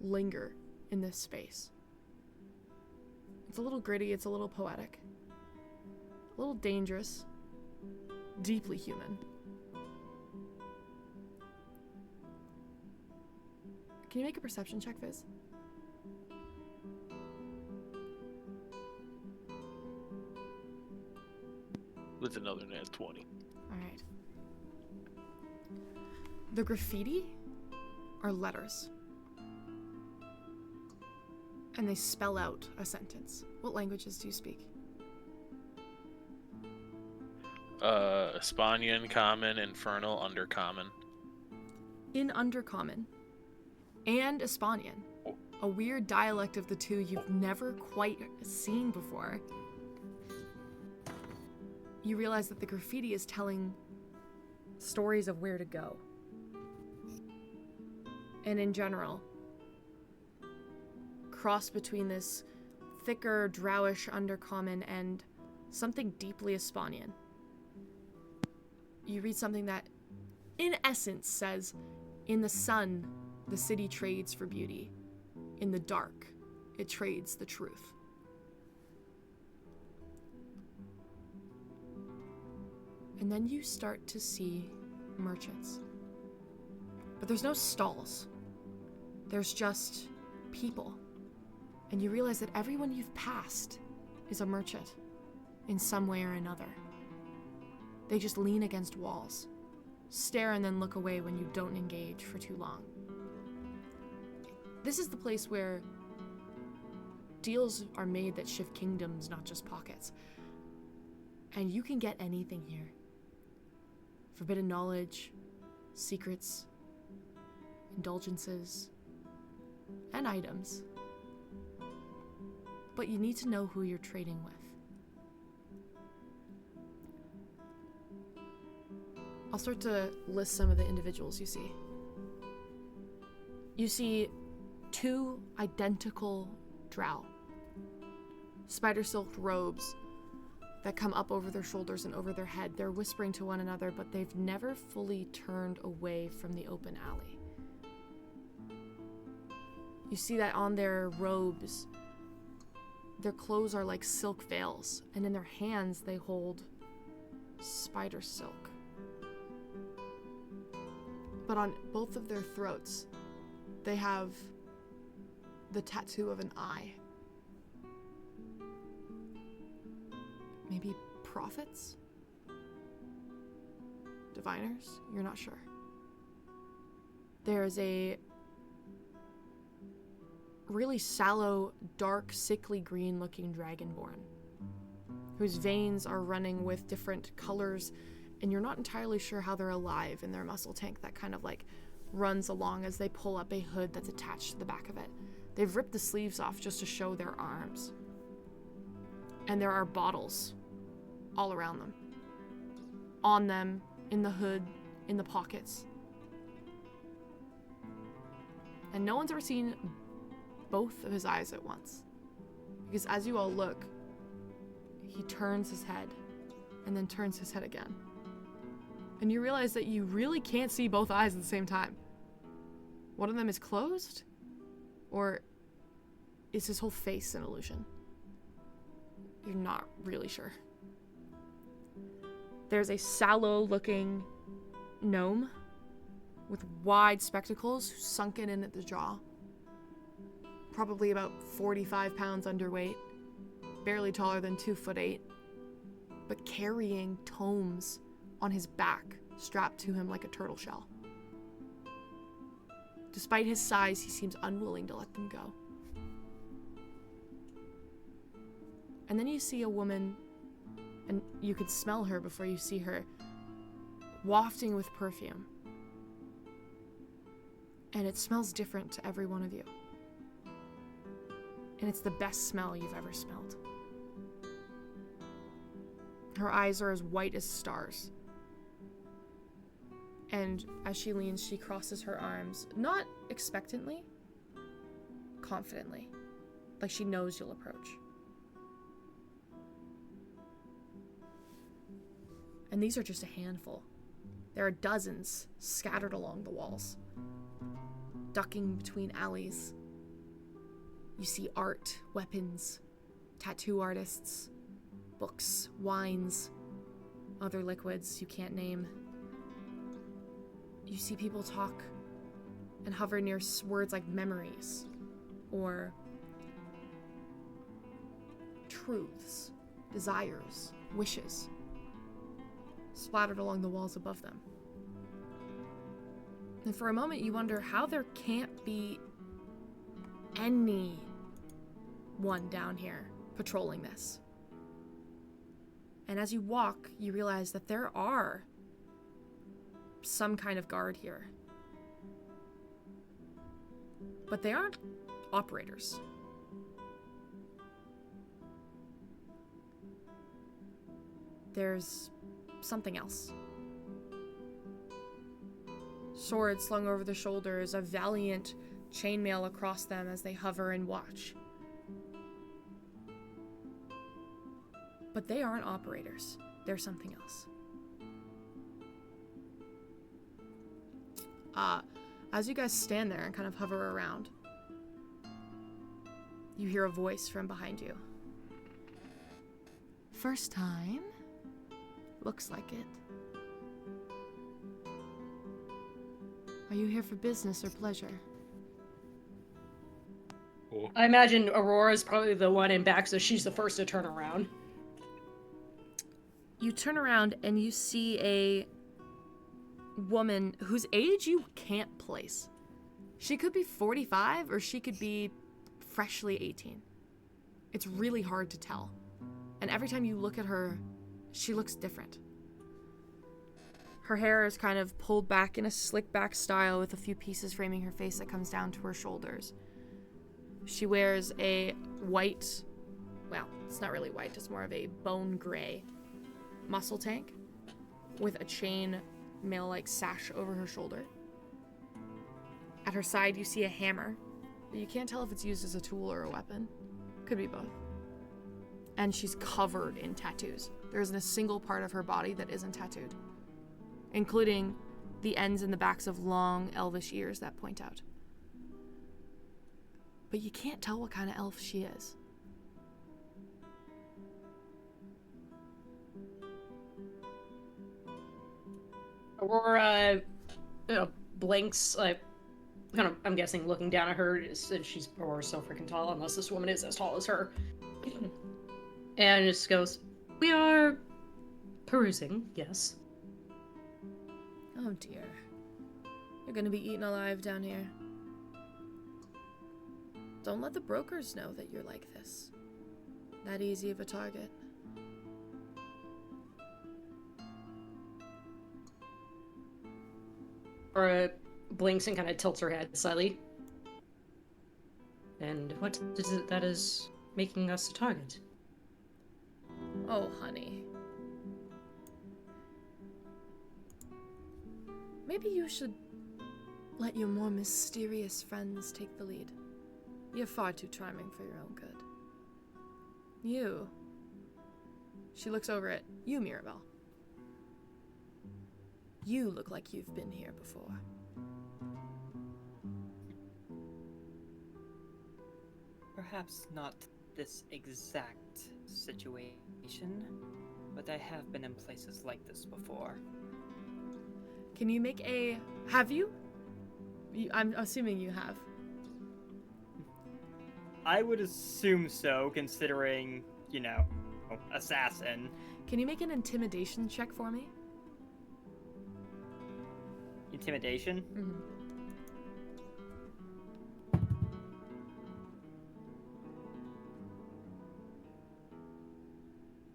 linger in this space. It's a little gritty, it's a little poetic, a little dangerous, deeply human. Can you make a perception check, Viz? With another nat 20. Alright. The graffiti are letters. And they spell out a sentence. What languages do you speak? Espanian, Common, Infernal, Undercommon. In Undercommon and Espanian, a weird dialect of the two you've never quite seen before, you realize that the graffiti is telling stories of where to go. And in general, cross between this thicker, drowish Undercommon and something deeply Espanian. You read something that, in essence, says, in the sun, the city trades for beauty. In the dark, it trades the truth. And then you start to see merchants. But there's no stalls. There's just people. And you realize that everyone you've passed is a merchant in some way or another. They just lean against walls, stare and then look away when you don't engage for too long. This is the place where deals are made that shift kingdoms, not just pockets. And you can get anything here. forbidden knowledge, secrets, indulgences, and items. But you need to know who you're trading with. I'll start to list some of the individuals you see. You see 2 identical drow. Spider-silk robes that come up over their shoulders and over their head. They're whispering to one another, but they've never fully turned away from the open alley. You see that on their robes, their clothes are like silk veils, and in their hands they hold spider silk. But on both of their throats, they have the tattoo of an eye. Maybe prophets? Diviners? You're not sure. There's a really sallow, dark, sickly green looking dragonborn whose veins are running with different colors, and you're not entirely sure how they're alive in their muscle tank that kind of like runs along as they pull up a hood that's attached to the back of it. They've ripped the sleeves off just to show their arms. And there are bottles all around them. On them, in the hood, in the pockets. And no one's ever seen both of his eyes at once. Because as you all look, he turns his head and then turns his head again. And you realize that you really can't see both eyes at the same time. One of them is closed? Or is his whole face an illusion? You're not really sure. There's a sallow-looking gnome with wide spectacles sunken in at the jaw. Probably about 45 pounds underweight, barely taller than 2'8", but carrying tomes on his back, strapped to him like a turtle shell. Despite his size, he seems unwilling to let them go. And then you see a woman, and you can smell her before you see her, wafting with perfume. And it smells different to every one of you. And it's the best smell you've ever smelled. Her eyes are as white as stars. And as she leans, she crosses her arms, not expectantly, confidently, like she knows you'll approach. And these are just a handful. There are dozens scattered along the walls, ducking between alleys. You see art, weapons, tattoo artists, books, wines, other liquids you can't name. You see people talk and hover near words like memories or truths, desires, wishes, splattered along the walls above them. And for a moment you wonder how there can't be anyone down here patrolling this. And as you walk, you realize that there are some kind of guard here. But they aren't operators. There's something else. Swords slung over their shoulders, a valiant chainmail across them as they hover and watch. But they aren't operators. They're something else. As you guys stand there and kind of hover around, you hear a voice from behind you. First time? Looks like it. Are you here for business or pleasure? I imagine Aurora's probably the one in back, so she's the first to turn around. You turn around and you see a woman whose age you can't place. She could be 45 or she could be freshly 18. It's really hard to tell. And every time you look at her, she looks different. Her hair is kind of pulled back in a slick back style with a few pieces framing her face that comes down to her shoulders. She wears a white, well, it's not really white, it's more of a bone gray muscle tank with a chain mail-like sash over her shoulder. At her side, you see a hammer, but you can't tell if it's used as a tool or a weapon. Could be both. And she's covered in tattoos. There isn't a single part of her body that isn't tattooed, including the ends and the backs of long elvish ears that point out. But you can't tell what kind of elf she is. Aurora blinks, kind of, I'm guessing, looking down at her. She's Aurora's so freaking tall, unless this woman is as tall as her. And just goes, "We are perusing, yes." Oh dear. You're gonna be eaten alive down here. Don't let the brokers know that you're like this. That easy of a target. Aurora blinks and kind of tilts her head slightly. And what is it that is making us a target? Oh, honey. Maybe you should let your more mysterious friends take the lead. You're far too charming for your own good. You. She looks over at you, Mirabelle. You look like you've been here before. Perhaps not this exact situation, but I have been in places like this before. Can you make a... Have you? I'm assuming you have. I would assume so, considering, you know, assassin. Can you make an intimidation check for me? Intimidation? Mm-hmm.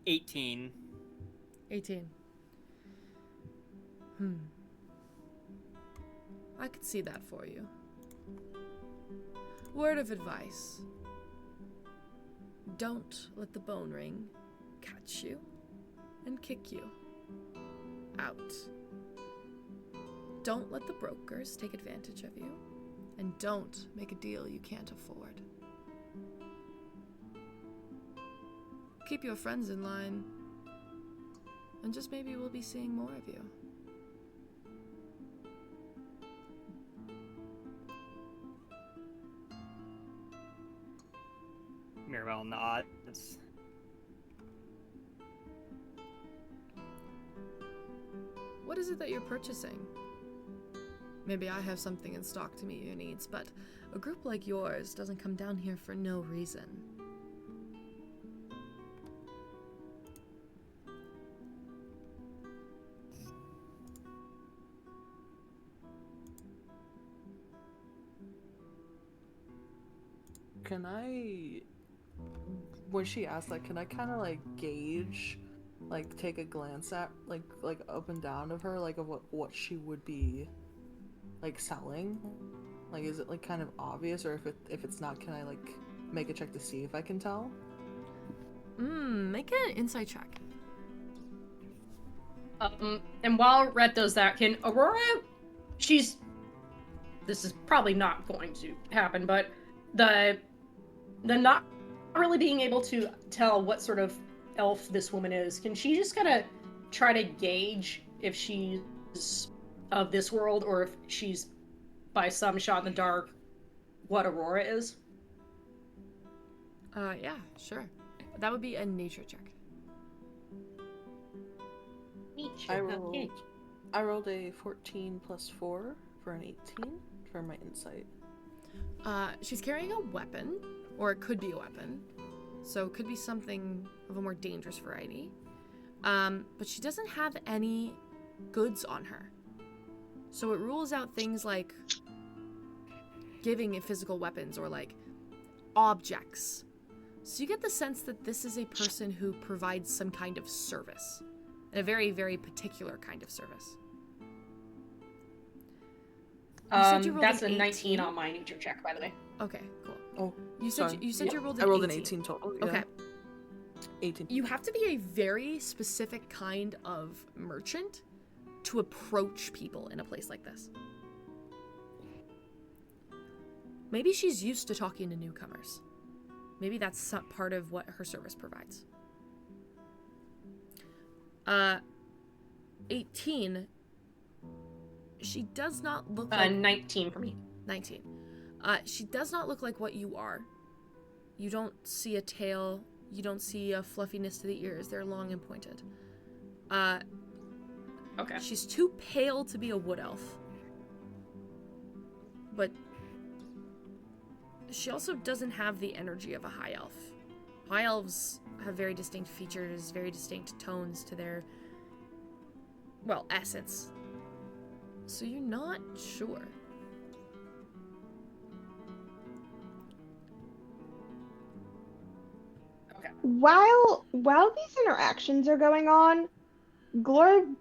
$18. 18. I could see that for you. Word of advice. Don't let the bone ring catch you and kick you out. Don't let the brokers take advantage of you, and don't make a deal you can't afford. Keep your friends in line, and just maybe we'll be seeing more of you. Mirabelle nods. What is it that you're purchasing? Maybe I have something in stock to meet your needs, but a group like yours doesn't come down here for no reason. Can I, when she asked that, can I kind of like gauge, like take a glance at like up and down of her, like of what she would be like selling? Like, is it like kind of obvious, or if it's not, can I like make a check to see if I can tell? Make an insight check. And while Rhett does that, can Aurora, this is probably not going to happen, but the not really being able to tell what sort of elf this woman is, can she just kind of try to gauge if she's of this world, or if she's, by some shot in the dark, what Aurora is? Yeah, sure. That would be a nature check. I rolled a 14 plus 4 for an 18 for my insight. She's carrying a weapon, or it could be a weapon, so it could be something of a more dangerous variety. But she doesn't have any goods on her. So it rules out things like giving it physical weapons or like objects. So you get the sense that this is a person who provides some kind of service. And a very, very particular kind of service. said you rolled That's an a 19 18? on my nature check, by the way. Okay, cool. Oh, You said sorry. you said Yeah, you rolled I an rolled 18. an 18 total. Yeah. Okay. 18. You have to be a very specific kind of merchant to approach people in a place like this. Maybe she's used to talking to newcomers. Maybe that's part of what her service provides. 18. She does not look like... 19 for me. 19. She does not look like what you are. You don't see a tail. You don't see a fluffiness to the ears. They're long and pointed. Okay. She's too pale to be a wood elf. But she also doesn't have the energy of a high elf. High elves have very distinct features, very distinct tones to their, well, essence. So you're not sure. Okay. While these interactions are going on, Glorb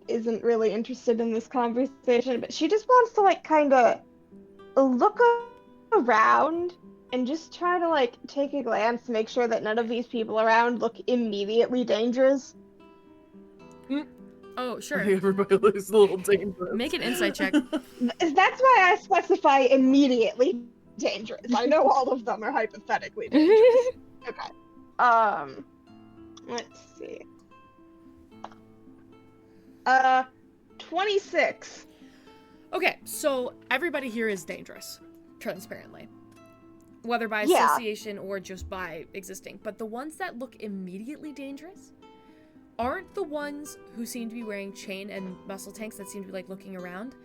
isn't really interested in this conversation, but she just wants to like kind of look around and just try to like take a glance to make sure that none of these people around look immediately dangerous. Oh, sure. I think everybody looks a little dangerous. Make an insight check. That's why I specify immediately dangerous. I know all of them are hypothetically dangerous. Okay. Let's see. 26. Okay, so everybody here is dangerous, transparently. Whether by Yeah. association or just by existing. But the ones that look immediately dangerous aren't the ones who seem to be wearing chain and muscle tanks that seem to be like looking around.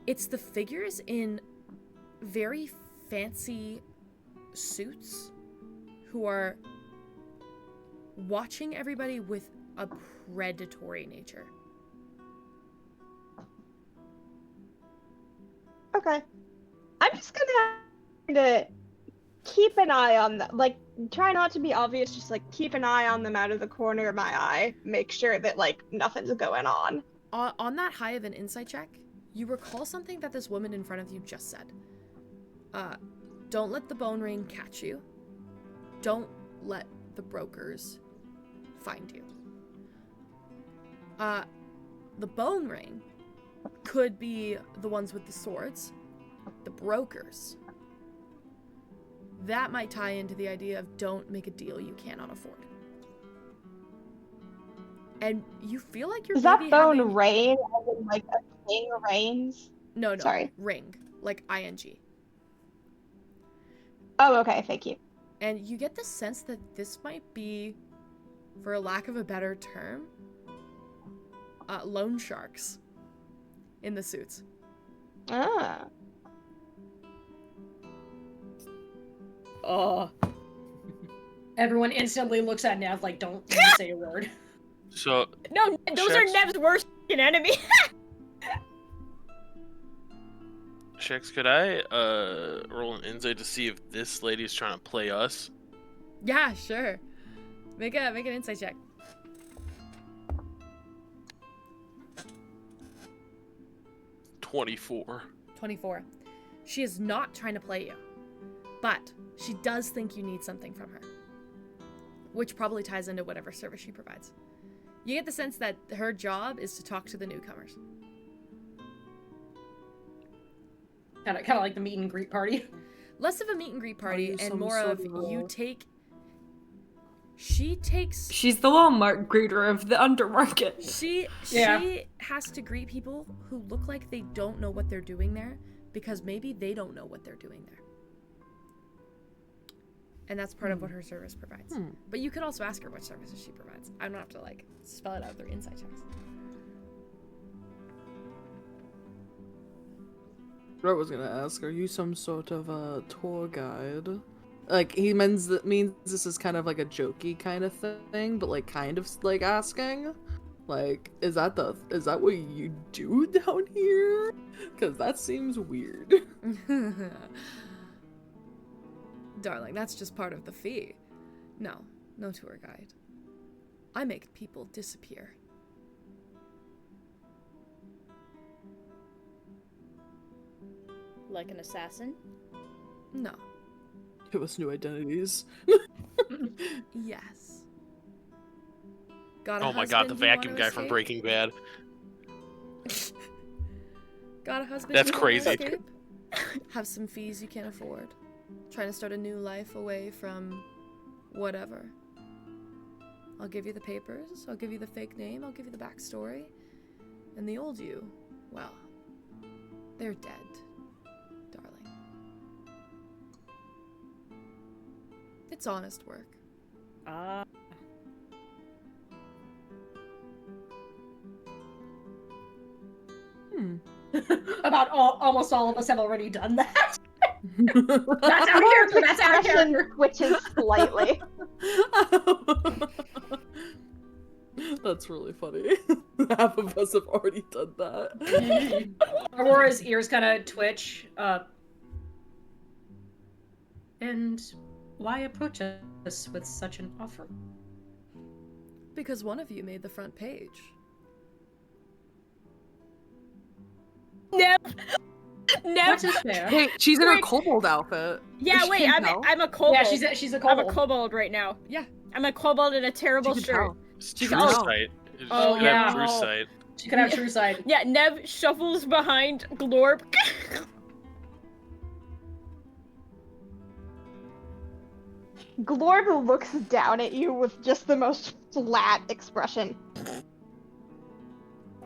It's the figures in very fancy suits who are watching everybody with a predatory nature. Okay. I'm just gonna keep an eye on them. Like, try not to be obvious, just like keep an eye on them out of the corner of my eye. Make sure that like nothing's going on. On that high of an insight check, you recall something that this woman in front of you just said. Don't let the bone ring catch you. Don't let the brokers find you. The bone ring could be the ones with the swords. The brokers. That might tie into the idea of don't make a deal you cannot afford. And you feel like you're Is that maybe bone having... rain as in like a king reigns? No. Sorry. Ring. Like ing. Oh, okay, thank you. And you get the sense that this might be, for a lack of a better term, loan sharks in the suits. Ah. Oh. Everyone instantly looks at Nev like, don't even say a word. So No, those are Shex- Nev's worst enemy. Shex, could I roll an insight to see if this lady is trying to play us? Yeah, sure. Make an insight check. 24. 24. She is not trying to play you, but she does think you need something from her, which probably ties into whatever service she provides. You get the sense that her job is to talk to the newcomers. Kind of like the meet and greet party. Less of a meet and greet party you and some more of sort of you a- take... She takes... She's the Walmart greeter of the undermarket. She has to greet people who look like they don't know what they're doing there because maybe they don't know what they're doing there. And that's part of what her service provides. But you could also ask her what services she provides. I don't have to like spell it out through insight checks. I was gonna ask, are you some sort of a tour guide? Like, he means this is kind of like a jokey kind of thing, but like kind of like asking, like, is that what you do down here? Because that seems weird. Darling, that's just part of the fee. No tour guide. I make people disappear. like an assassin? No. Give us new identities. Yes. Got a Oh my god, the husband you wanna vacuum guy from escape? Breaking Bad. Got a husband That's you wanna crazy. escape? Have some fees you can't afford. Trying to start a new life away from whatever. I'll give you the papers, I'll give you the fake name, I'll give you the backstory. And the old you, well, they're dead, darling. It's honest work. About almost all of us have already done that. That's our character. That's our character. Twitches slightly. That's really funny. Half of us have already done that. Aurora's ears kind of twitch. And why approach us with such an offer? Because one of you made the front page. No. No. That is fair. Hey, she's in her Wait. kobold outfit. Yeah, She wait, can I'm tell. I'm a kobold. Yeah, she's a I'm kobold. a kobold right now. Yeah. I'm a kobold in a terrible She can shirt. tell. It's She true can tell. sight. Oh, You can have yeah. true sight. She could have true side. Yeah, Nev shuffles behind Glorb. Glorb looks down at you with just the most flat expression.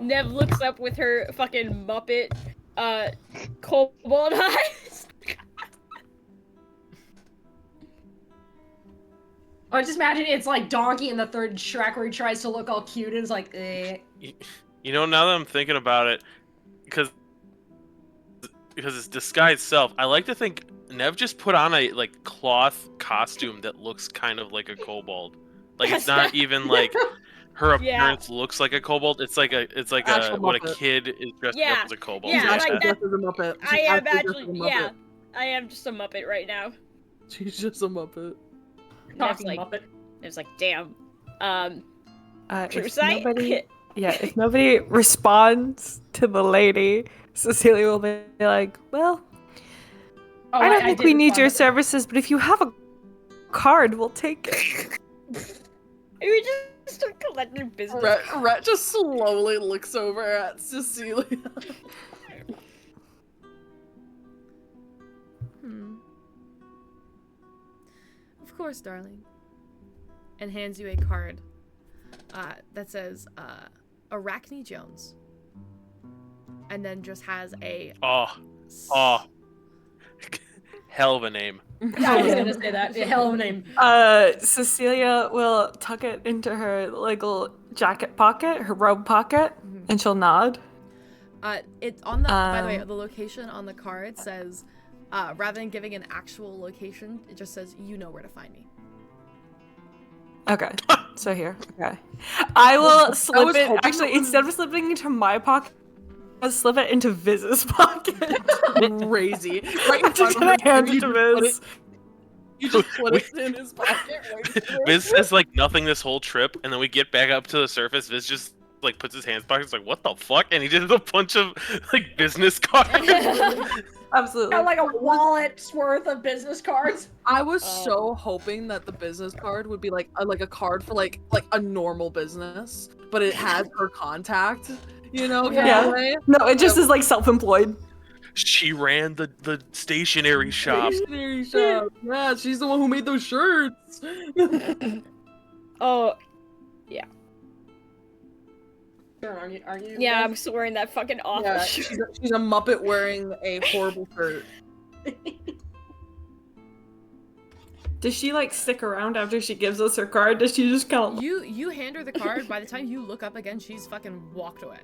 Nev looks up with her fucking Muppet, kobold eyes. I just imagine it's like Donkey in the third Shrek where he tries to look all cute and is like, eh. You know, now that I'm thinking about it, because it's disguised self, I like to think Nev just put on a like cloth costume that looks kind of like a kobold. Like it's not even like her Yeah. appearance looks like a kobold. It's like Actual what a Muppet. kid is dressing Yeah. up as a kobold. Yeah, She's like actually that- dressed as a Muppet. I She's am actually actually, dressed as a yeah, Muppet. I am just a Muppet right now. She's just a Muppet. Nev's Talking like, Muppet. Nev's like, damn. True If sight? nobody, if nobody responds to the lady, Cecilia will be like, well, Oh, I don't think did we need respond your to- services, but if you have a card, we'll take it. We just start collecting business. Rhett just slowly looks over at Cecilia. Of course, darling. And hands you a card that says Arachni Jones. And then just has a Oh, hell of a name. I was gonna say that. Yeah, hell of a name. Cecilia will tuck it into her like little jacket pocket, her robe pocket, and she'll nod. It on the by the way, the location on the card says rather than giving an actual location, it just says you know where to find me. Okay, so here. Okay, I will slip was it. hoping Actually, it was- instead of slipping into my pocket, I'll slip it into Viz's pocket. Crazy. Right in I'm just front gonna of him, hand you it to just put Viz. You just put it in his pocket. Right Viz says like nothing this whole trip, and then we get back up to the surface. Viz just like puts his hands back. It's like, what the fuck? And he did a bunch of like business cards. Absolutely. Got like a wallet's worth of business cards. I was so hoping that the business card would be like a card for like a normal business, but it has her contact. You know? kind Yeah. of way. No, it just is like self-employed. She ran the stationery shop. Stationery shop. Yeah, she's the one who made those shirts. Oh, Sure, aren't you? yeah, I'm just wearing that fucking awful Yeah, shirt. she's a Muppet wearing a horrible shirt. Does she like stick around after she gives us her card? Does she just kind of? You hand her the card. By the time you look up again, she's fucking walked away.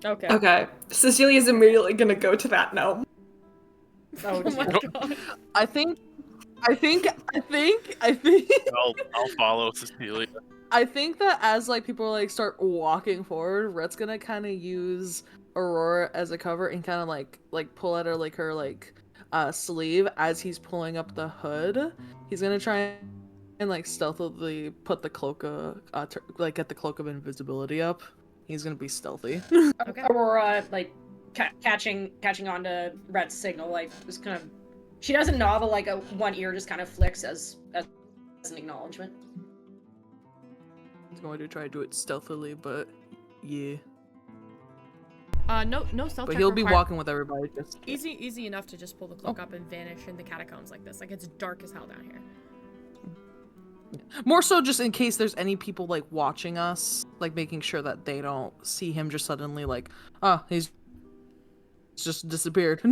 Okay. Okay, Cecilia's immediately gonna go to that gnome. Oh, Oh my god. I think I'll follow Cecilia. I think that as like people like start walking forward, Rhett's gonna kind of use Aurora as a cover and kind of like pull at her sleeve as he's pulling up the hood. He's gonna try and like stealthily put the cloak get the cloak of invisibility up. He's gonna be stealthy. Okay. Aurora like catching on to Rhett's signal, like just kind of. She doesn't nod, but like one ear just kind of flicks as an acknowledgement. He's going to try to do it stealthily, but yeah. No stealth But check he'll be required. walking with everybody. Just Easy enough to just pull the cloak up and vanish in the catacombs like this. Like, it's dark as hell down here. more so just in case there's any people like watching us, like making sure that they don't see him just suddenly like, he's just disappeared.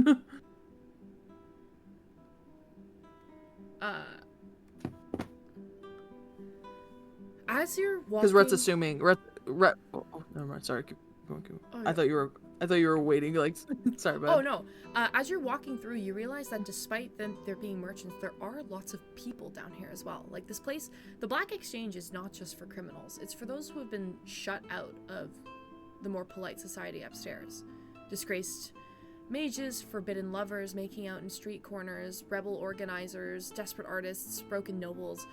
As you're walking, Because Rhett's assuming Rhett. Oh, never mind. Sorry. Keep going. Oh, I yeah. thought you were waiting. Like, sorry, bud. Oh no! As you're walking through, you realize that despite them there being merchants, there are lots of people down here as well. Like this place, the Black Exchange is not just for criminals; it's for those who have been shut out of the more polite society upstairs. Disgraced mages, forbidden lovers making out in street corners, rebel organizers, desperate artists, broken nobles.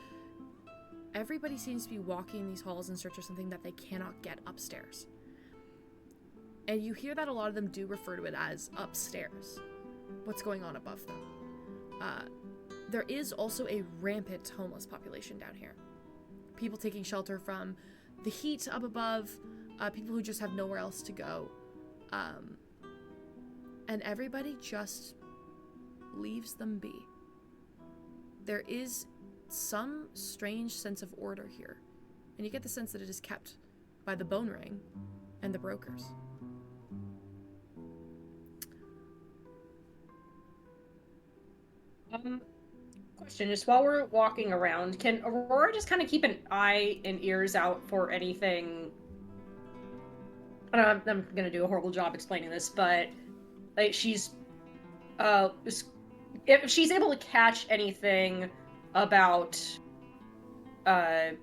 Everybody seems to be walking these halls in search of something that they cannot get upstairs. And you hear that a lot of them do refer to it as upstairs. What's going on above them? There is also a rampant homeless population down here. People taking shelter from the heat up above, people who just have nowhere else to go. And everybody just leaves them be. There is some strange sense of order here, and you get the sense that it is kept by the Bone Ring and the brokers. Question, just while we're walking around, can Aurora just kind of keep an eye and ears out for anything? I don't know, I'm gonna do a horrible job explaining this, but like she's if she's able to catch anything about the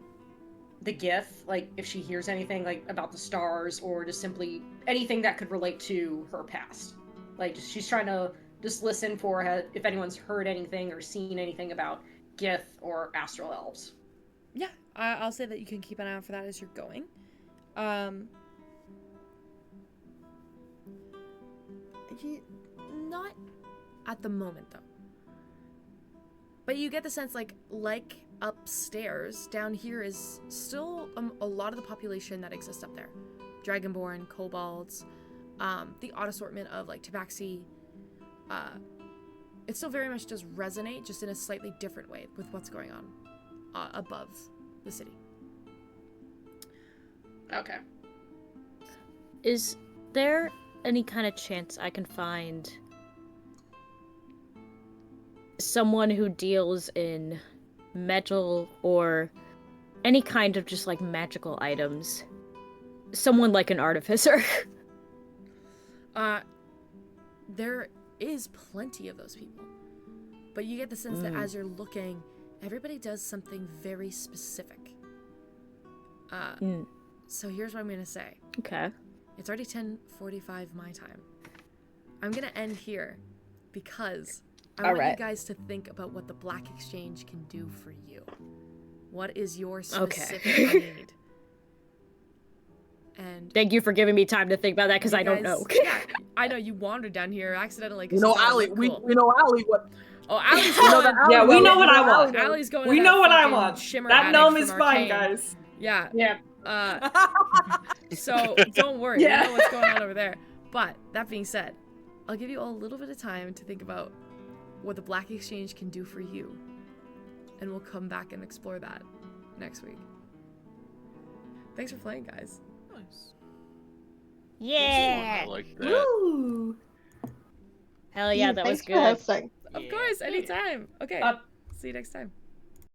Gith, like if she hears anything like about the stars or just simply anything that could relate to her past, like she's trying to just listen for if anyone's heard anything or seen anything about Gith or astral elves. Yeah, I'll say that you can keep an eye out for that as you're going. Not at the moment though. But you get the sense like upstairs, down here is still a lot of the population that exists up there. Dragonborn, kobolds, the odd assortment of like tabaxi. It still very much does resonate, just in a slightly different way with what's going on above the city. Okay. Is there any kind of chance I can find someone who deals in metal or any kind of just like magical items? Someone like an artificer. There is plenty of those people. But you get the sense that as you're looking, everybody does something very specific. So here's what I'm going to say. Okay. It's already 10:45 my time. I'm going to end here because I want you guys to think about what the Black Exchange can do for you. What is your specific need? And thank you for giving me time to think about that, because I don't know. Yeah, I know you wandered down here accidentally. You know, Allie. We know Allie. What? Oh, Allie's going. Yeah, we know what I want. Allie's going. We know what I want. Shimmer That addict gnome from is fine, Arcane. guys. Yeah. Yeah. So don't worry. Yeah. We know what's going on over there. But that being said, I'll give you all a little bit of time to think about what the Black Exchange can do for you, and we'll come back and explore that next week. Thanks for playing, guys. Nice. Yeah. I like that. Woo! Hell yeah, that was Thanks for good. hosting. Of course, anytime. Okay. See you next time.